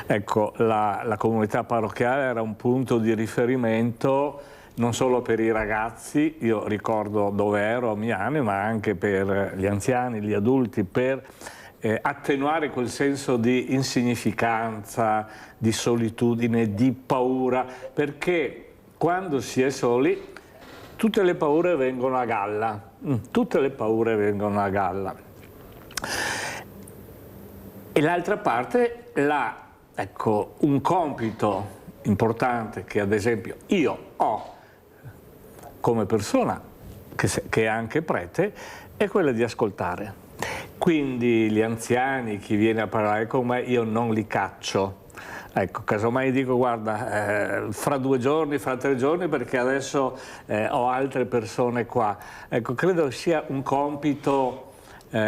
ecco, la comunità parrocchiale era un punto di riferimento non solo per i ragazzi, io ricordo dove ero a Miane, ma anche per gli anziani, gli adulti, per attenuare quel senso di insignificanza, di solitudine, di paura, perché quando si è soli tutte le paure vengono a galla. Tutte le paure vengono a galla. E l'altra parte, ecco, un compito importante che ad esempio io ho come persona, che è anche prete, è quella di ascoltare. Quindi gli anziani, chi viene a parlare con me, io non li caccio. Ecco, casomai dico: guarda, fra 2 giorni, fra 3 giorni, perché adesso ho altre persone qua. Ecco, credo sia un compito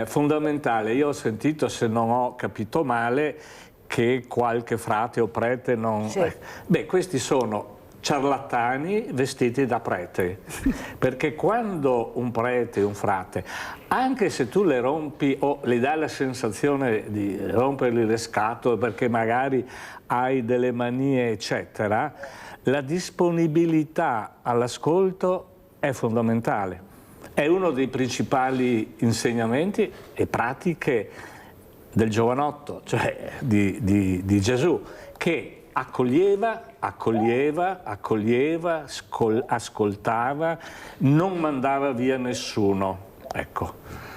fondamentale. Io ho sentito, se non ho capito male, che qualche frate o prete non... Sì. Beh, questi sono ciarlatani vestiti da prete, perché quando un prete, un frate, anche se tu le rompi o le dai la sensazione di rompergli le scatole perché magari hai delle manie eccetera, la disponibilità all'ascolto è fondamentale. È uno dei principali insegnamenti e pratiche del giovanotto, cioè di Gesù, che accoglieva, ascoltava, non mandava via nessuno. Ecco.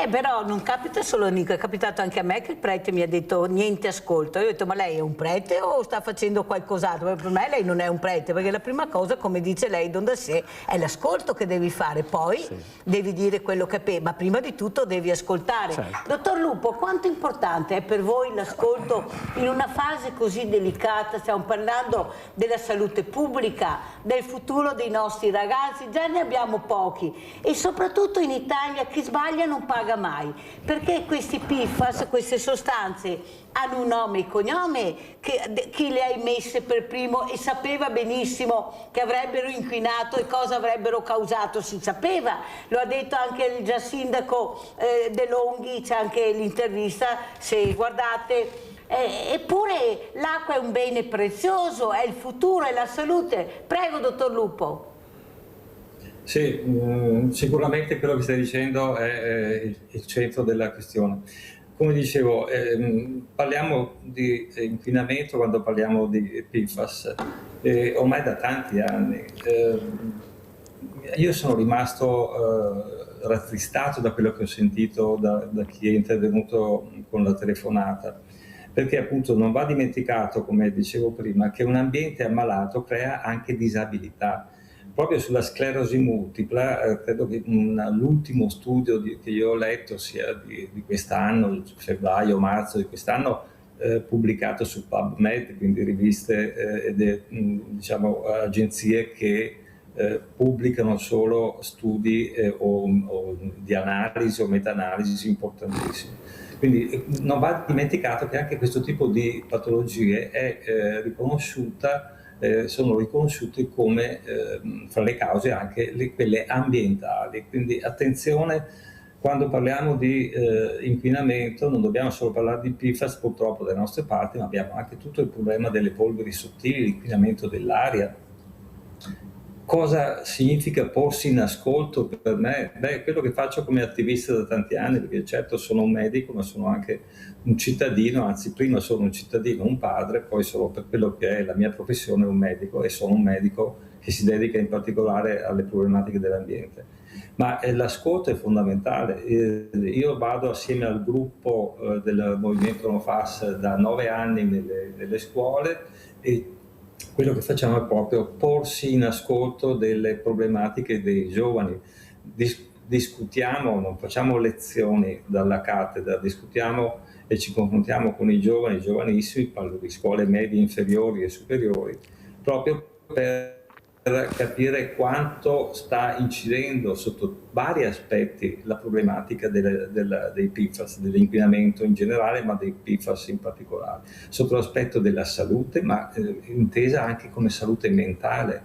Però non capita solo a Nico, è capitato anche a me che il prete mi ha detto niente ascolto. Io ho detto, ma lei è un prete o sta facendo qualcos'altro? Per me lei non è un prete, perché la prima cosa, come dice lei Don da sé, è l'ascolto che devi fare, poi devi dire quello che pensi, ma prima di tutto devi ascoltare. Dottor Lupo, quanto importante è per voi l'ascolto in una fase così delicata? Stiamo parlando della salute pubblica, del futuro dei nostri ragazzi, già ne abbiamo pochi, e soprattutto in Italia chi sbaglia non paga mai, perché questi PFAS, queste sostanze hanno un nome e cognome, chi le ha emesse per primo e sapeva benissimo che avrebbero inquinato e cosa avrebbero causato, si sapeva, lo ha detto anche il già sindaco De Longhi, c'è anche l'intervista, se guardate. Eppure l'acqua è un bene prezioso, è il futuro, è la salute. Prego, dottor Lupo. Sì, sicuramente quello che stai dicendo è il centro della questione. Come dicevo, parliamo di inquinamento quando parliamo di PFAS, ormai da tanti anni. Io sono rimasto rattristato da quello che ho sentito da chi è intervenuto con la telefonata, perché appunto non va dimenticato, come dicevo prima, che un ambiente ammalato crea anche disabilità. Proprio sulla sclerosi multipla, credo che l'ultimo studio che io ho letto sia di quest'anno, febbraio, marzo di quest'anno, pubblicato su PubMed, quindi riviste diciamo agenzie che pubblicano solo studi o di analisi o meta-analisi importantissimi. Quindi non va dimenticato che anche questo tipo di patologie è riconosciuta, sono riconosciuti come fra le cause anche quelle ambientali. Quindi attenzione, quando parliamo di inquinamento non dobbiamo solo parlare di PFAS purtroppo dalle nostre parti, ma abbiamo anche tutto il problema delle polveri sottili, l'inquinamento dell'aria. Cosa significa porsi in ascolto per me? Quello che faccio come attivista da tanti anni, perché certo sono un medico, ma sono anche un cittadino, anzi prima sono un cittadino, un padre, poi sono, per quello che è la mia professione, un medico, e sono un medico che si dedica in particolare alle problematiche dell'ambiente. Ma l'ascolto è fondamentale. Io vado assieme al gruppo del Movimento No FAS da 9 anni nelle scuole, e quello che facciamo è proprio porsi in ascolto delle problematiche dei giovani. Discutiamo, non facciamo lezioni dalla cattedra, discutiamo e ci confrontiamo con i giovani, giovanissimi, parlo di scuole medie, inferiori e superiori, proprio per capire quanto sta incidendo sotto vari aspetti la problematica dei PFAS, dell'inquinamento in generale, ma dei PFAS in particolare, sotto l'aspetto della salute, ma intesa anche come salute mentale,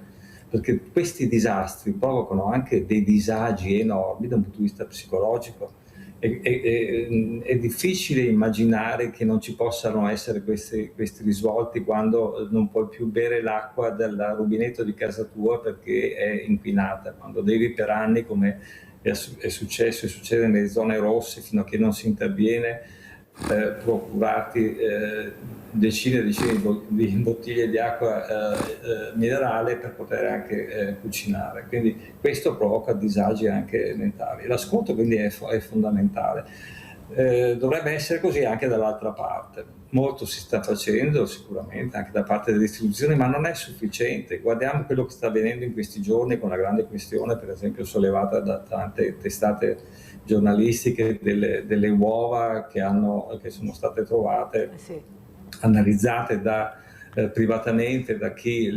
perché questi disastri provocano anche dei disagi enormi da un punto di vista psicologico. È difficile immaginare che non ci possano essere questi risvolti quando non puoi più bere l'acqua dal rubinetto di casa tua perché è inquinata, quando devi per anni, come è successo e succede nelle zone rosse fino a che non si interviene, procurarti decine e decine di bottiglie di acqua minerale per poter anche cucinare. Quindi questo provoca disagi anche mentali. L'ascolto quindi è fondamentale. Dovrebbe essere così anche dall'altra parte. Molto si sta facendo sicuramente anche da parte delle istituzioni, ma non è sufficiente. Guardiamo quello che sta avvenendo in questi giorni con la grande questione, per esempio sollevata da tante testate giornalistiche, delle uova che sono state trovate, analizzate privatamente da chi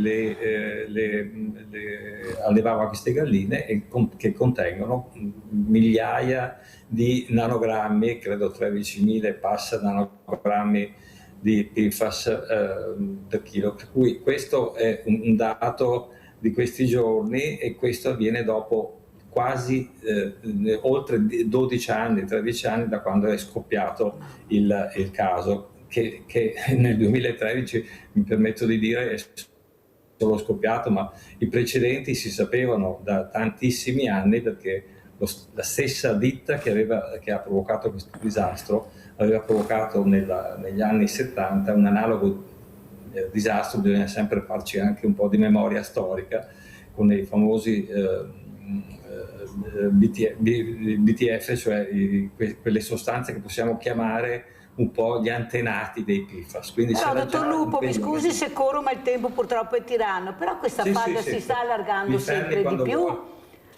allevava queste galline, e che contengono migliaia di nanogrammi, credo 13.000 e passa nanogrammi di PFAS per chilo. Per cui questo è un dato di questi giorni, e questo avviene dopo quasi oltre 12 anni, 13 anni da quando è scoppiato il caso, che nel 2013, mi permetto di dire, è solo scoppiato, ma i precedenti si sapevano da tantissimi anni, perché la stessa ditta che ha provocato questo disastro aveva provocato negli anni 70 un analogo disastro. Bisogna sempre farci anche un po' di memoria storica con i famosi BTF, cioè quelle sostanze che possiamo chiamare un po' gli antenati dei PFAS. Quindi però, dottor Lupo, mi scusi se corro, ma il tempo purtroppo è tiranno, però questa falda si sta allargando sempre di più. Vuoi.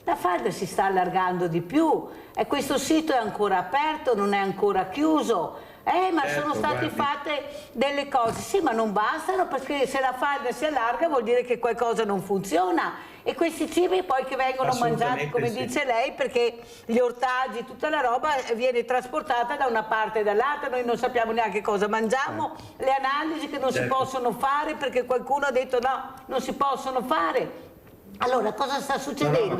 La falda si sta allargando di più, e questo sito è ancora aperto, non è ancora chiuso. Ma certo, sono state fatte delle cose, sì, ma non bastano, perché se la falda si allarga vuol dire che qualcosa non funziona, e questi cibi poi che vengono mangiati, come dice lei, perché gli ortaggi, tutta la roba viene trasportata da una parte e dall'altra, noi non sappiamo neanche cosa mangiamo, le analisi che non si possono fare perché qualcuno ha detto no, non si possono fare. Allora cosa sta succedendo?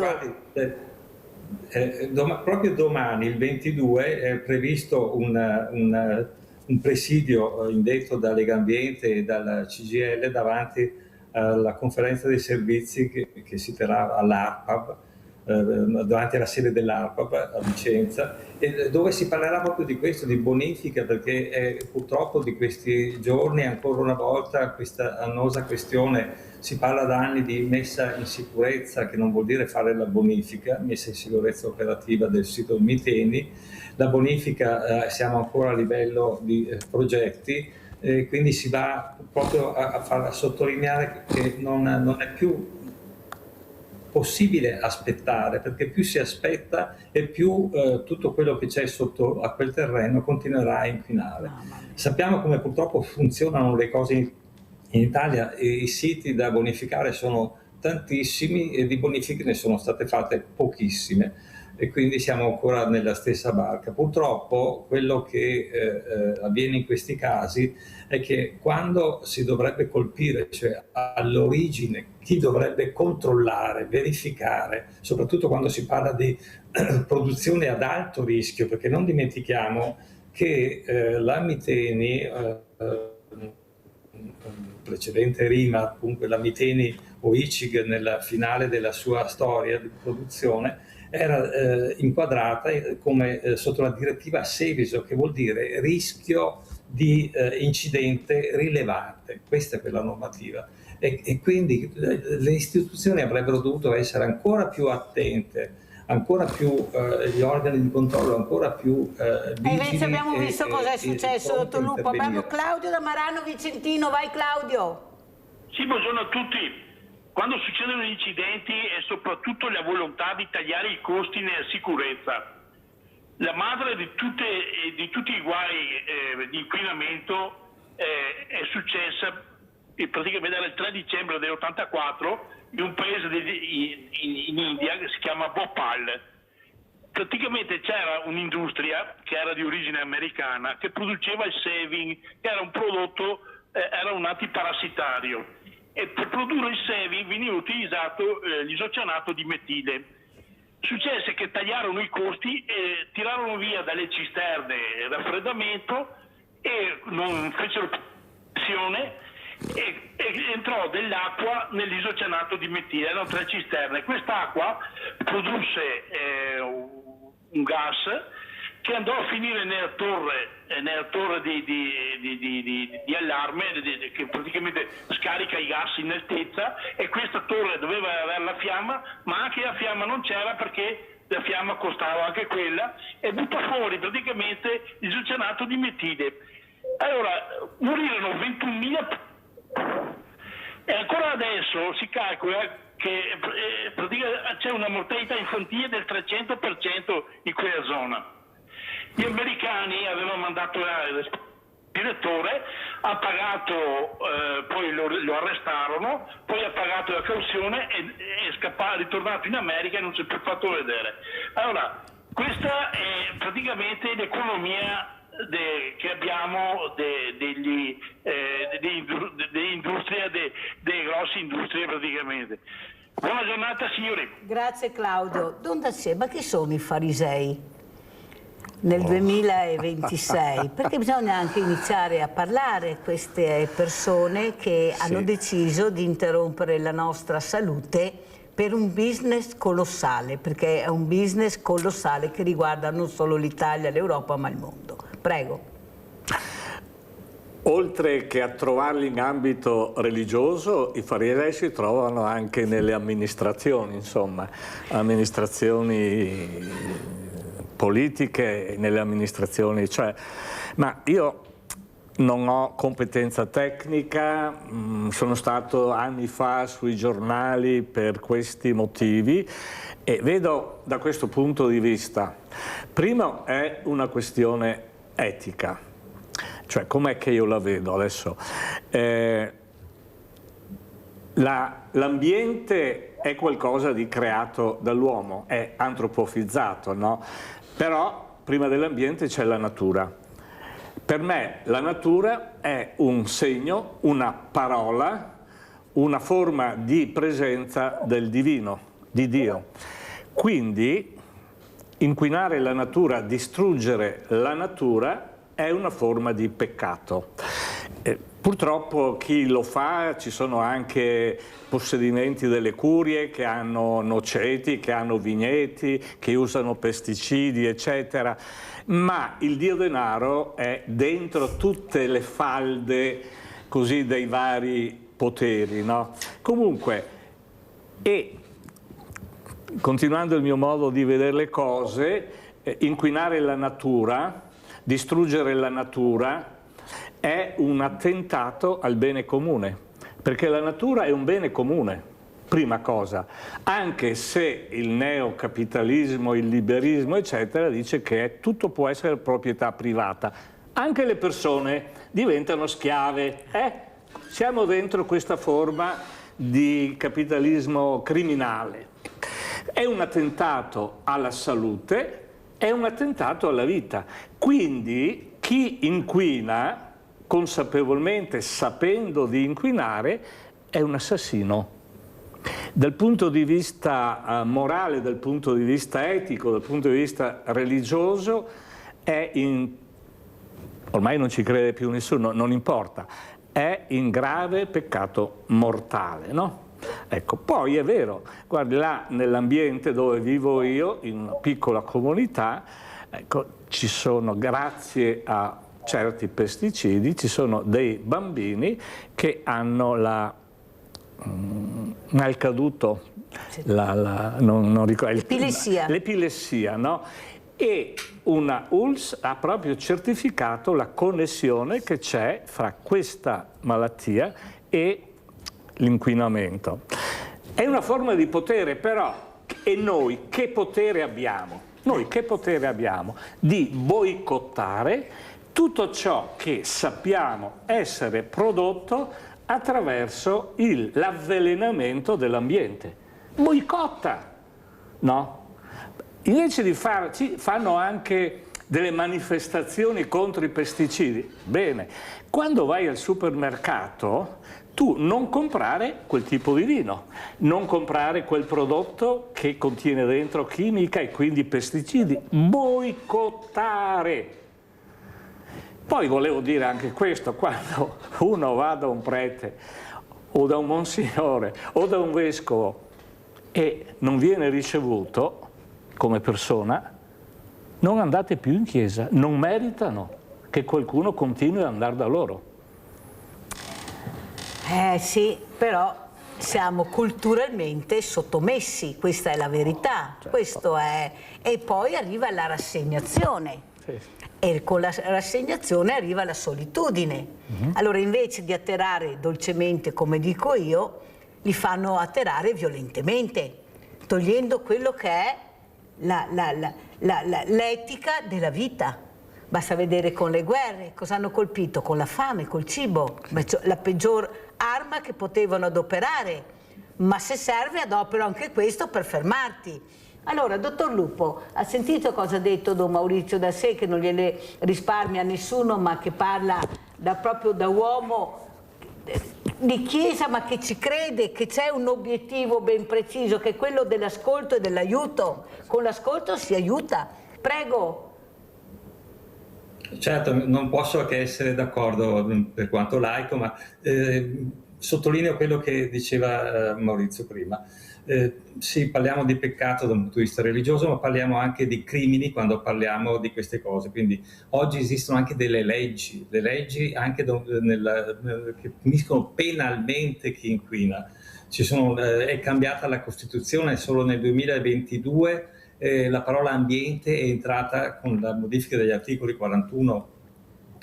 Proprio domani, il 22, è previsto un presidio indetto da Legambiente e dalla CGIL davanti alla conferenza dei servizi che si terrà all'ARPAB, davanti alla sede dell'ARPAB a Vicenza, e dove si parlerà proprio di questo, di bonifica, perché purtroppo di questi giorni ancora una volta questa annosa questione. Si parla da anni di messa in sicurezza, che non vuol dire fare la bonifica, messa in sicurezza operativa del sito Miteni. La bonifica siamo ancora a livello di progetti, quindi si va proprio a sottolineare che non è più possibile aspettare, perché più si aspetta e più tutto quello che c'è sotto a quel terreno continuerà a inquinare. Sappiamo come purtroppo funzionano le cose in Italia. I siti da bonificare sono tantissimi e di bonifiche ne sono state fatte pochissime, e quindi siamo ancora nella stessa barca. Purtroppo quello che avviene in questi casi è che quando si dovrebbe colpire, cioè all'origine, chi dovrebbe controllare, verificare, soprattutto quando si parla di produzione ad alto rischio, perché non dimentichiamo che la Miteni, precedente Rima, comunque la Miteni o Ichig nella finale della sua storia di produzione, era inquadrata come sotto la direttiva Seveso, che vuol dire rischio di incidente rilevante. Questa è quella normativa, e quindi le istituzioni avrebbero dovuto essere ancora più attente, ancora più gli organi di controllo ancora più vigili. E invece abbiamo visto cosa è successo, dottor Lupo. Abbiamo Claudio da Marano Vicentino. Vai Claudio. Sì, buongiorno a tutti. Quando succedono incidenti è soprattutto la volontà di tagliare i costi nella sicurezza. La madre di tutti i guai di inquinamento è successa praticamente dal 3 dicembre dell'84 in un paese in India che si chiama Bhopal. Praticamente c'era un'industria che era di origine americana che produceva il Sevin, che era un prodotto, era un antiparassitario, e per produrre il Sevin veniva utilizzato l'isocianato di metile. Successe che tagliarono i costi e tirarono via dalle cisterne il raffreddamento e non fecero pressione, e entrò dell'acqua nell'isocianato di metile. Erano 3 cisterne. Quest'acqua produsse un gas che andò a finire nella torre di allarme che praticamente scarica i gas in altezza, e questa torre doveva avere la fiamma, ma anche la fiamma non c'era perché la fiamma costava anche quella, e butta fuori praticamente l'isocianato di metile. Allora morirono 21.000, e ancora adesso si calcola che c'è una mortalità infantile del 300% in quella zona. Gli americani avevano mandato il direttore, ha pagato, poi lo arrestarono, poi ha pagato la cauzione e è ritornato in America e non si è più fatto vedere. Allora, questa è praticamente l'economia che abbiamo delle grosse industrie praticamente. Buona giornata signori. Grazie Claudio. Ma chi sono i farisei nel 2026? Perché bisogna anche iniziare a parlare queste persone che hanno deciso di interrompere la nostra salute per un business colossale, perché è un business colossale che riguarda non solo l'Italia, l'Europa, ma il mondo. Prego. Oltre che a trovarli in ambito religioso, i farisei si trovano anche nelle amministrazioni, insomma, amministrazioni politiche, nelle amministrazioni, ma io non ho competenza tecnica, sono stato anni fa sui giornali per questi motivi e vedo da questo punto di vista, primo è una questione etica, cioè com'è che io la vedo adesso? L'ambiente è qualcosa di creato dall'uomo, è antropofizzato, no? Però prima dell'ambiente c'è la natura. Per me la natura è un segno, una parola, una forma di presenza del divino, di Dio. Quindi inquinare la natura, distruggere la natura è una forma di peccato. Purtroppo chi lo fa, ci sono anche possedimenti delle curie che hanno noceti, che hanno vigneti, che usano pesticidi, eccetera. Ma il dio denaro è dentro tutte le falde così dei vari poteri, no? Comunque, e continuando il mio modo di vedere le cose, inquinare la natura, distruggere la natura è un attentato al bene comune, perché la natura è un bene comune. Prima cosa, anche se il neocapitalismo, il liberismo, eccetera, dice che tutto può essere proprietà privata. Anche le persone diventano schiave. Siamo dentro questa forma di capitalismo criminale. È un attentato alla salute, è un attentato alla vita. Quindi chi inquina, consapevolmente, sapendo di inquinare, è un assassino. Dal punto di vista morale, dal punto di vista etico, dal punto di vista religioso, ormai non ci crede più nessuno, non importa, è in grave peccato mortale, no? Ecco, poi è vero, guardi là nell'ambiente dove vivo io, in una piccola comunità, ecco, ci sono, grazie a certi pesticidi, ci sono dei bambini che hanno il caduto, non ricordo, l'epilessia, no? E una ULSS ha proprio certificato la connessione che c'è fra questa malattia e l'inquinamento. È una forma di potere, però, e noi che potere abbiamo? Noi che potere abbiamo? Di boicottare tutto ciò che sappiamo essere prodotto attraverso l'avvelenamento dell'ambiente. Boicotta, no? Invece di fanno anche delle manifestazioni contro i pesticidi. Bene, quando vai al supermercato tu non comprare quel tipo di vino, non comprare quel prodotto che contiene dentro chimica e quindi pesticidi, boicottare. Poi volevo dire anche questo, quando uno va da un prete o da un monsignore o da un vescovo e non viene ricevuto come persona, non andate più in chiesa, non meritano che qualcuno continui ad andare da loro. Sì, però siamo culturalmente sottomessi, questa è la verità, certo. Questo è. E poi arriva la rassegnazione. Sì. E con la rassegnazione arriva la solitudine. Allora invece di atterrare dolcemente, come dico io, li fanno atterrare violentemente, togliendo quello che è l'etica della vita. Basta vedere con le guerre, cosa hanno colpito? Con la fame, col cibo, la peggior arma che potevano adoperare. Ma se serve adopero anche questo per fermarti. Allora, dottor Lupo, ha sentito cosa ha detto Don Maurizio da sé, che non gliele risparmia a nessuno, ma che parla proprio da uomo di chiesa, ma che ci crede, che c'è un obiettivo ben preciso, che è quello dell'ascolto e dell'aiuto. Con l'ascolto si aiuta. Prego. Certo, non posso che essere d'accordo per quanto laico, ma sottolineo quello che diceva Maurizio prima. Sì, parliamo di peccato da un punto di vista religioso, ma parliamo anche di crimini quando parliamo di queste cose. Quindi oggi esistono anche delle leggi anche che puniscono penalmente chi inquina. È cambiata la Costituzione solo nel 2022. La parola ambiente è entrata con la modifica degli articoli 41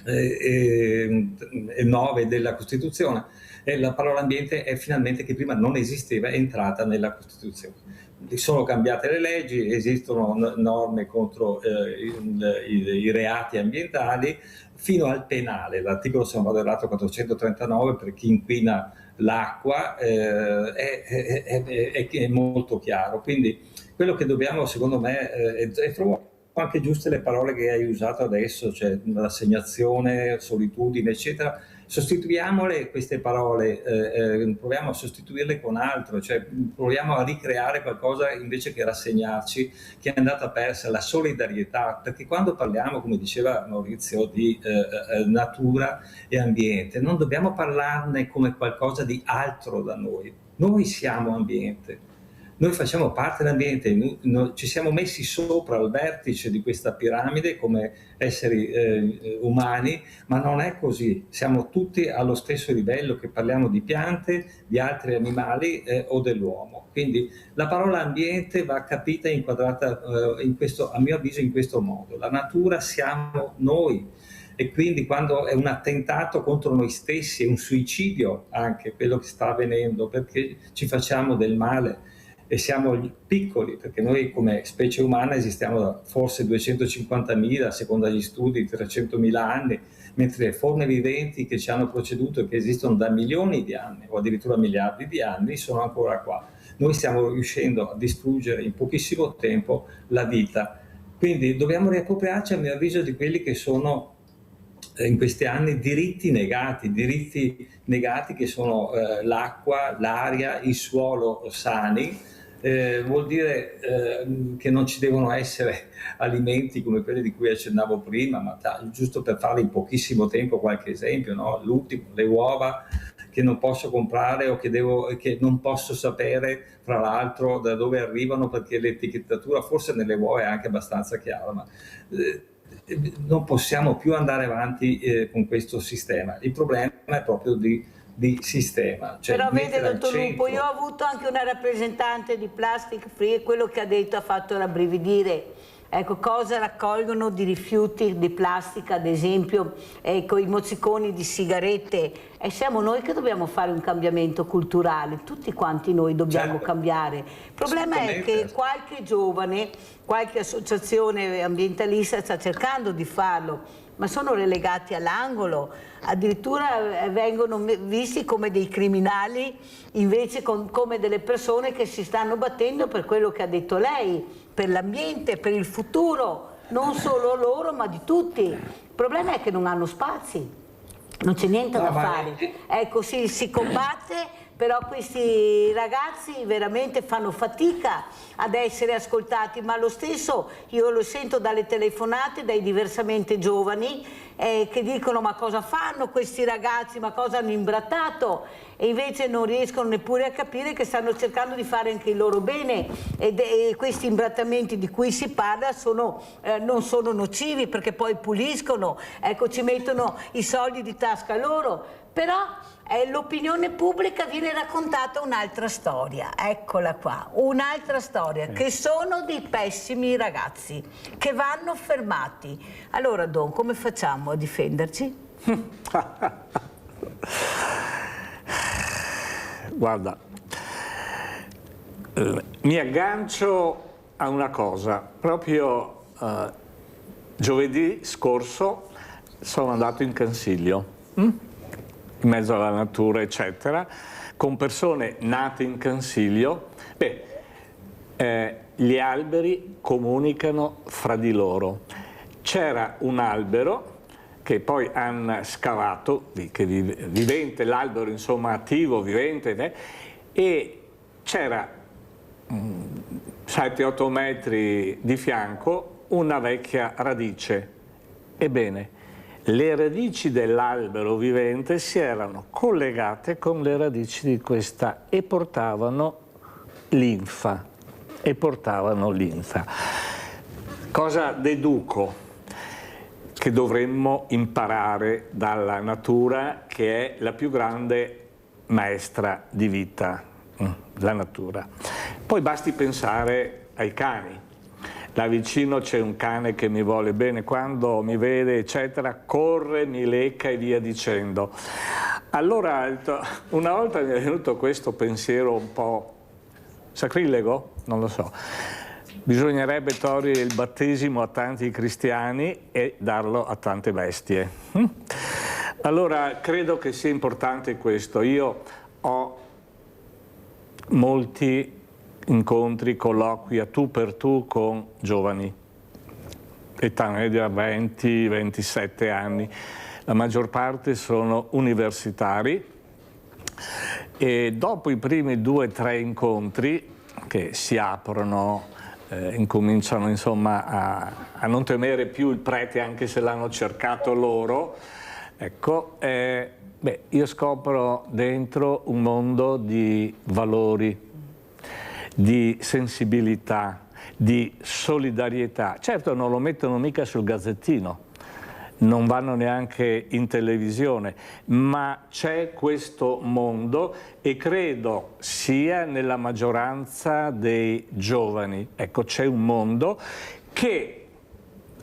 e 9 della Costituzione, e la parola ambiente è finalmente, che prima non esisteva, è entrata nella Costituzione. Sono cambiate le leggi, esistono norme contro i reati ambientali fino al penale. L'articolo, se non vado errato, 439 per chi inquina l'acqua è molto chiaro. Quindi quello che dobbiamo, secondo me, è trovo anche giuste le parole che hai usato adesso, cioè l'assegnazione, solitudine, eccetera. Sostituiamole queste parole, proviamo a sostituirle con altro, cioè proviamo a ricreare qualcosa invece che rassegnarci, che è andata persa, la solidarietà, perché quando parliamo, come diceva Maurizio, di natura e ambiente, non dobbiamo parlarne come qualcosa di altro da noi. Noi siamo ambiente. Noi facciamo parte dell'ambiente, ci siamo messi sopra al vertice di questa piramide come esseri umani, ma non è così. Siamo tutti allo stesso livello, che parliamo di piante, di altri animali o dell'uomo. Quindi la parola ambiente va capita e inquadrata a mio avviso in questo modo. La natura siamo noi. E quindi quando è un attentato contro noi stessi, è un suicidio anche quello che sta avvenendo, perché ci facciamo del male. E siamo piccoli, perché noi come specie umana esistiamo da forse 250.000, secondo gli studi 300.000 anni, mentre le forme viventi che ci hanno preceduto e che esistono da milioni di anni o addirittura miliardi di anni sono ancora qua. Noi stiamo riuscendo a distruggere in pochissimo tempo la vita. Quindi dobbiamo riappropriarci, a mio avviso, di quelli che sono in questi anni diritti negati che sono l'acqua, l'aria, il suolo sani. Vuol dire che non ci devono essere alimenti come quelli di cui accennavo prima, ma giusto per farli in pochissimo tempo qualche esempio, no? L'ultimo, le uova che non posso comprare o che non posso sapere, fra l'altro, da dove arrivano, perché l'etichettatura forse nelle uova è anche abbastanza chiara, ma non possiamo più andare avanti con questo sistema. Il problema è proprio di sistema. Cioè però vede, dottor Lupo, io ho avuto anche una rappresentante di Plastic Free e quello che ha detto ha fatto rabbrividire. Ecco, cosa raccolgono di rifiuti di plastica, ad esempio, ecco, i mozziconi di sigarette. E siamo noi che dobbiamo fare un cambiamento culturale, tutti quanti noi dobbiamo cambiare. Il problema è che qualche giovane, qualche associazione ambientalista sta cercando di farlo, ma sono relegati all'angolo, addirittura vengono visti come dei criminali, invece come delle persone che si stanno battendo per quello che ha detto lei, per l'ambiente, per il futuro, non solo loro ma di tutti. Il problema è che non hanno spazi, non c'è niente da fare. Ecco, si combatte, però questi ragazzi veramente fanno fatica ad essere ascoltati, ma lo stesso io lo sento dalle telefonate dai diversamente giovani che dicono: ma cosa fanno questi ragazzi, ma cosa hanno imbrattato, e invece non riescono neppure a capire che stanno cercando di fare anche il loro bene, e questi imbrattamenti di cui si parla non sono nocivi, perché poi puliscono, ecco, ci mettono i soldi di tasca loro, però l'opinione pubblica viene raccontata un'altra storia, eccola qua, un'altra storia, che sono dei pessimi ragazzi che vanno fermati. Allora, Don, come facciamo a difenderci? Guarda, mi aggancio a una cosa. Proprio giovedì scorso sono andato in Consiglio, in mezzo alla natura, eccetera, con persone nate in Consiglio. gli alberi comunicano fra di loro. C'era un albero che poi hanno scavato, che vivente, l'albero insomma attivo, vivente, e c'era 7-8 metri di fianco una vecchia radice. Ebbene, le radici dell'albero vivente si erano collegate con le radici di questa e portavano linfa. Cosa deduco? Che dovremmo imparare dalla natura, che è la più grande maestra di vita, la natura. Poi basti pensare ai cani. Là vicino c'è un cane che mi vuole bene, quando mi vede eccetera corre, mi lecca e via dicendo. Allora una volta mi è venuto questo pensiero un po' sacrilego, non lo so. Bisognerebbe togliere il battesimo a tanti cristiani e darlo a tante bestie. Allora credo che sia importante questo. Io ho molti incontri, colloqui a tu per tu con giovani, età media 20-27 anni. La maggior parte sono universitari e dopo i primi 2-3 incontri che si aprono, incominciano insomma a non temere più il prete anche se l'hanno cercato loro, ecco, io scopro dentro un mondo di valori, di sensibilità, di solidarietà. Certo non lo mettono mica sul gazzettino, non vanno neanche in televisione, ma c'è questo mondo e credo sia nella maggioranza dei giovani. Ecco, c'è un mondo che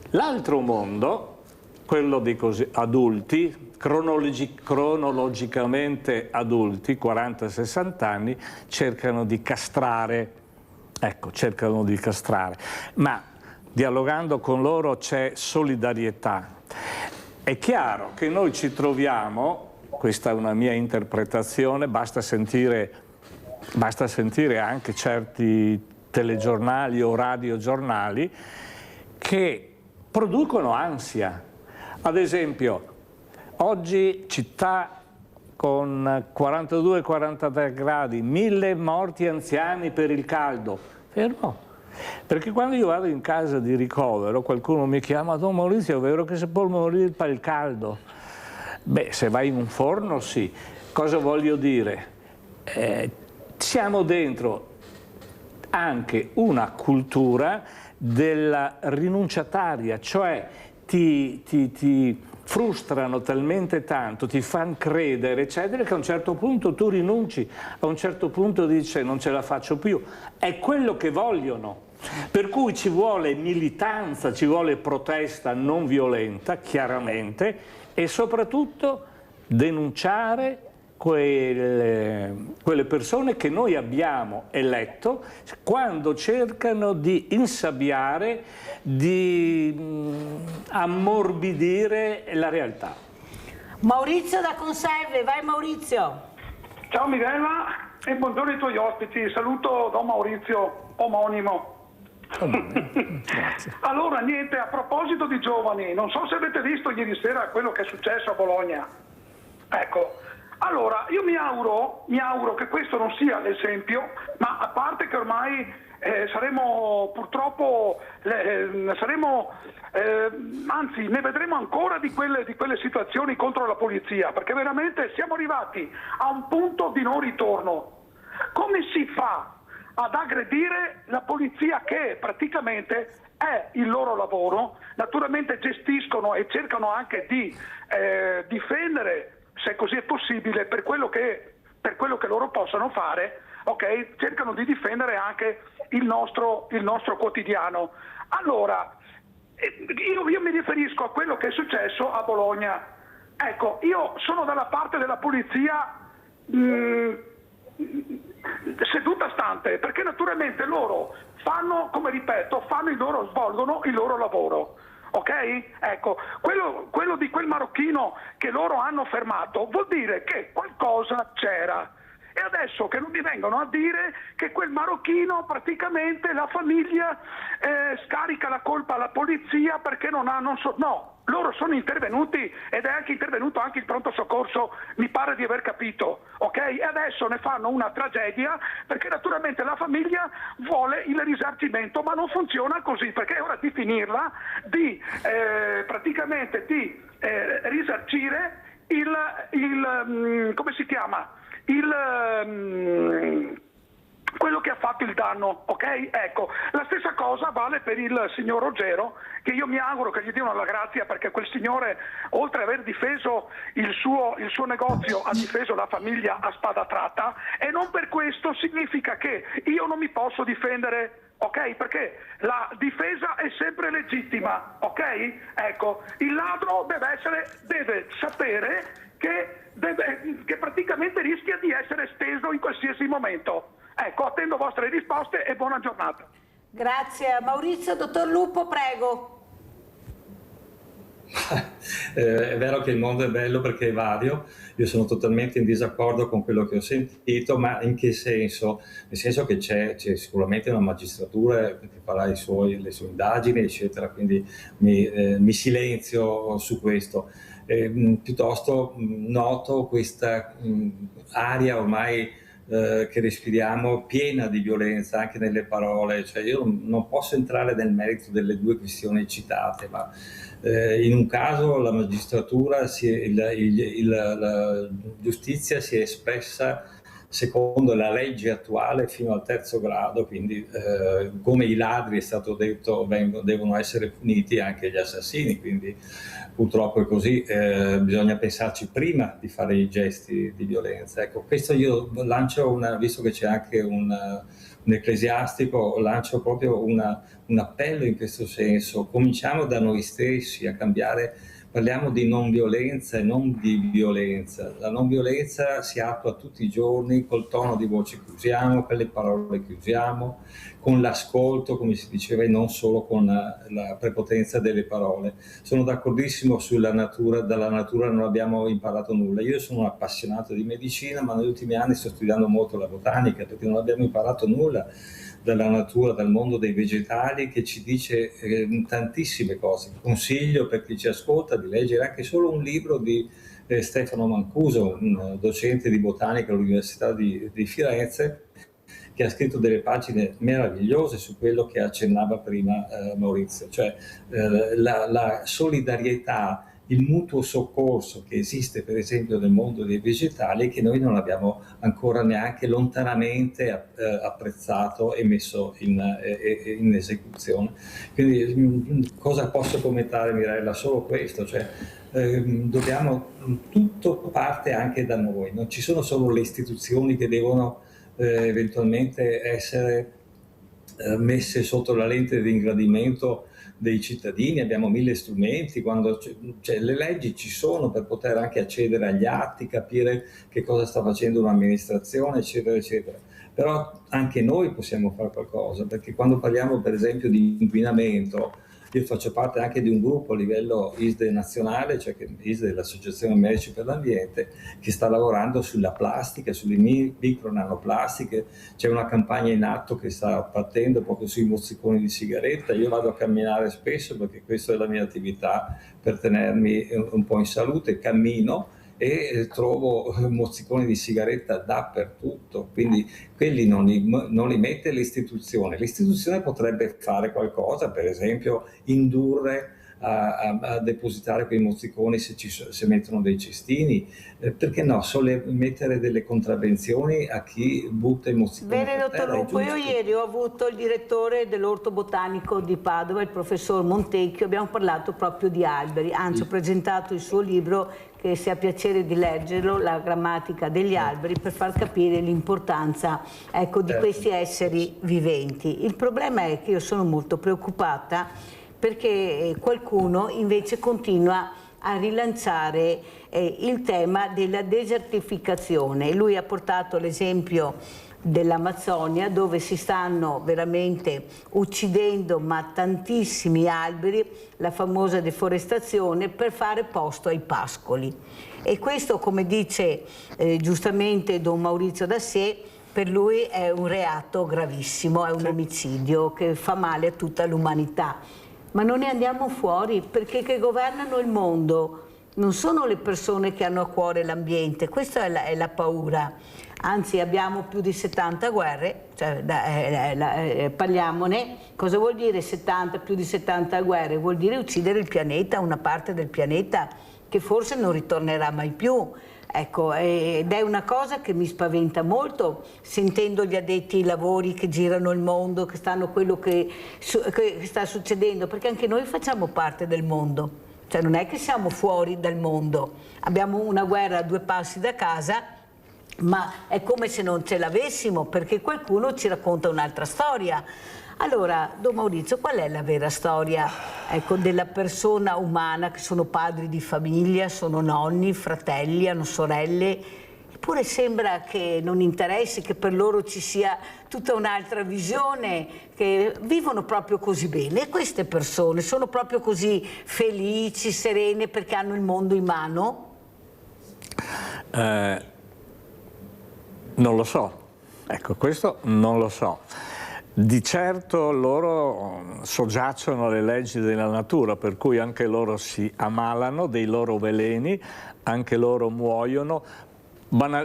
l'altro mondo, quello dei adulti, cronologicamente adulti, 40-60 anni, cercano di castrare, ma dialogando con loro c'è solidarietà. È chiaro che noi ci troviamo, questa è una mia interpretazione, basta sentire anche certi telegiornali o radiogiornali che producono ansia. Ad esempio, oggi città con 42-43 gradi, 1000 morti anziani per il caldo. Fermo. Perché quando io vado in casa di ricovero qualcuno mi chiama: Don Maurizio, è vero che si può morire per il caldo? Beh, se vai in un forno sì. Cosa voglio dire? Siamo dentro anche una cultura della rinunciataria, cioè ti frustrano talmente tanto, ti fanno credere, eccetera, che a un certo punto tu rinunci, a un certo punto dici non ce la faccio più. È quello che vogliono. Per cui ci vuole militanza, ci vuole protesta non violenta, chiaramente, e soprattutto denunciare quelle persone che noi abbiamo eletto quando cercano di insabbiare, di ammorbidire la realtà. Maurizio da Conserve, vai Maurizio. Ciao Mirella e buongiorno ai tuoi ospiti, saluto Don Maurizio, omonimo. Grazie. Allora niente, a proposito di giovani, non so se avete visto ieri sera quello che è successo a Bologna. Ecco, allora io mi auguro che questo non sia l'esempio, ma a parte che ormai saremo purtroppo, anzi ne vedremo ancora di quelle situazioni contro la polizia, perché veramente siamo arrivati a un punto di non ritorno. Come si fa ad aggredire la polizia, che praticamente è il loro lavoro? Naturalmente gestiscono e cercano anche di difendere, se così è possibile, per quello che loro possano fare, ok? Cercano di difendere anche il nostro quotidiano. Allora, io mi riferisco a quello che è successo a Bologna. Ecco, io sono dalla parte della polizia seduta stante, perché naturalmente loro svolgono il loro lavoro. Ok? Ecco, quello di quel marocchino che loro hanno fermato vuol dire che qualcosa c'era. E adesso che non mi vengono a dire che quel marocchino praticamente la famiglia scarica la colpa alla polizia perché no, loro sono intervenuti ed è anche intervenuto anche il pronto soccorso, mi pare di aver capito, ok? E adesso ne fanno una tragedia perché naturalmente la famiglia vuole il risarcimento, ma non funziona così, perché è ora di finirla, di praticamente di risarcire come si chiama? Quello che ha fatto il danno, ok? Ecco, la stessa cosa vale per il signor Ruggero, che io mi auguro che gli diano la grazia, perché quel signore, oltre ad aver difeso il suo negozio, ha difeso la famiglia a spada tratta, e non per questo significa che io non mi posso difendere, ok? Perché la difesa è sempre legittima, ok? Ecco, il ladro deve sapere che praticamente rischia di essere steso in qualsiasi momento. Ecco, attendo vostre risposte e buona giornata. Grazie a Maurizio. Dottor Lupo, prego. È vero che il mondo è bello perché è vario, io sono totalmente in disaccordo con quello che ho sentito, ma in che senso? Nel senso che c'è sicuramente una magistratura che farà le sue indagini, eccetera, quindi mi silenzio su questo. Piuttosto noto questa aria ormai che respiriamo piena di violenza anche nelle parole, cioè io non posso entrare nel merito delle due questioni citate, ma in un caso la magistratura, la giustizia si è espressa secondo la legge attuale fino al 3° grado, quindi come i ladri, è stato detto, devono essere puniti anche gli assassini, quindi purtroppo è così, bisogna pensarci prima di fare i gesti di violenza. Ecco, questo io lancio, visto che c'è anche un ecclesiastico, lancio proprio un appello in questo senso: cominciamo da noi stessi a cambiare. Parliamo di non violenza e non di violenza. La non violenza si attua tutti i giorni col tono di voce che usiamo, con le parole che usiamo, con l'ascolto, come si diceva, e non solo con la prepotenza delle parole. Sono d'accordissimo sulla natura, dalla natura non abbiamo imparato nulla. Io sono un appassionato di medicina, ma negli ultimi anni sto studiando molto la botanica, perché non abbiamo imparato nulla dalla natura, dal mondo dei vegetali, che ci dice tantissime cose. Consiglio per chi ci ascolta di leggere anche solo un libro di Stefano Mancuso, un docente di botanica all'Università di Firenze, che ha scritto delle pagine meravigliose su quello che accennava prima Maurizio, cioè la solidarietà, il mutuo soccorso che esiste per esempio nel mondo dei vegetali, e che noi non abbiamo ancora neanche lontanamente apprezzato e messo in esecuzione. Quindi cosa posso commentare, Mirella? Solo questo, cioè tutto parte anche da noi, non ci sono solo le istituzioni che devono eventualmente essere messe sotto la lente di ingradimento dei cittadini, abbiamo 1000 strumenti, le leggi ci sono per poter anche accedere agli atti, capire che cosa sta facendo un'amministrazione, eccetera, eccetera. Però anche noi possiamo fare qualcosa, perché quando parliamo per esempio di inquinamento, io faccio parte anche di un gruppo a livello ISDE nazionale, cioè ISDE, l'Associazione Medici per l'Ambiente, che sta lavorando sulla plastica, sulle micro-nanoplastiche. C'è una campagna in atto che sta partendo proprio sui mozziconi di sigaretta. Io vado a camminare spesso perché questa è la mia attività per tenermi un po' in salute, cammino e trovo mozziconi di sigaretta dappertutto, quindi quelli non li mette l'istituzione. L'istituzione potrebbe fare qualcosa, per esempio indurre a depositare quei mozziconi se mettono dei cestini, perché no, mettere delle contravvenzioni a chi butta i mozziconi. Bene, dottor Lupo, io ieri ho avuto il direttore dell'Orto Botanico di Padova, il professor Montecchio, abbiamo parlato proprio di alberi, anzi ho presentato il suo libro, che se ha piacere di leggerlo, La grammatica degli alberi, per far capire l'importanza, ecco, di questi esseri viventi. Il problema è che io sono molto preoccupata perché qualcuno invece continua a rilanciare il tema della desertificazione. Lui ha portato l'esempio dell'Amazzonia, dove si stanno veramente uccidendo tantissimi alberi, la famosa deforestazione, per fare posto ai pascoli. E questo, come dice giustamente Don Maurizio Dassè, per lui è un reato gravissimo, è un omicidio che fa male a tutta l'umanità. Ma non ne andiamo fuori, perché che governano il mondo non sono le persone che hanno a cuore l'ambiente, questa è la paura. Anzi, abbiamo più di 70 guerre, cioè, parliamone. Cosa vuol dire più di 70 guerre? Vuol dire uccidere il pianeta, una parte del pianeta che forse non ritornerà mai più. Ecco, ed è una cosa che mi spaventa molto, sentendo gli addetti ai lavori che girano il mondo, che stanno quello che sta succedendo, perché anche noi facciamo parte del mondo. Cioè non è che siamo fuori dal mondo, abbiamo una guerra a 2 passi da casa, ma è come se non ce l'avessimo, perché qualcuno ci racconta un'altra storia. Allora, Don Maurizio, qual è la vera storia, ecco, della persona umana, che sono padri di famiglia, sono nonni, fratelli, hanno sorelle? Eppure sembra che non interessi, che per loro ci sia tutta un'altra visione, che vivono proprio così bene. E queste persone sono proprio così felici, serene, perché hanno il mondo in mano? Non lo so, ecco, questo non lo so. Di certo loro soggiacciono alle leggi della natura, per cui anche loro si ammalano dei loro veleni, anche loro muoiono.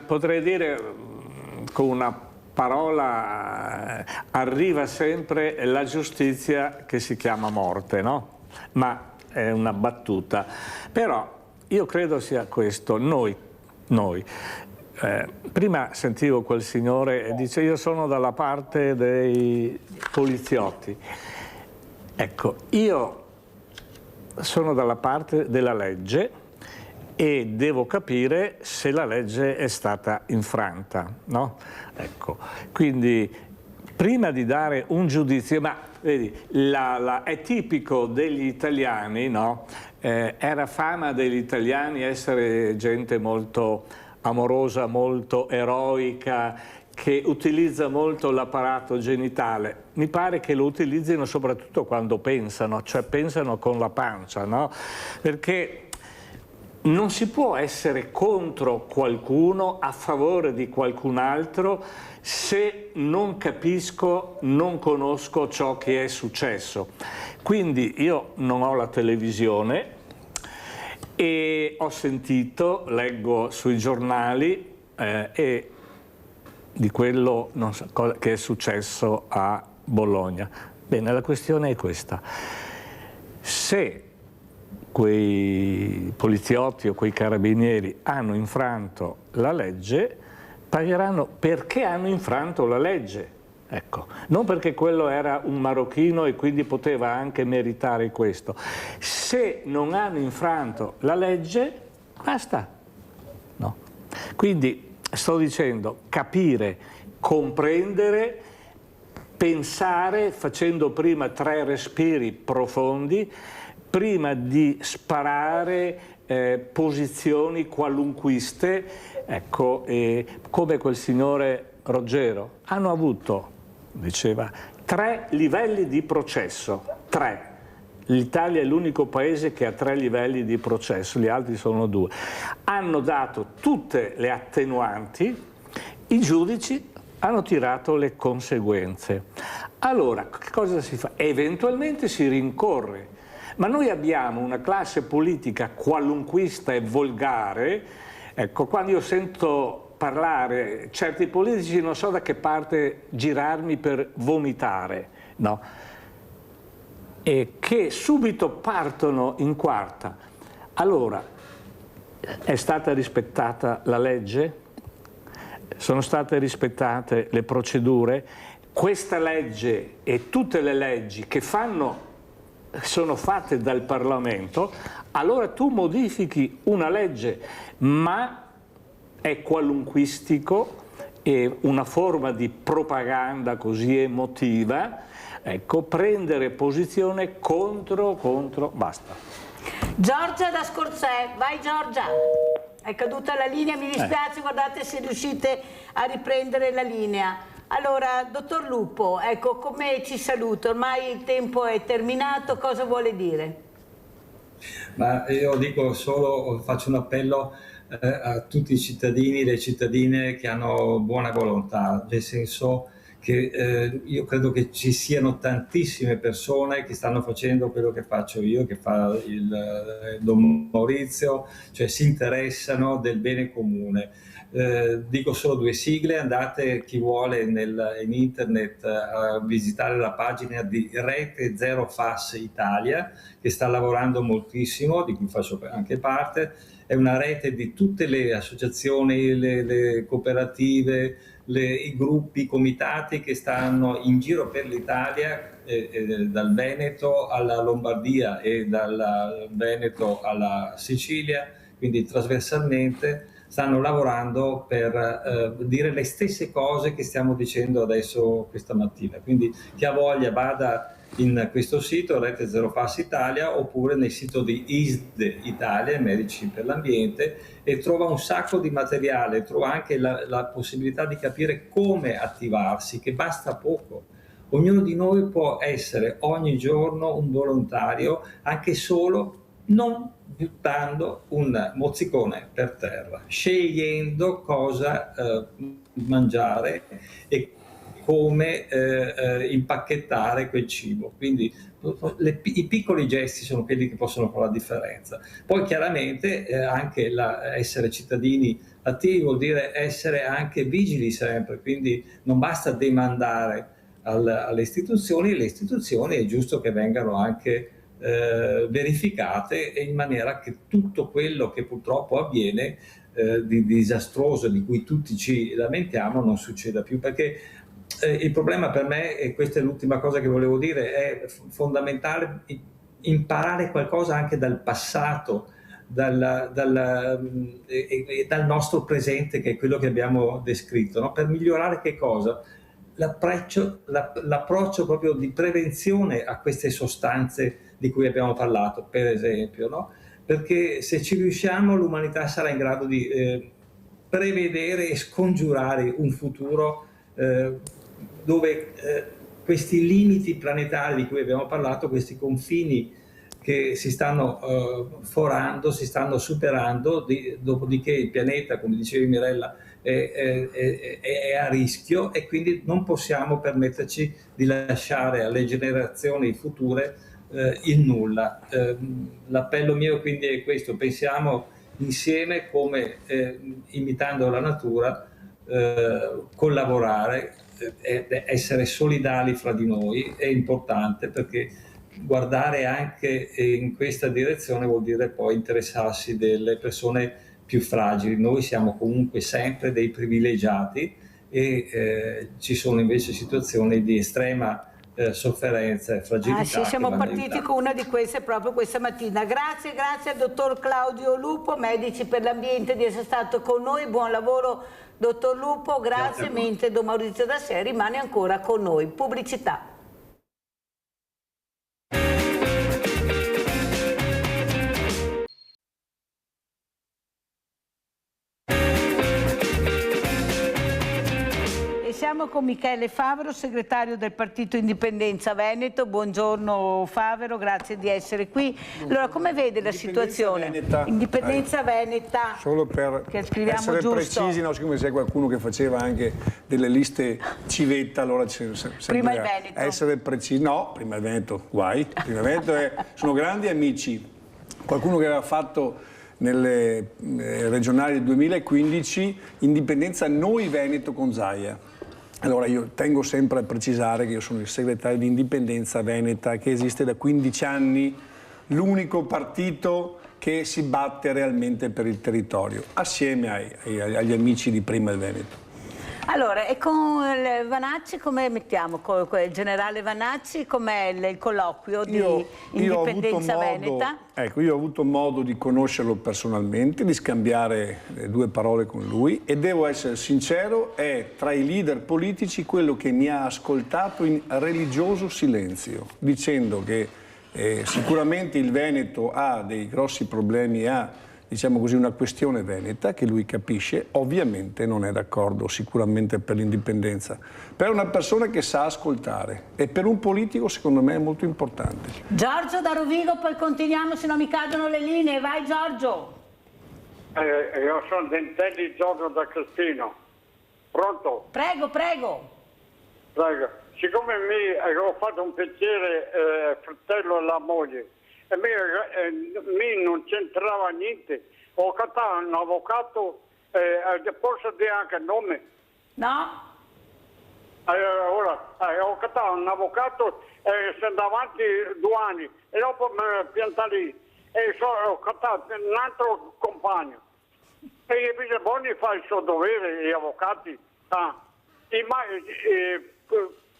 Potrei dire con una parola, arriva sempre la giustizia che si chiama morte, no? Ma è una battuta. Però io credo sia questo, noi. Prima sentivo quel signore e dice: io sono dalla parte dei poliziotti. Ecco, io sono dalla parte della legge e devo capire se la legge è stata infranta, no? Ecco, quindi prima di dare un giudizio, ma vedi, è tipico degli italiani, no? Era fama degli italiani essere gente molto amorosa, molto eroica, che utilizza molto l'apparato genitale. Mi pare che lo utilizzino soprattutto quando pensano, cioè pensano con la pancia, no? Perché non si può essere contro qualcuno, a favore di qualcun altro, se non capisco, non conosco ciò che è successo. Quindi io non ho la televisione e ho sentito, leggo sui giornali e di quello che è successo a Bologna. Bene, la questione è questa: se quei poliziotti o quei carabinieri hanno infranto la legge, pagheranno perché hanno infranto la legge. Ecco, non perché quello era un marocchino e quindi poteva anche meritare questo. Se non hanno infranto la legge, basta. No. Quindi sto dicendo capire, comprendere, pensare, facendo prima 3 respiri profondi, prima di sparare posizioni qualunquiste, ecco, come quel signore Roggero. Hanno avuto, diceva, 3 livelli di processo, 3. L'Italia è l'unico paese che ha 3 livelli di processo, gli altri sono 2. Hanno dato tutte le attenuanti, i giudici hanno tirato le conseguenze. Allora, che cosa si fa? Eventualmente si rincorre, ma noi abbiamo una classe politica qualunquista e volgare. Ecco, quando io sento parlare certi politici non so da che parte girarmi per vomitare, no? E che subito partono in quarta. Allora, è stata rispettata la legge? Sono state rispettate le procedure? Questa legge e tutte le leggi che sono fatte dal Parlamento, allora tu modifichi una legge, ma è qualunquistico, è una forma di propaganda così emotiva, ecco, prendere posizione contro, basta. Giorgia da Scorzè, vai Giorgia. È caduta la linea, mi dispiace, guardate se riuscite a riprendere la linea. Allora, dottor Lupo, ecco, come ci saluta? Ormai il tempo è terminato, cosa vuole dire? Ma io dico solo, faccio un appello a tutti i cittadini e le cittadine che hanno buona volontà, nel senso che io credo che ci siano tantissime persone che stanno facendo quello che faccio io, che fa il Don Maurizio, cioè si interessano del bene comune. Dico solo due sigle, andate chi vuole in internet a visitare la pagina di Rete Zero Fas Italia, che sta lavorando moltissimo, di cui faccio anche parte. È una rete di tutte le associazioni, le cooperative, i gruppi, i comitati che stanno in giro per l'Italia, dal Veneto alla Lombardia e dal Veneto alla Sicilia, quindi trasversalmente stanno lavorando per dire le stesse cose che stiamo dicendo adesso questa mattina. Quindi chi ha voglia vada in questo sito, Rete Zero Fas Italia, oppure nel sito di ISD Italia, Medici per l'Ambiente, e trova un sacco di materiale, trova anche la possibilità di capire come attivarsi, che basta poco. Ognuno di noi può essere ogni giorno un volontario, anche solo non buttando un mozzicone per terra, scegliendo cosa mangiare e come impacchettare quel cibo. Quindi i piccoli gesti sono quelli che possono fare la differenza. Poi chiaramente anche essere cittadini attivi vuol dire essere anche vigili sempre, quindi non basta demandare alle istituzioni, e le istituzioni è giusto che vengano anche verificate, in maniera che tutto quello che purtroppo avviene di disastroso, di cui tutti ci lamentiamo, non succeda più, perché il problema per me, e questa è l'ultima cosa che volevo dire, è fondamentale imparare qualcosa anche dal passato, dal nostro presente, che è quello che abbiamo descritto, no? Per migliorare che cosa? L'approccio proprio di prevenzione a queste sostanze di cui abbiamo parlato, per esempio, no? Perché se ci riusciamo l'umanità sarà in grado di prevedere e scongiurare un futuro dove questi limiti planetari di cui abbiamo parlato, questi confini che si stanno forando, si stanno superando, dopodiché il pianeta, come dicevi Mirella, è a rischio, e quindi non possiamo permetterci di lasciare alle generazioni future il nulla. L'appello mio quindi è questo: pensiamo insieme come, imitando la natura, collaborare, essere solidali fra di noi è importante, perché guardare anche in questa direzione vuol dire poi interessarsi delle persone più fragili. Noi siamo comunque sempre dei privilegiati e ci sono invece situazioni di estrema sofferenza e fragilità. Sì, siamo partiti con una di queste proprio questa mattina. Grazie al dottor Claudio Lupo, Medici per l'Ambiente, di essere stato con noi. Buon lavoro dottor Lupo, grazie, mentre Don Maurizio Dassè rimane ancora con noi. Pubblicità. Siamo con Michele Favero, segretario del Partito Indipendenza Veneto. Buongiorno Favero, grazie di essere qui. Allora, come vede la situazione? Indipendenza Veneta. Solo per essere precisi, no, siccome c'è qualcuno che faceva anche delle liste civetta, allora c'è sempre prima il Veneto. Essere precisi. No, prima il Veneto, guai. Prima il Veneto sono grandi amici. Qualcuno che aveva fatto nelle regionali del 2015 Indipendenza Noi Veneto con Zaia. Allora io tengo sempre a precisare che io sono il segretario di Indipendenza Veneta, che esiste da 15 anni, l'unico partito che si batte realmente per il territorio, assieme agli amici di prima del Veneto. Allora, e con Vanacci come mettiamo? Con il generale Vanacci com'è il colloquio di Indipendenza Veneta? Ecco, io ho avuto modo di conoscerlo personalmente, di scambiare due parole con lui, e devo essere sincero, è tra i leader politici quello che mi ha ascoltato in religioso silenzio, dicendo che sicuramente il Veneto ha dei grossi problemi, ha diciamo così, una questione veneta che lui capisce, ovviamente non è d'accordo sicuramente per l'indipendenza, però è una persona che sa ascoltare e per un politico secondo me è molto importante. Giorgio da Rovigo, poi continuiamo, se no mi cadono le linee. Vai Giorgio. Io sono Dentelli Giorgio da Crespino. Pronto? Prego. Prego. Siccome ho fatto un piacere fratello e la moglie, e mi non c'entrava niente, ho cattato un avvocato, posso dire anche il nome? No. Ora, ho cattato un avvocato, sono davanti 2 anni, e dopo mi pianta lì, e ho cattato un altro compagno. E i bisogni fa il suo dovere, gli avvocati.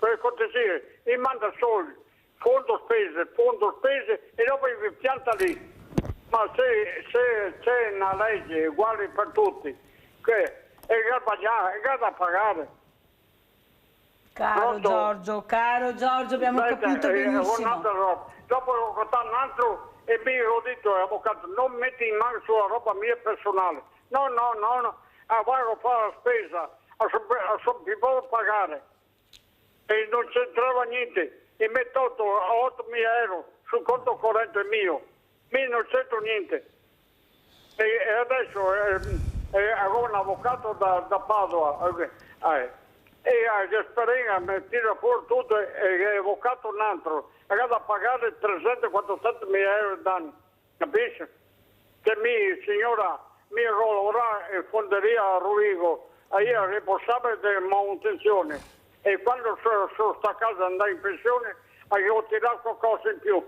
Per cortesia, mi manda soldi, fondo spese, e dopo mi pianta lì. Ma se c'è una legge uguale per tutti, è da pagare. Caro Giorgio, abbiamo capito benissimo. Dopo ho contato un altro e mi ho detto all'avvocato, non metti in mano sulla roba mia personale. No, vado a fare la spesa, mi devo pagare. E non c'entrava niente, e mi tolto 8.000 euro sul conto corrente mio, non c'entro niente. E adesso avevo un avvocato da Padova, e Gasparini mi tira fuori tutto e è avvocato un altro, ha da pagare 347.000 euro d'anno, capisci? Che signora mi lavora in fonderia a Rovigo, io ero responsabile della manutenzione, e quando sono sta a casa andare in pensione ho tirato qualcosa in più.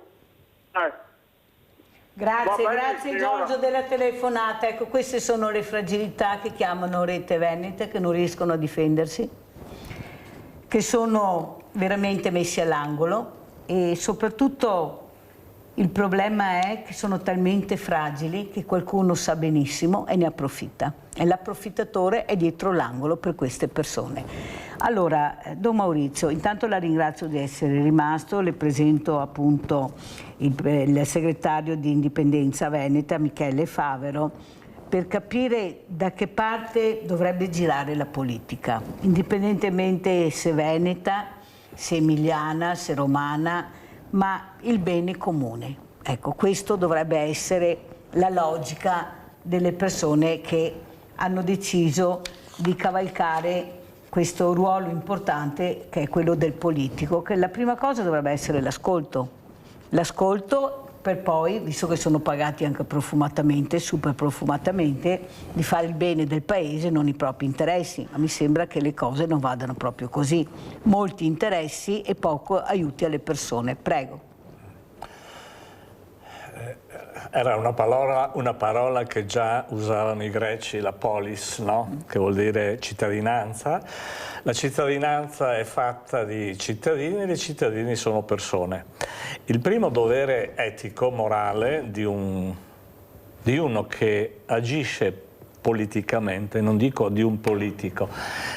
Grazie Giorgio della telefonata. Ecco, queste sono le fragilità che chiamano Rete Veneta, che non riescono a difendersi, che sono veramente messi all'angolo, e soprattutto il problema è che sono talmente fragili che qualcuno sa benissimo e ne approfitta, e l'approfittatore è dietro l'angolo per queste persone. Allora, Don Maurizio, intanto la ringrazio di essere rimasto, le presento appunto il segretario di Indipendenza Veneta, Michele Favero, per capire da che parte dovrebbe girare la politica, indipendentemente se veneta, se emiliana, se romana, ma il bene comune. Ecco, questo dovrebbe essere la logica delle persone che hanno deciso di cavalcare questo ruolo importante che è quello del politico, che la prima cosa dovrebbe essere l'ascolto. L'ascolto per poi, visto che sono pagati anche profumatamente, super profumatamente, di fare il bene del paese, non i propri interessi. Ma mi sembra che le cose non vadano proprio così. Molti interessi e poco aiuti alle persone. Prego. Era una parola che già usavano i greci, la polis, no? Che vuol dire cittadinanza. La cittadinanza è fatta di cittadini e i cittadini sono persone. Il primo dovere etico, morale di uno che agisce politicamente, non dico di un politico,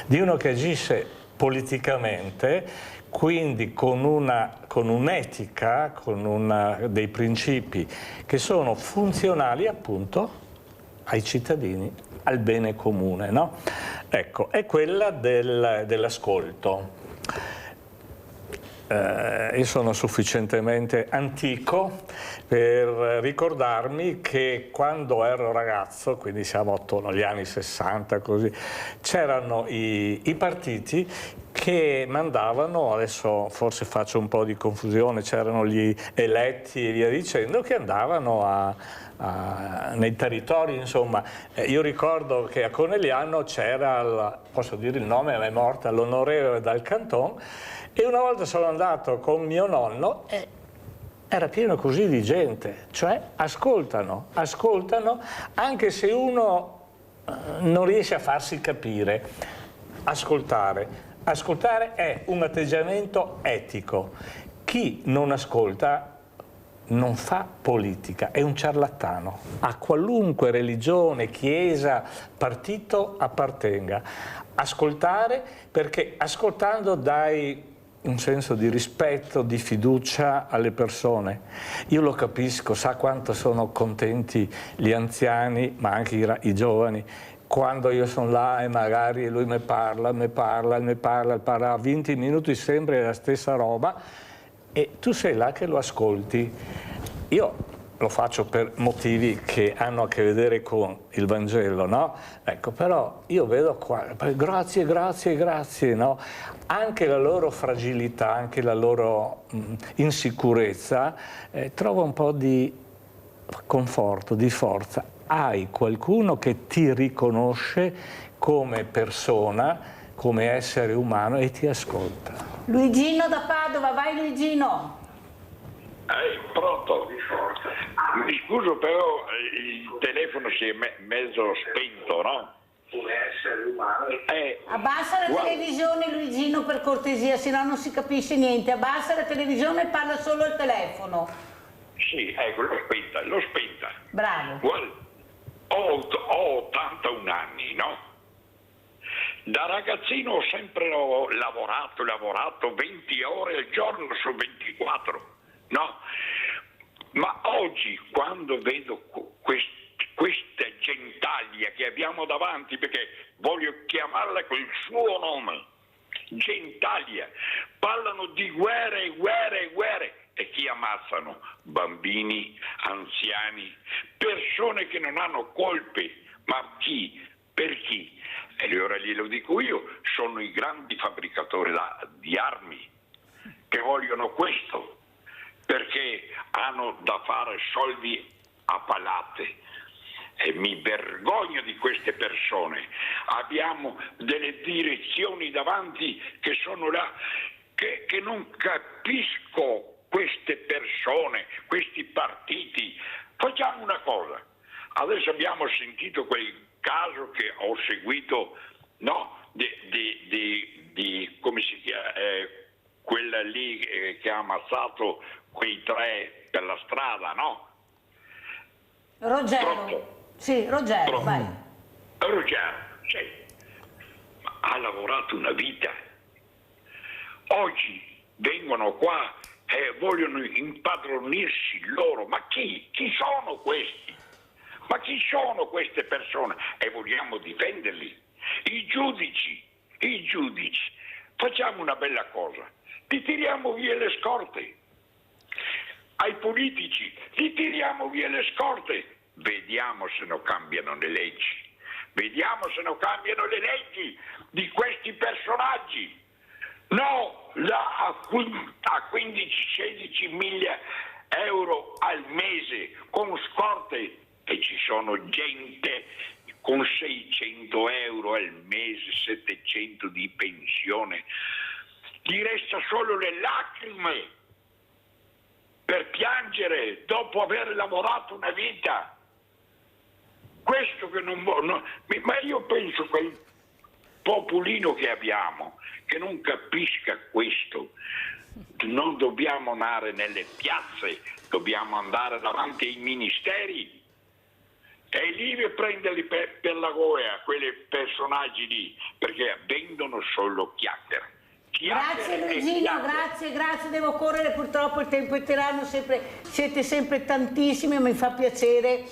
di uno che agisce politicamente, quindi con un'etica, con dei principi che sono funzionali appunto ai cittadini, al bene comune, no? Ecco, è quella dell'ascolto. Io sono sufficientemente antico per ricordarmi che quando ero ragazzo, quindi siamo attorno agli anni 60 così, c'erano i partiti che mandavano, adesso forse faccio un po' di confusione, c'erano gli eletti e via dicendo, che andavano nei territori, insomma. Io ricordo che a Conegliano c'era, posso dire il nome, è morta, l'onorevole Dal Canton, e una volta sono andato con mio nonno e era pieno così di gente, cioè ascoltano, anche se uno non riesce a farsi capire. Ascoltare è un atteggiamento etico. Chi non ascolta non fa politica, è un ciarlatano, a qualunque religione, chiesa, partito appartenga. Ascoltare, perché ascoltando dai un senso di rispetto, di fiducia alle persone. Io lo capisco, sa quanto sono contenti gli anziani, ma anche i giovani, quando io sono là e magari lui mi parla 20 minuti sempre la stessa roba e tu sei là che lo ascolti. Io lo faccio per motivi che hanno a che vedere con il Vangelo, no? Ecco, però io vedo qua, grazie, no? Anche la loro fragilità, anche la loro insicurezza, trova un po' di conforto, di forza. Hai qualcuno che ti riconosce come persona, come essere umano e ti ascolta. Luigino da Padova, vai Luigino! Pronto? Mi scuso però il telefono si è mezzo spento, no? Come essere umano. Abbassa la televisione Luigino per cortesia, se no non si capisce niente. Abbassa la televisione e parla solo al telefono. Sì, ecco, l'ho spenta. Bravo. Guarda, ho 81 anni, no? Da ragazzino ho sempre lavorato 20 ore al giorno su 24, no? Ma oggi quando vedo questa gentaglia che abbiamo davanti, perché voglio chiamarla col suo nome, gentaglia, parlano di guerre e chi ammazzano? Bambini, anziani, persone che non hanno colpe, ma chi? Per chi? E allora glielo dico io, sono i grandi fabbricatori di armi che vogliono questo, perché hanno da fare soldi a palate. E mi vergogno di queste persone. Abbiamo delle direzioni davanti che sono là, che non capisco queste persone, questi partiti. Facciamo una cosa. Adesso abbiamo sentito quel caso che ho seguito, no? Di come si chiama? Quella lì che ha ammazzato quei 3 per la strada, no? Ruggero. Pronto? Sì, Ruggero, vai. Ruggero, sì. Ma ha lavorato una vita. Oggi vengono qua e vogliono impadronirsi loro. Ma chi? Chi sono questi? Ma chi sono queste persone? E vogliamo difenderli? I giudici. Facciamo una bella cosa. Li tiriamo via le scorte. Ai politici, li tiriamo via le scorte. Vediamo se non cambiano le leggi. Vediamo se non cambiano le leggi di questi personaggi. No, a 15-16 mila euro al mese con scorte, e ci sono gente con 600 euro al mese, 700 di pensione. Gli resta solo le lacrime per piangere dopo aver lavorato una vita. Questo che non vuole, ma io penso quel popolino che abbiamo che non capisca questo. Non dobbiamo andare nelle piazze, dobbiamo andare davanti ai ministeri e lì prenderli per la gola quei personaggi lì, perché vendono solo chiacchiere. Grazie Luigino, grazie, devo correre, purtroppo il tempo è tiranno, siete sempre tantissimi, mi fa piacere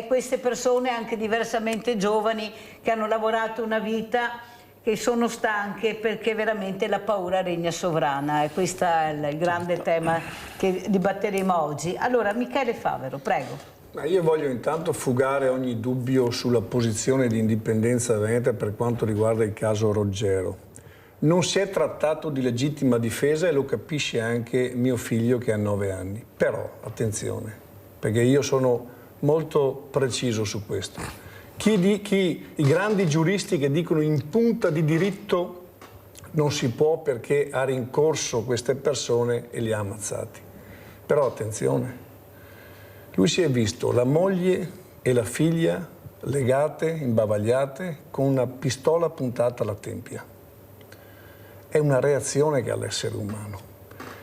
queste persone anche diversamente giovani che hanno lavorato una vita, che sono stanche perché veramente la paura regna sovrana, e questo è il grande tema che dibatteremo oggi. Allora Michele Favero, prego. Ma io voglio intanto fugare ogni dubbio sulla posizione di Indipendenza Veneta per quanto riguarda il caso Ruggero. Non si è trattato di legittima difesa e lo capisce anche mio figlio che ha 9 anni. Però, attenzione, perché io sono molto preciso su questo. I grandi giuristi che dicono in punta di diritto non si può perché ha rincorso queste persone e li ha ammazzati. Però attenzione, lui si è visto la moglie e la figlia legate, imbavagliate, con una pistola puntata alla tempia. È una reazione che ha l'essere umano.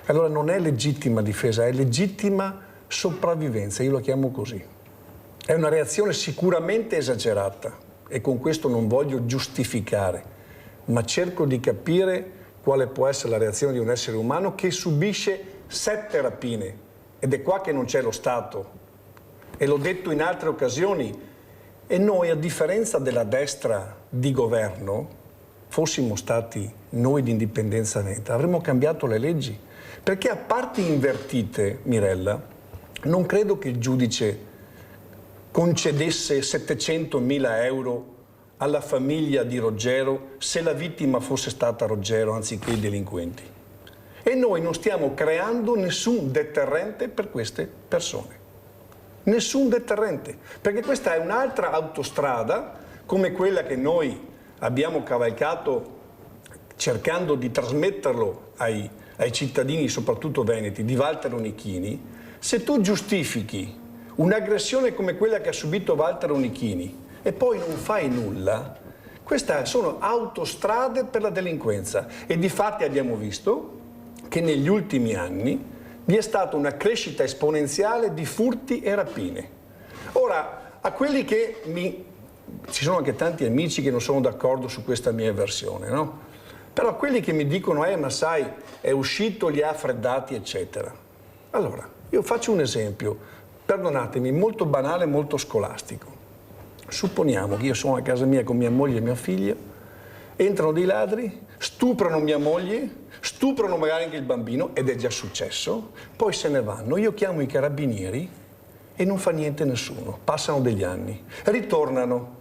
Allora non è legittima difesa, è legittima sopravvivenza, io la chiamo così. È una reazione sicuramente esagerata e con questo non voglio giustificare, ma cerco di capire quale può essere la reazione di un essere umano che subisce 7 rapine, ed è qua che non c'è lo Stato, e l'ho detto in altre occasioni, e noi, a differenza della destra di governo, fossimo stati noi di Indipendenza Netta, avremmo cambiato le leggi, perché a parti invertite, Mirella, non credo che il giudice concedesse 700.000 euro alla famiglia di Roggero se la vittima fosse stata Roggero anziché i delinquenti. E noi non stiamo creando nessun deterrente per queste persone. Nessun deterrente, perché questa è un'altra autostrada come quella che noi abbiamo cavalcato cercando di trasmetterlo ai cittadini, soprattutto veneti, di Walter Onichini. Se tu giustifichi un'aggressione come quella che ha subito Walter Onichini e poi non fai nulla, queste sono autostrade per la delinquenza, e difatti abbiamo visto che negli ultimi anni vi è stata una crescita esponenziale di furti e rapine. Ora, a quelli che ci sono anche tanti amici che non sono d'accordo su questa mia versione, no? Però quelli che mi dicono, ma sai, è uscito, li ha freddati, eccetera. Allora, io faccio un esempio, perdonatemi, molto banale, molto scolastico. Supponiamo che io sono a casa mia con mia moglie e mia figlia, entrano dei ladri, stuprano mia moglie, stuprano magari anche il bambino, ed è già successo, poi se ne vanno, io chiamo i carabinieri e non fa niente nessuno, passano degli anni, ritornano.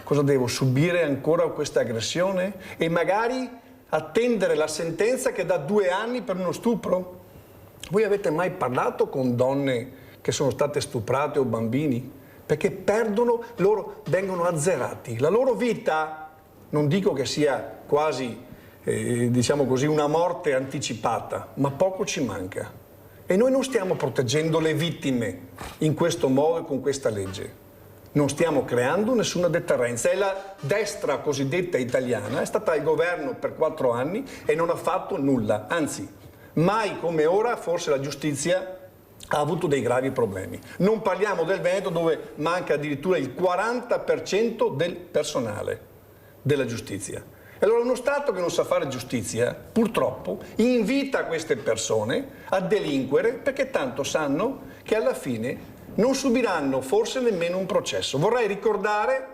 Cosa devo subire ancora questa aggressione? E magari attendere la sentenza che dà 2 anni per uno stupro? Voi avete mai parlato con donne che sono state stuprate o bambini? Perché perdono, loro vengono azzerati. La loro vita, non dico che sia quasi, diciamo così, una morte anticipata, ma poco ci manca. E noi non stiamo proteggendo le vittime in questo modo e con questa legge. Non stiamo creando nessuna deterrenza, e la destra cosiddetta italiana è stata al governo per 4 anni e non ha fatto nulla, anzi, mai come ora forse la giustizia ha avuto dei gravi problemi. Non parliamo del Veneto, dove manca addirittura il 40% del personale della giustizia. E allora uno Stato che non sa fare giustizia, purtroppo, invita queste persone a delinquere, perché tanto sanno che alla fine non subiranno forse nemmeno un processo. Vorrei ricordare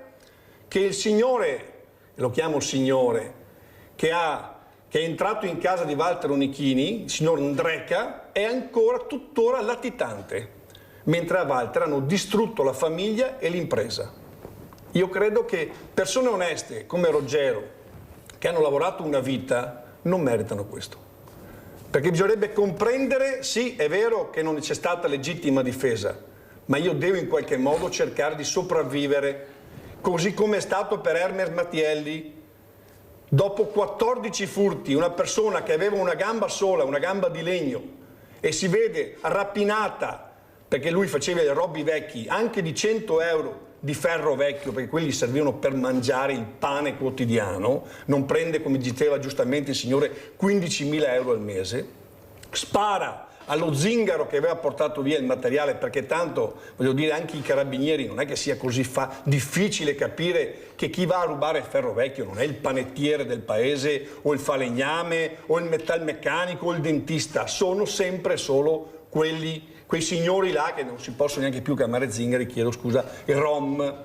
che il signore, lo chiamo signore, che è entrato in casa di Walter Onichini, il signor Ndreka, è ancora tuttora latitante, mentre a Walter hanno distrutto la famiglia e l'impresa. Io credo che persone oneste come Roggero, che hanno lavorato una vita, non meritano questo. Perché bisognerebbe comprendere, sì, è vero che non c'è stata legittima difesa, ma io devo in qualche modo cercare di sopravvivere, così come è stato per Hermes Mattielli. Dopo 14 furti, una persona che aveva una gamba sola, una gamba di legno, e si vede rapinata, perché lui faceva i robbi vecchi, anche di 100 euro di ferro vecchio, perché quelli servivano per mangiare il pane quotidiano, non prende, come diceva giustamente il signore, 15.000 euro al mese, spara allo zingaro che aveva portato via il materiale, perché tanto, voglio dire, anche i carabinieri non è che sia così difficile capire che chi va a rubare il ferro vecchio non è il panettiere del paese o il falegname o il metalmeccanico o il dentista, sono sempre solo quei signori là che non si possono neanche più chiamare zingari, chiedo scusa, i rom.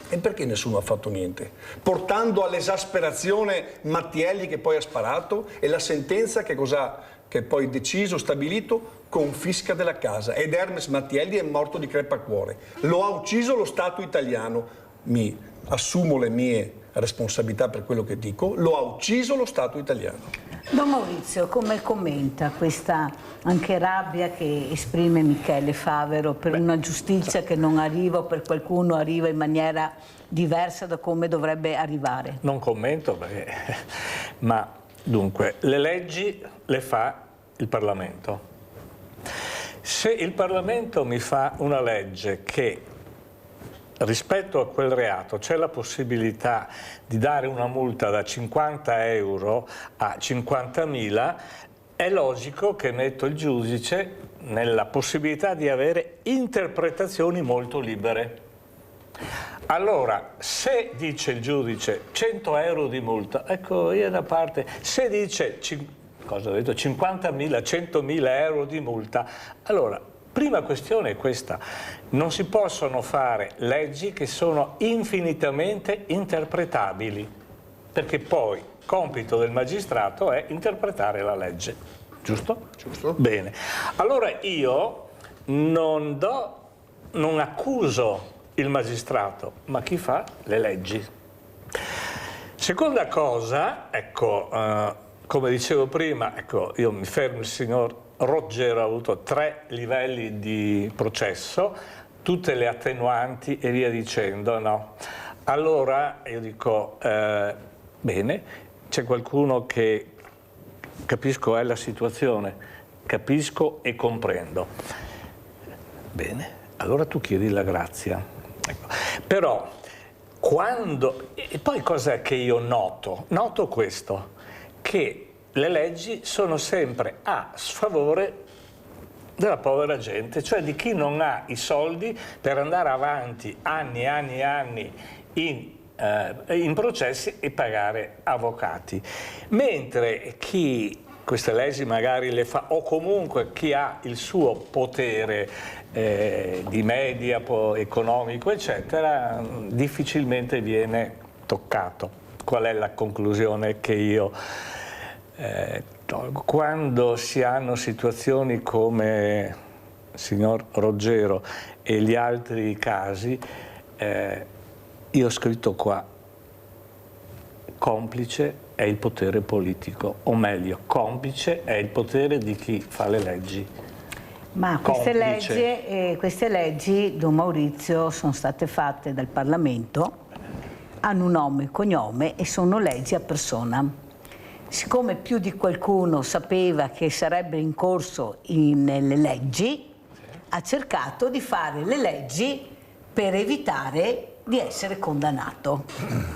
E perché nessuno ha fatto niente? Portando all'esasperazione Mattielli, che poi ha sparato, e la sentenza che poi deciso, stabilito, confisca della casa, ed Hermes Mattielli è morto di crepacuore. Lo ha ucciso lo Stato italiano, mi assumo le mie responsabilità per quello che dico, lo ha ucciso lo Stato italiano. Don Maurizio, come commenta questa anche rabbia che esprime Michele Favero per una giustizia che non arriva, o per qualcuno arriva in maniera diversa da come dovrebbe arrivare? Non commento, ma dunque, le leggi le fa il Parlamento. Se il Parlamento mi fa una legge che rispetto a quel reato c'è la possibilità di dare una multa da 50 euro a 50.000, è logico che metto il giudice nella possibilità di avere interpretazioni molto libere. Allora, se dice il giudice 100 euro di multa, ecco, io da parte, se dice, cosa ho detto, 50.000, 100.000 euro di multa, allora, prima questione è questa, non si possono fare leggi che sono infinitamente interpretabili, perché poi compito del magistrato è interpretare la legge, giusto? Giusto. Bene, allora io non accuso il magistrato, ma chi fa le leggi. Seconda cosa, ecco, come dicevo prima, ecco, io mi fermo, il signor Roggero ha avuto 3 livelli di processo, tutte le attenuanti e via dicendo, no? Allora io dico, bene, c'è qualcuno che capisco è la situazione, capisco e comprendo. Bene, allora tu chiedi la grazia. Ecco. Però quando... E poi cos'è che io noto? Noto questo, che le leggi sono sempre a sfavore della povera gente, cioè di chi non ha i soldi per andare avanti anni e anni e anni in processi e pagare avvocati. Mentre chi queste leggi magari le fa, o comunque chi ha il suo potere di media, economico, eccetera, difficilmente viene toccato. Qual è la conclusione che io tolgo? Quando si hanno situazioni come il signor Roggero e gli altri casi, io ho scritto qua, complice è il potere politico, o meglio, complice è il potere di chi fa le leggi. Ma queste leggi, Don Maurizio, sono state fatte dal Parlamento, hanno un nome e cognome e sono leggi a persona. Siccome più di qualcuno sapeva che sarebbe in corso nelle leggi, ha cercato di fare le leggi per evitare di essere condannato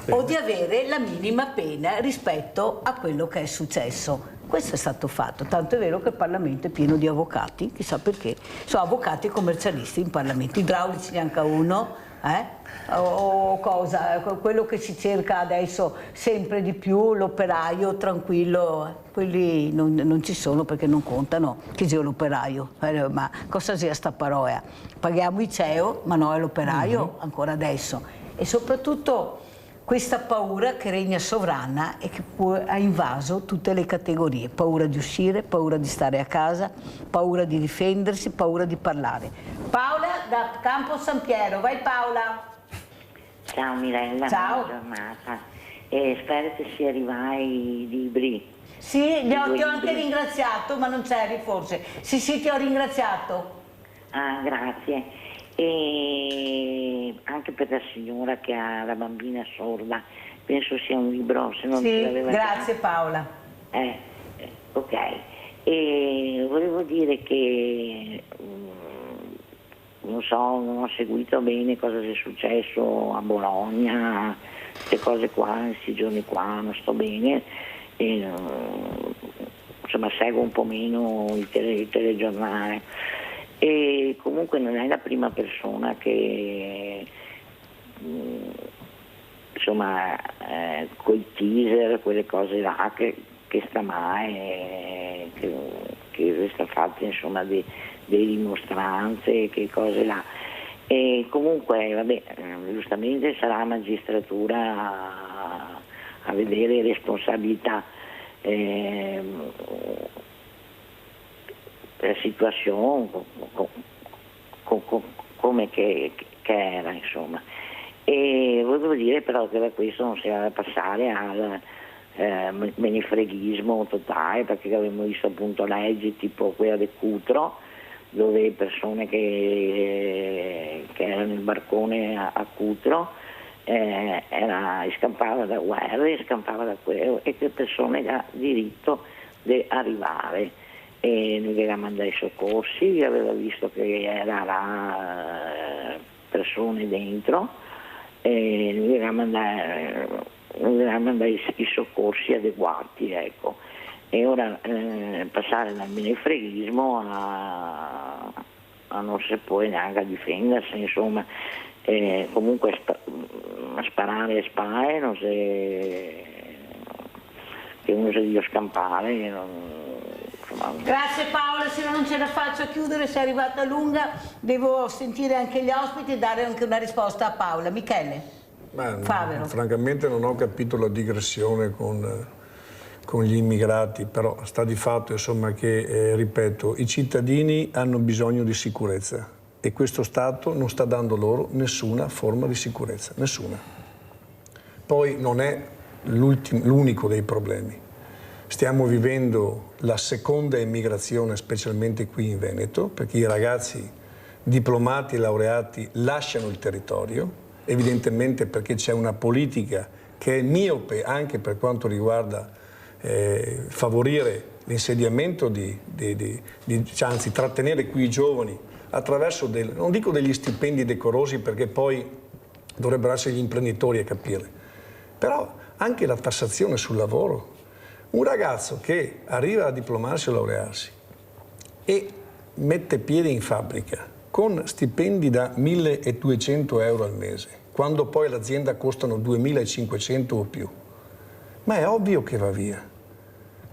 o di avere la minima pena rispetto a quello che è successo. Questo è stato fatto, tanto è vero che il Parlamento è pieno di avvocati, chissà perché, sono avvocati e commercialisti in Parlamento, idraulici neanche uno, o cosa, quello che si cerca adesso sempre di più, l'operaio tranquillo, quelli non ci sono perché non contano, che sia l'operaio, ma cosa sia sta parola? Paghiamo i CEO, ma no è l'operaio ancora adesso, e soprattutto questa paura che regna sovrana e che ha invaso tutte le categorie, paura di uscire, paura di stare a casa, paura di difendersi, paura di parlare. Paola da Campo San Piero, vai Paola! Ciao Mirella, ciao. Buona giornata, spero che si arrivai i libri. Sì, ti ho anche ringraziato, ma non c'eri forse. Sì, ti ho ringraziato. Ah, grazie. E anche per la signora che ha la bambina sorda, penso sia un libro, se non ce l'aveva grazie già. Paola. Ok, e volevo dire che non so, non ho seguito bene cosa sia successo a Bologna, queste cose qua, questi giorni qua non sto bene, e, insomma seguo un po' meno il telegiornale. E comunque non è la prima persona che insomma coi teaser, quelle cose là che sta mai, che sta fatta insomma delle dimostranze, che cose là. E comunque vabbè, giustamente sarà la magistratura a vedere responsabilità. La situazione come che era insomma, e volevo dire però che da questo non si deve passare al menefreghismo totale, perché abbiamo visto appunto leggi tipo quella del Cutro, dove persone che erano in barcone a Cutro scampava da guerre, scampava da quello, e che persone ha diritto di arrivare. E lui aveva mandato i soccorsi, aveva visto che era là persone dentro, e lui aveva mandato i soccorsi adeguati, ecco. E ora passare dal menefreghismo a non si può neanche a difendersi, insomma, comunque sparare spare, non se che uno si deve scampare. Grazie Paola, se no non ce la faccio a chiudere, sei arrivata lunga, devo sentire anche gli ospiti e dare anche una risposta a Paola. Michele Favero. Francamente non ho capito la digressione con gli immigrati, però sta di fatto insomma che, ripeto, i cittadini hanno bisogno di sicurezza e questo Stato non sta dando loro nessuna forma di sicurezza, nessuna. Poi non è l'unico dei problemi. Stiamo vivendo la seconda immigrazione, specialmente qui in Veneto, perché i ragazzi diplomati e laureati lasciano il territorio, evidentemente perché c'è una politica che è miope anche per quanto riguarda favorire l'insediamento anzi trattenere qui i giovani attraverso non dico degli stipendi decorosi, perché poi dovrebbero essere gli imprenditori a capire, però anche la tassazione sul lavoro. Un ragazzo che arriva a diplomarsi o laurearsi e mette piede in fabbrica con stipendi da 1.200 euro al mese, quando poi l'azienda costano 2.500 o più, ma è ovvio che va via,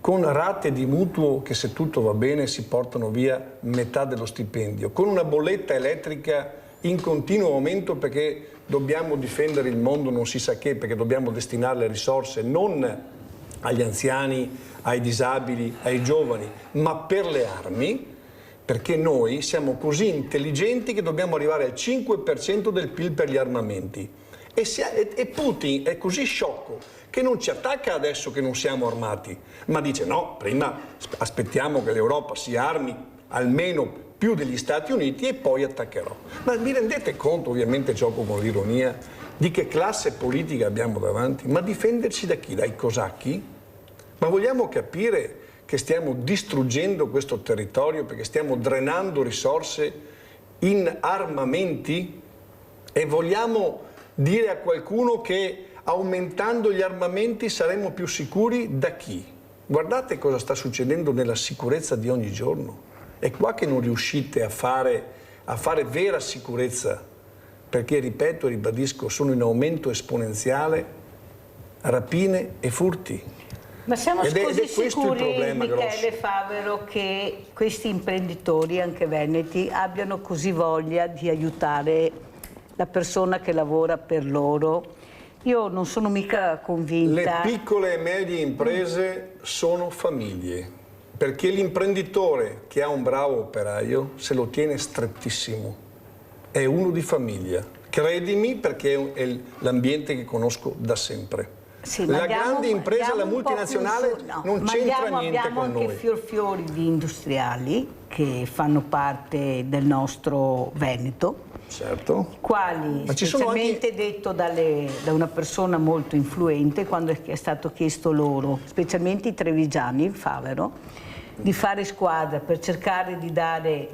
con rate di mutuo che, se tutto va bene, si portano via metà dello stipendio, con una bolletta elettrica in continuo aumento perché dobbiamo difendere il mondo non si sa che, perché dobbiamo destinare le risorse non agli anziani, ai disabili, ai giovani, ma per le armi, perché noi siamo così intelligenti che dobbiamo arrivare al 5% del PIL per gli armamenti. E Putin è così sciocco che non ci attacca adesso che non siamo armati, ma dice no, prima aspettiamo che l'Europa si armi almeno più degli Stati Uniti e poi attaccherò. Ma vi rendete conto, ovviamente gioco con l'ironia, di che classe politica abbiamo davanti? Ma difenderci da chi? Dai cosacchi? Ma vogliamo capire che stiamo distruggendo questo territorio perché stiamo drenando risorse in armamenti? E vogliamo dire a qualcuno che aumentando gli armamenti saremo più sicuri da chi? Guardate cosa sta succedendo nella sicurezza di ogni giorno. È qua che non riuscite a fare vera sicurezza, perché, ripeto e ribadisco, sono in aumento esponenziale rapine e furti. Ma siamo così sicuri, Michele grosso. Favero, che questi imprenditori, anche veneti, abbiano così voglia di aiutare la persona che lavora per loro? Io non sono mica convinta. Le piccole e medie imprese sono famiglie, perché l'imprenditore che ha un bravo operaio se lo tiene strettissimo, è uno di famiglia. Credimi, perché è l'ambiente che conosco da sempre. Sì, la grande impresa, la multinazionale, non c'entra niente con noi. Abbiamo anche fiori di industriali che fanno parte del nostro Veneto, certo, quali, specialmente detto da una persona molto influente, quando è stato chiesto loro, specialmente i trevigiani, il Favero, di fare squadra per cercare di dare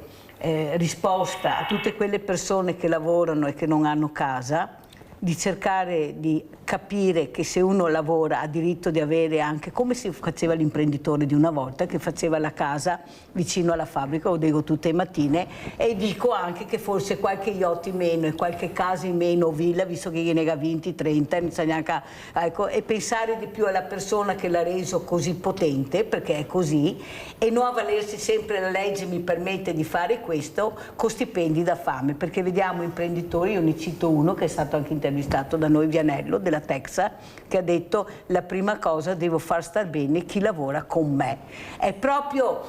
risposta a tutte quelle persone che lavorano e che non hanno casa, di cercare di capire che se uno lavora ha diritto di avere anche, come si faceva l'imprenditore di una volta, che faceva la casa vicino alla fabbrica, lo dico tutte le mattine, e dico anche che forse qualche yacht in meno e qualche casa in meno o villa, visto che gliene ha 20, 30, non sa neanche, ecco, e pensare di più alla persona che l'ha reso così potente, perché è così, e non avvalersi sempre la legge mi permette di fare questo, con stipendi da fame, perché vediamo imprenditori, io ne cito uno che è stato anche intervistato da noi, Vianello, della Texas, che ha detto: la prima cosa, devo far star bene chi lavora con me. È proprio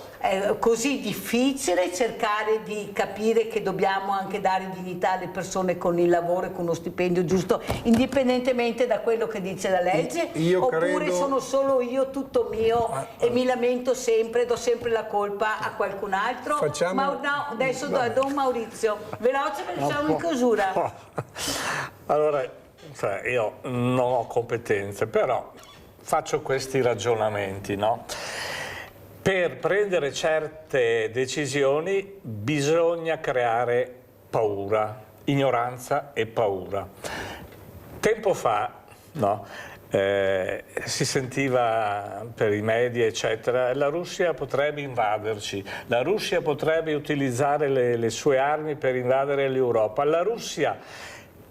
così difficile cercare di capire che dobbiamo anche dare dignità alle persone con il lavoro e con uno stipendio giusto, indipendentemente da quello che dice la legge, oppure sono solo io, tutto mio, e mi lamento sempre, do sempre la colpa a qualcun altro. Ma no, adesso do a Don Maurizio, veloce perché siamo in chiusura. Allora, io non ho competenze, però faccio questi ragionamenti, no? Per prendere certe decisioni bisogna creare paura, ignoranza e paura. Tempo fa, no? Si sentiva per i media eccetera, la Russia potrebbe invaderci, la Russia potrebbe utilizzare le sue armi per invadere l'Europa. La Russia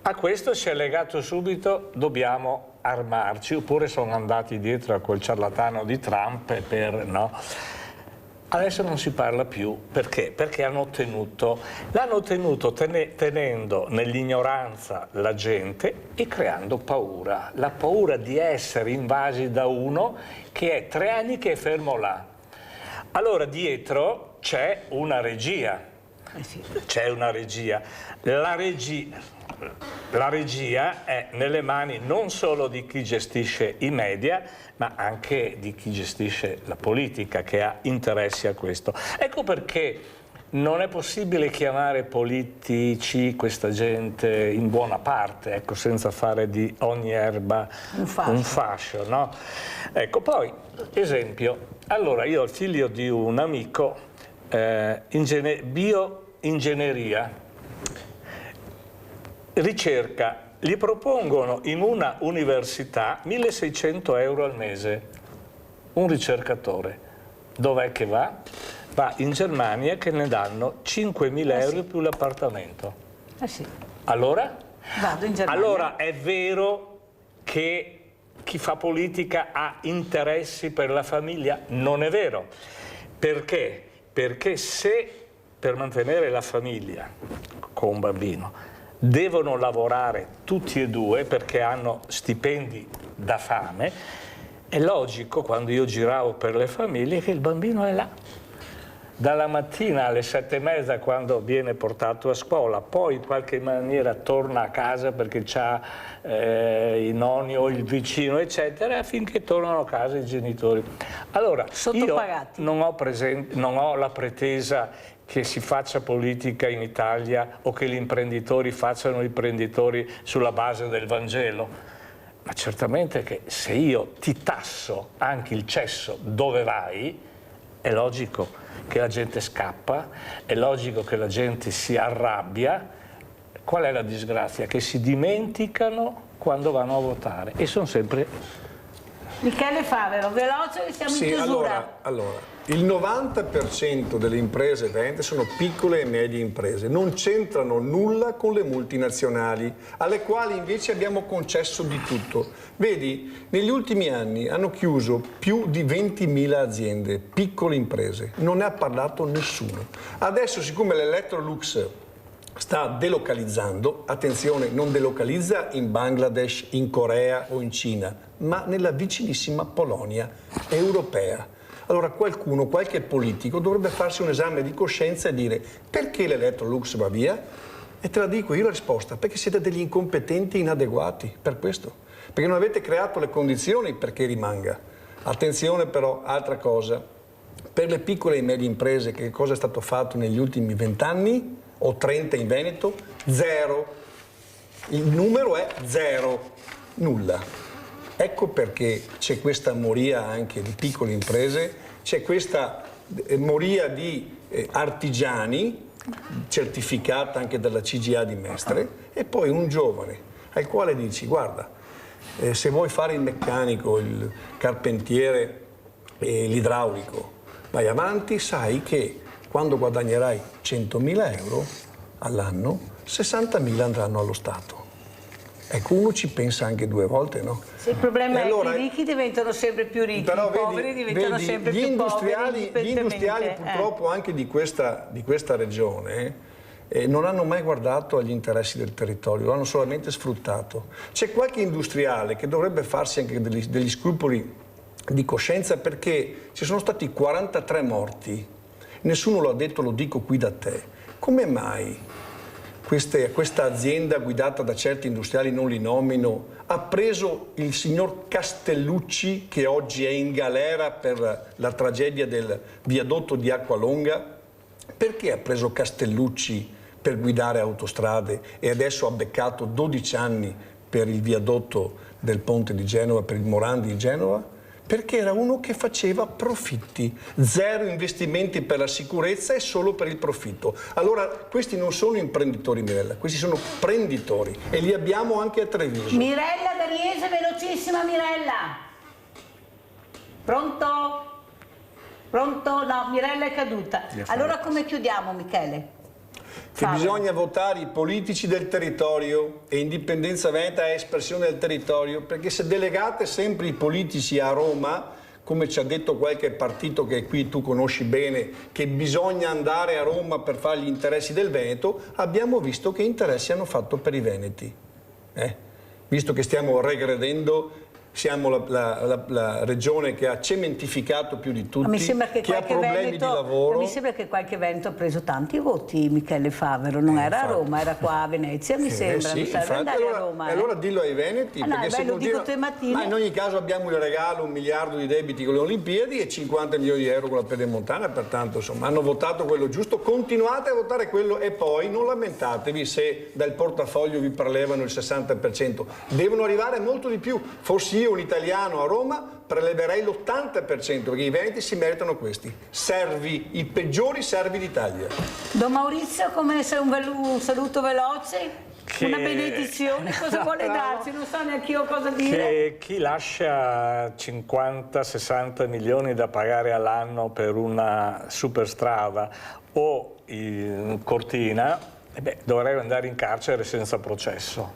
A questo si è legato subito dobbiamo armarci, oppure sono andati dietro a quel ciarlatano di Trump per no. Adesso non si parla più, perché? Perché l'hanno ottenuto tenendo nell'ignoranza la gente e creando paura, la paura di essere invasi da uno che è 3 anni che è fermo là. Allora dietro c'è una regia, c'è una regia. La regia è nelle mani non solo di chi gestisce i media, ma anche di chi gestisce la politica, che ha interessi a questo. Ecco perché non è possibile chiamare politici questa gente in buona parte, ecco, senza fare di ogni erba un fascio, no? Ecco, poi, esempio, allora io ho il figlio di un amico, bioingegneria, ricerca, gli propongono in una università 1.600 euro al mese, un ricercatore. Dov'è che va? Va in Germania, che ne danno 5.000 euro più l'appartamento. Sì. Allora? Vado in Germania. Allora è vero che chi fa politica ha interessi per la famiglia? Non è vero. Perché? Perché se per mantenere la famiglia con un bambino devono lavorare tutti e due perché hanno stipendi da fame, è logico, quando io giravo per le famiglie, che il bambino è là. Dalla mattina alle 7:30 quando viene portato a scuola, poi in qualche maniera torna a casa perché c'ha i nonni o il vicino, eccetera, finché tornano a casa i genitori. Allora, io non ho la pretesa che si faccia politica in Italia o che gli imprenditori facciano imprenditori sulla base del Vangelo, ma certamente che se io ti tasso anche il cesso dove vai, è logico che la gente scappa, è logico che la gente si arrabbia. Qual è la disgrazia? Che si dimenticano quando vanno a votare e sono sempre... Michele Favero, veloce che siamo in chiusura. Allora, il 90% delle imprese venete sono piccole e medie imprese, non c'entrano nulla con le multinazionali, alle quali invece abbiamo concesso di tutto. Vedi, negli ultimi anni hanno chiuso più di 20.000 aziende, piccole imprese, non ne ha parlato nessuno. Adesso, siccome l'Electrolux sta delocalizzando, attenzione, non delocalizza in Bangladesh, in Corea o in Cina, ma nella vicinissima Polonia europea. Allora qualcuno, qualche politico dovrebbe farsi un esame di coscienza e dire: perché l'Electrolux va via? E te la dico io la risposta: perché siete degli incompetenti inadeguati, per questo. Perché non avete creato le condizioni perché rimanga. Attenzione però, altra cosa, per le piccole e medie imprese che cosa è stato fatto negli ultimi 20 anni? O 30 in Veneto? Zero. Il numero è zero. Nulla. Ecco perché c'è questa moria anche di piccole imprese, c'è questa moria di artigiani, certificata anche dalla CGA di Mestre, e poi un giovane al quale dici: guarda, se vuoi fare il meccanico, il carpentiere, l'idraulico, vai avanti, sai che quando guadagnerai 100.000 euro all'anno, 60.000 andranno allo Stato. Ecco, uno ci pensa anche 2 volte, no? Sì, il problema è che i ricchi diventano sempre più ricchi, i poveri diventano sempre più poveri. Gli industriali purtroppo anche di questa regione non hanno mai guardato agli interessi del territorio, lo hanno solamente sfruttato. C'è qualche industriale che dovrebbe farsi anche degli scrupoli di coscienza, perché ci sono stati 43 morti. Nessuno lo ha detto, lo dico qui da te. Come mai questa azienda guidata da certi industriali, non li nomino, ha preso il signor Castellucci, che oggi è in galera per la tragedia del viadotto di Acqualonga? Perché ha preso Castellucci per guidare autostrade e adesso ha beccato 12 anni per il viadotto del ponte di Genova, per il Morandi di Genova? Perché era uno che faceva profitti, 0 investimenti per la sicurezza e solo per il profitto. Allora questi non sono imprenditori, Mirella, questi sono prenditori e li abbiamo anche a Treviso. Mirella da Riese, velocissima Mirella. Pronto? Pronto? No, Mirella è caduta. Allora come chiudiamo, Michele? che bisogna votare i politici del territorio e Indipendenza Veneta è espressione del territorio, perché se delegate sempre i politici a Roma, come ci ha detto qualche partito che qui tu conosci bene, che bisogna andare a Roma per fare gli interessi del Veneto, abbiamo visto che interessi hanno fatto per i veneti. Visto che stiamo regredendo, siamo la regione che ha cementificato più di tutti, che ha problemi di lavoro. Mi sembra che qualche Veneto ha preso tanti voti, Michele Favero, non era a Roma, era qua a Venezia, mi sembra, sì, non serve andare a Roma. Allora dillo ai veneti, perché se lo dico stamattina. Ma in ogni caso abbiamo il regalo, 1 miliardo di debiti con le Olimpiadi e 50 milioni di euro con la Pedemontana, pertanto insomma hanno votato quello giusto, continuate a votare quello e poi non lamentatevi se dal portafoglio vi prelevano il 60%, devono arrivare molto di più. Fossi io un italiano a Roma preleverei l'80%, perché i veneti si meritano questi servi, i peggiori servi d'Italia. Don Maurizio, come se un saluto veloce? Una benedizione, cosa vuole darci? Non so neanche io cosa dire. Che chi lascia 50-60 milioni da pagare all'anno per una superstrada o in Cortina, dovrebbe andare in carcere senza processo.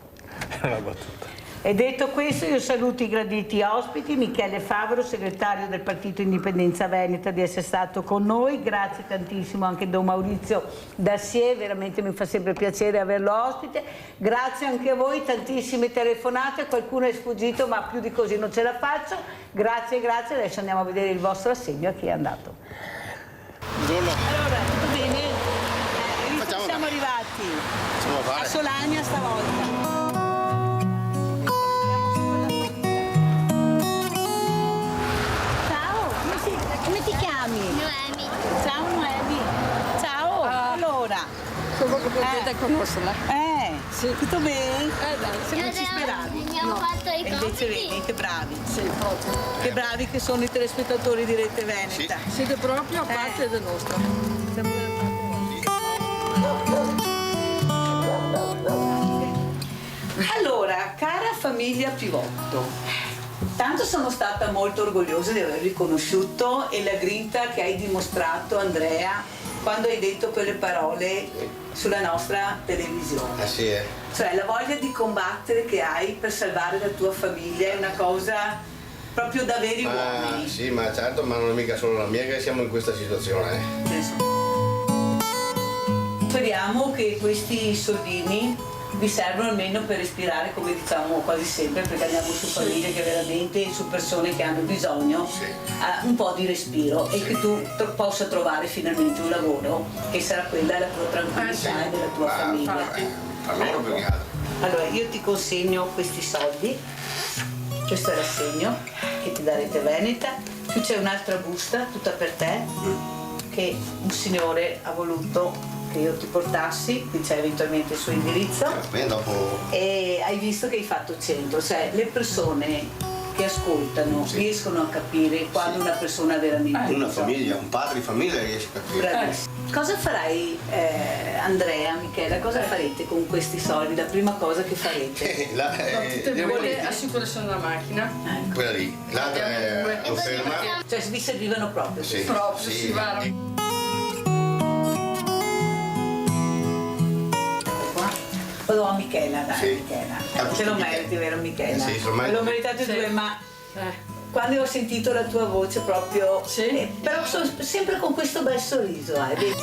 È una battuta. E detto questo, io saluto i graditi ospiti, Michele Favero, segretario del Partito Indipendenza Veneta, di essere stato con noi. Grazie tantissimo anche Don Maurizio Dassier, veramente mi fa sempre piacere averlo ospite. Grazie anche a voi, tantissime telefonate, qualcuno è sfuggito, ma più di così non ce la faccio. Grazie, grazie. Adesso andiamo a vedere il vostro assegno a chi è andato. Buongiorno. Allora, tutto bene? Siamo arrivati a Solagna stavolta. Come ti chiami? Noemi. Ciao Noemi. Ciao. Allora. Sono contenta di conoscerla. Sì. Tutto bene? Dai. Se non ci speravi. Abbiamo fatto i E invece vedi che bravi. Sì, proprio. Che bravi che sono i telespettatori di Rete Veneta. Sì. Siete proprio a parte del nostro. Siamo Allora, cara famiglia Pivotto, tanto sono stata molto orgogliosa di avervi conosciuto e la grinta che hai dimostrato, Andrea, quando hai detto quelle parole sulla nostra televisione. Sì, Cioè la voglia di combattere che hai per salvare la tua famiglia è una cosa proprio da veri uomini. Sì, ma certo, ma non è mica solo la mia che siamo in questa situazione. Speriamo che questi soldini vi servono almeno per respirare, come diciamo quasi sempre, perché andiamo su famiglie che veramente, su persone che hanno bisogno un po' di respiro e che tu possa trovare finalmente un lavoro che sarà quella la tua tranquillità e della tua famiglia. Per loro più che altro. Allora io ti consegno questi soldi, questo è l'assegno che ti dà Rete Veneta, qui c'è un'altra busta tutta per te che un signore ha voluto che io ti portassi, qui c'è eventualmente il suo indirizzo e hai visto che hai fatto centro, cioè le persone che ascoltano riescono a capire quando una persona ha veramente una famiglia, un padre di famiglia riesce a capire. Bravissimo. Cosa farai Andrea, Michela, cosa farete con questi soldi? La prima cosa che farete? Tutte e due assicurazione della macchina. Quella lì, l'altra è conferma. Cioè vi servivano proprio? Sì. Proprio, si va. Lo do a Michela, dai, Michela. Te lo meriti, vero Michela? Sì, me lo meritate due, ma quando ho sentito la tua voce proprio... però sono sempre con questo bel sorriso, vedi?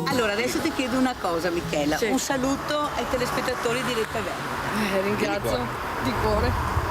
Allora, adesso ti chiedo una cosa, Michela. Un saluto ai telespettatori di Rete Veneta. Ringrazio di cuore.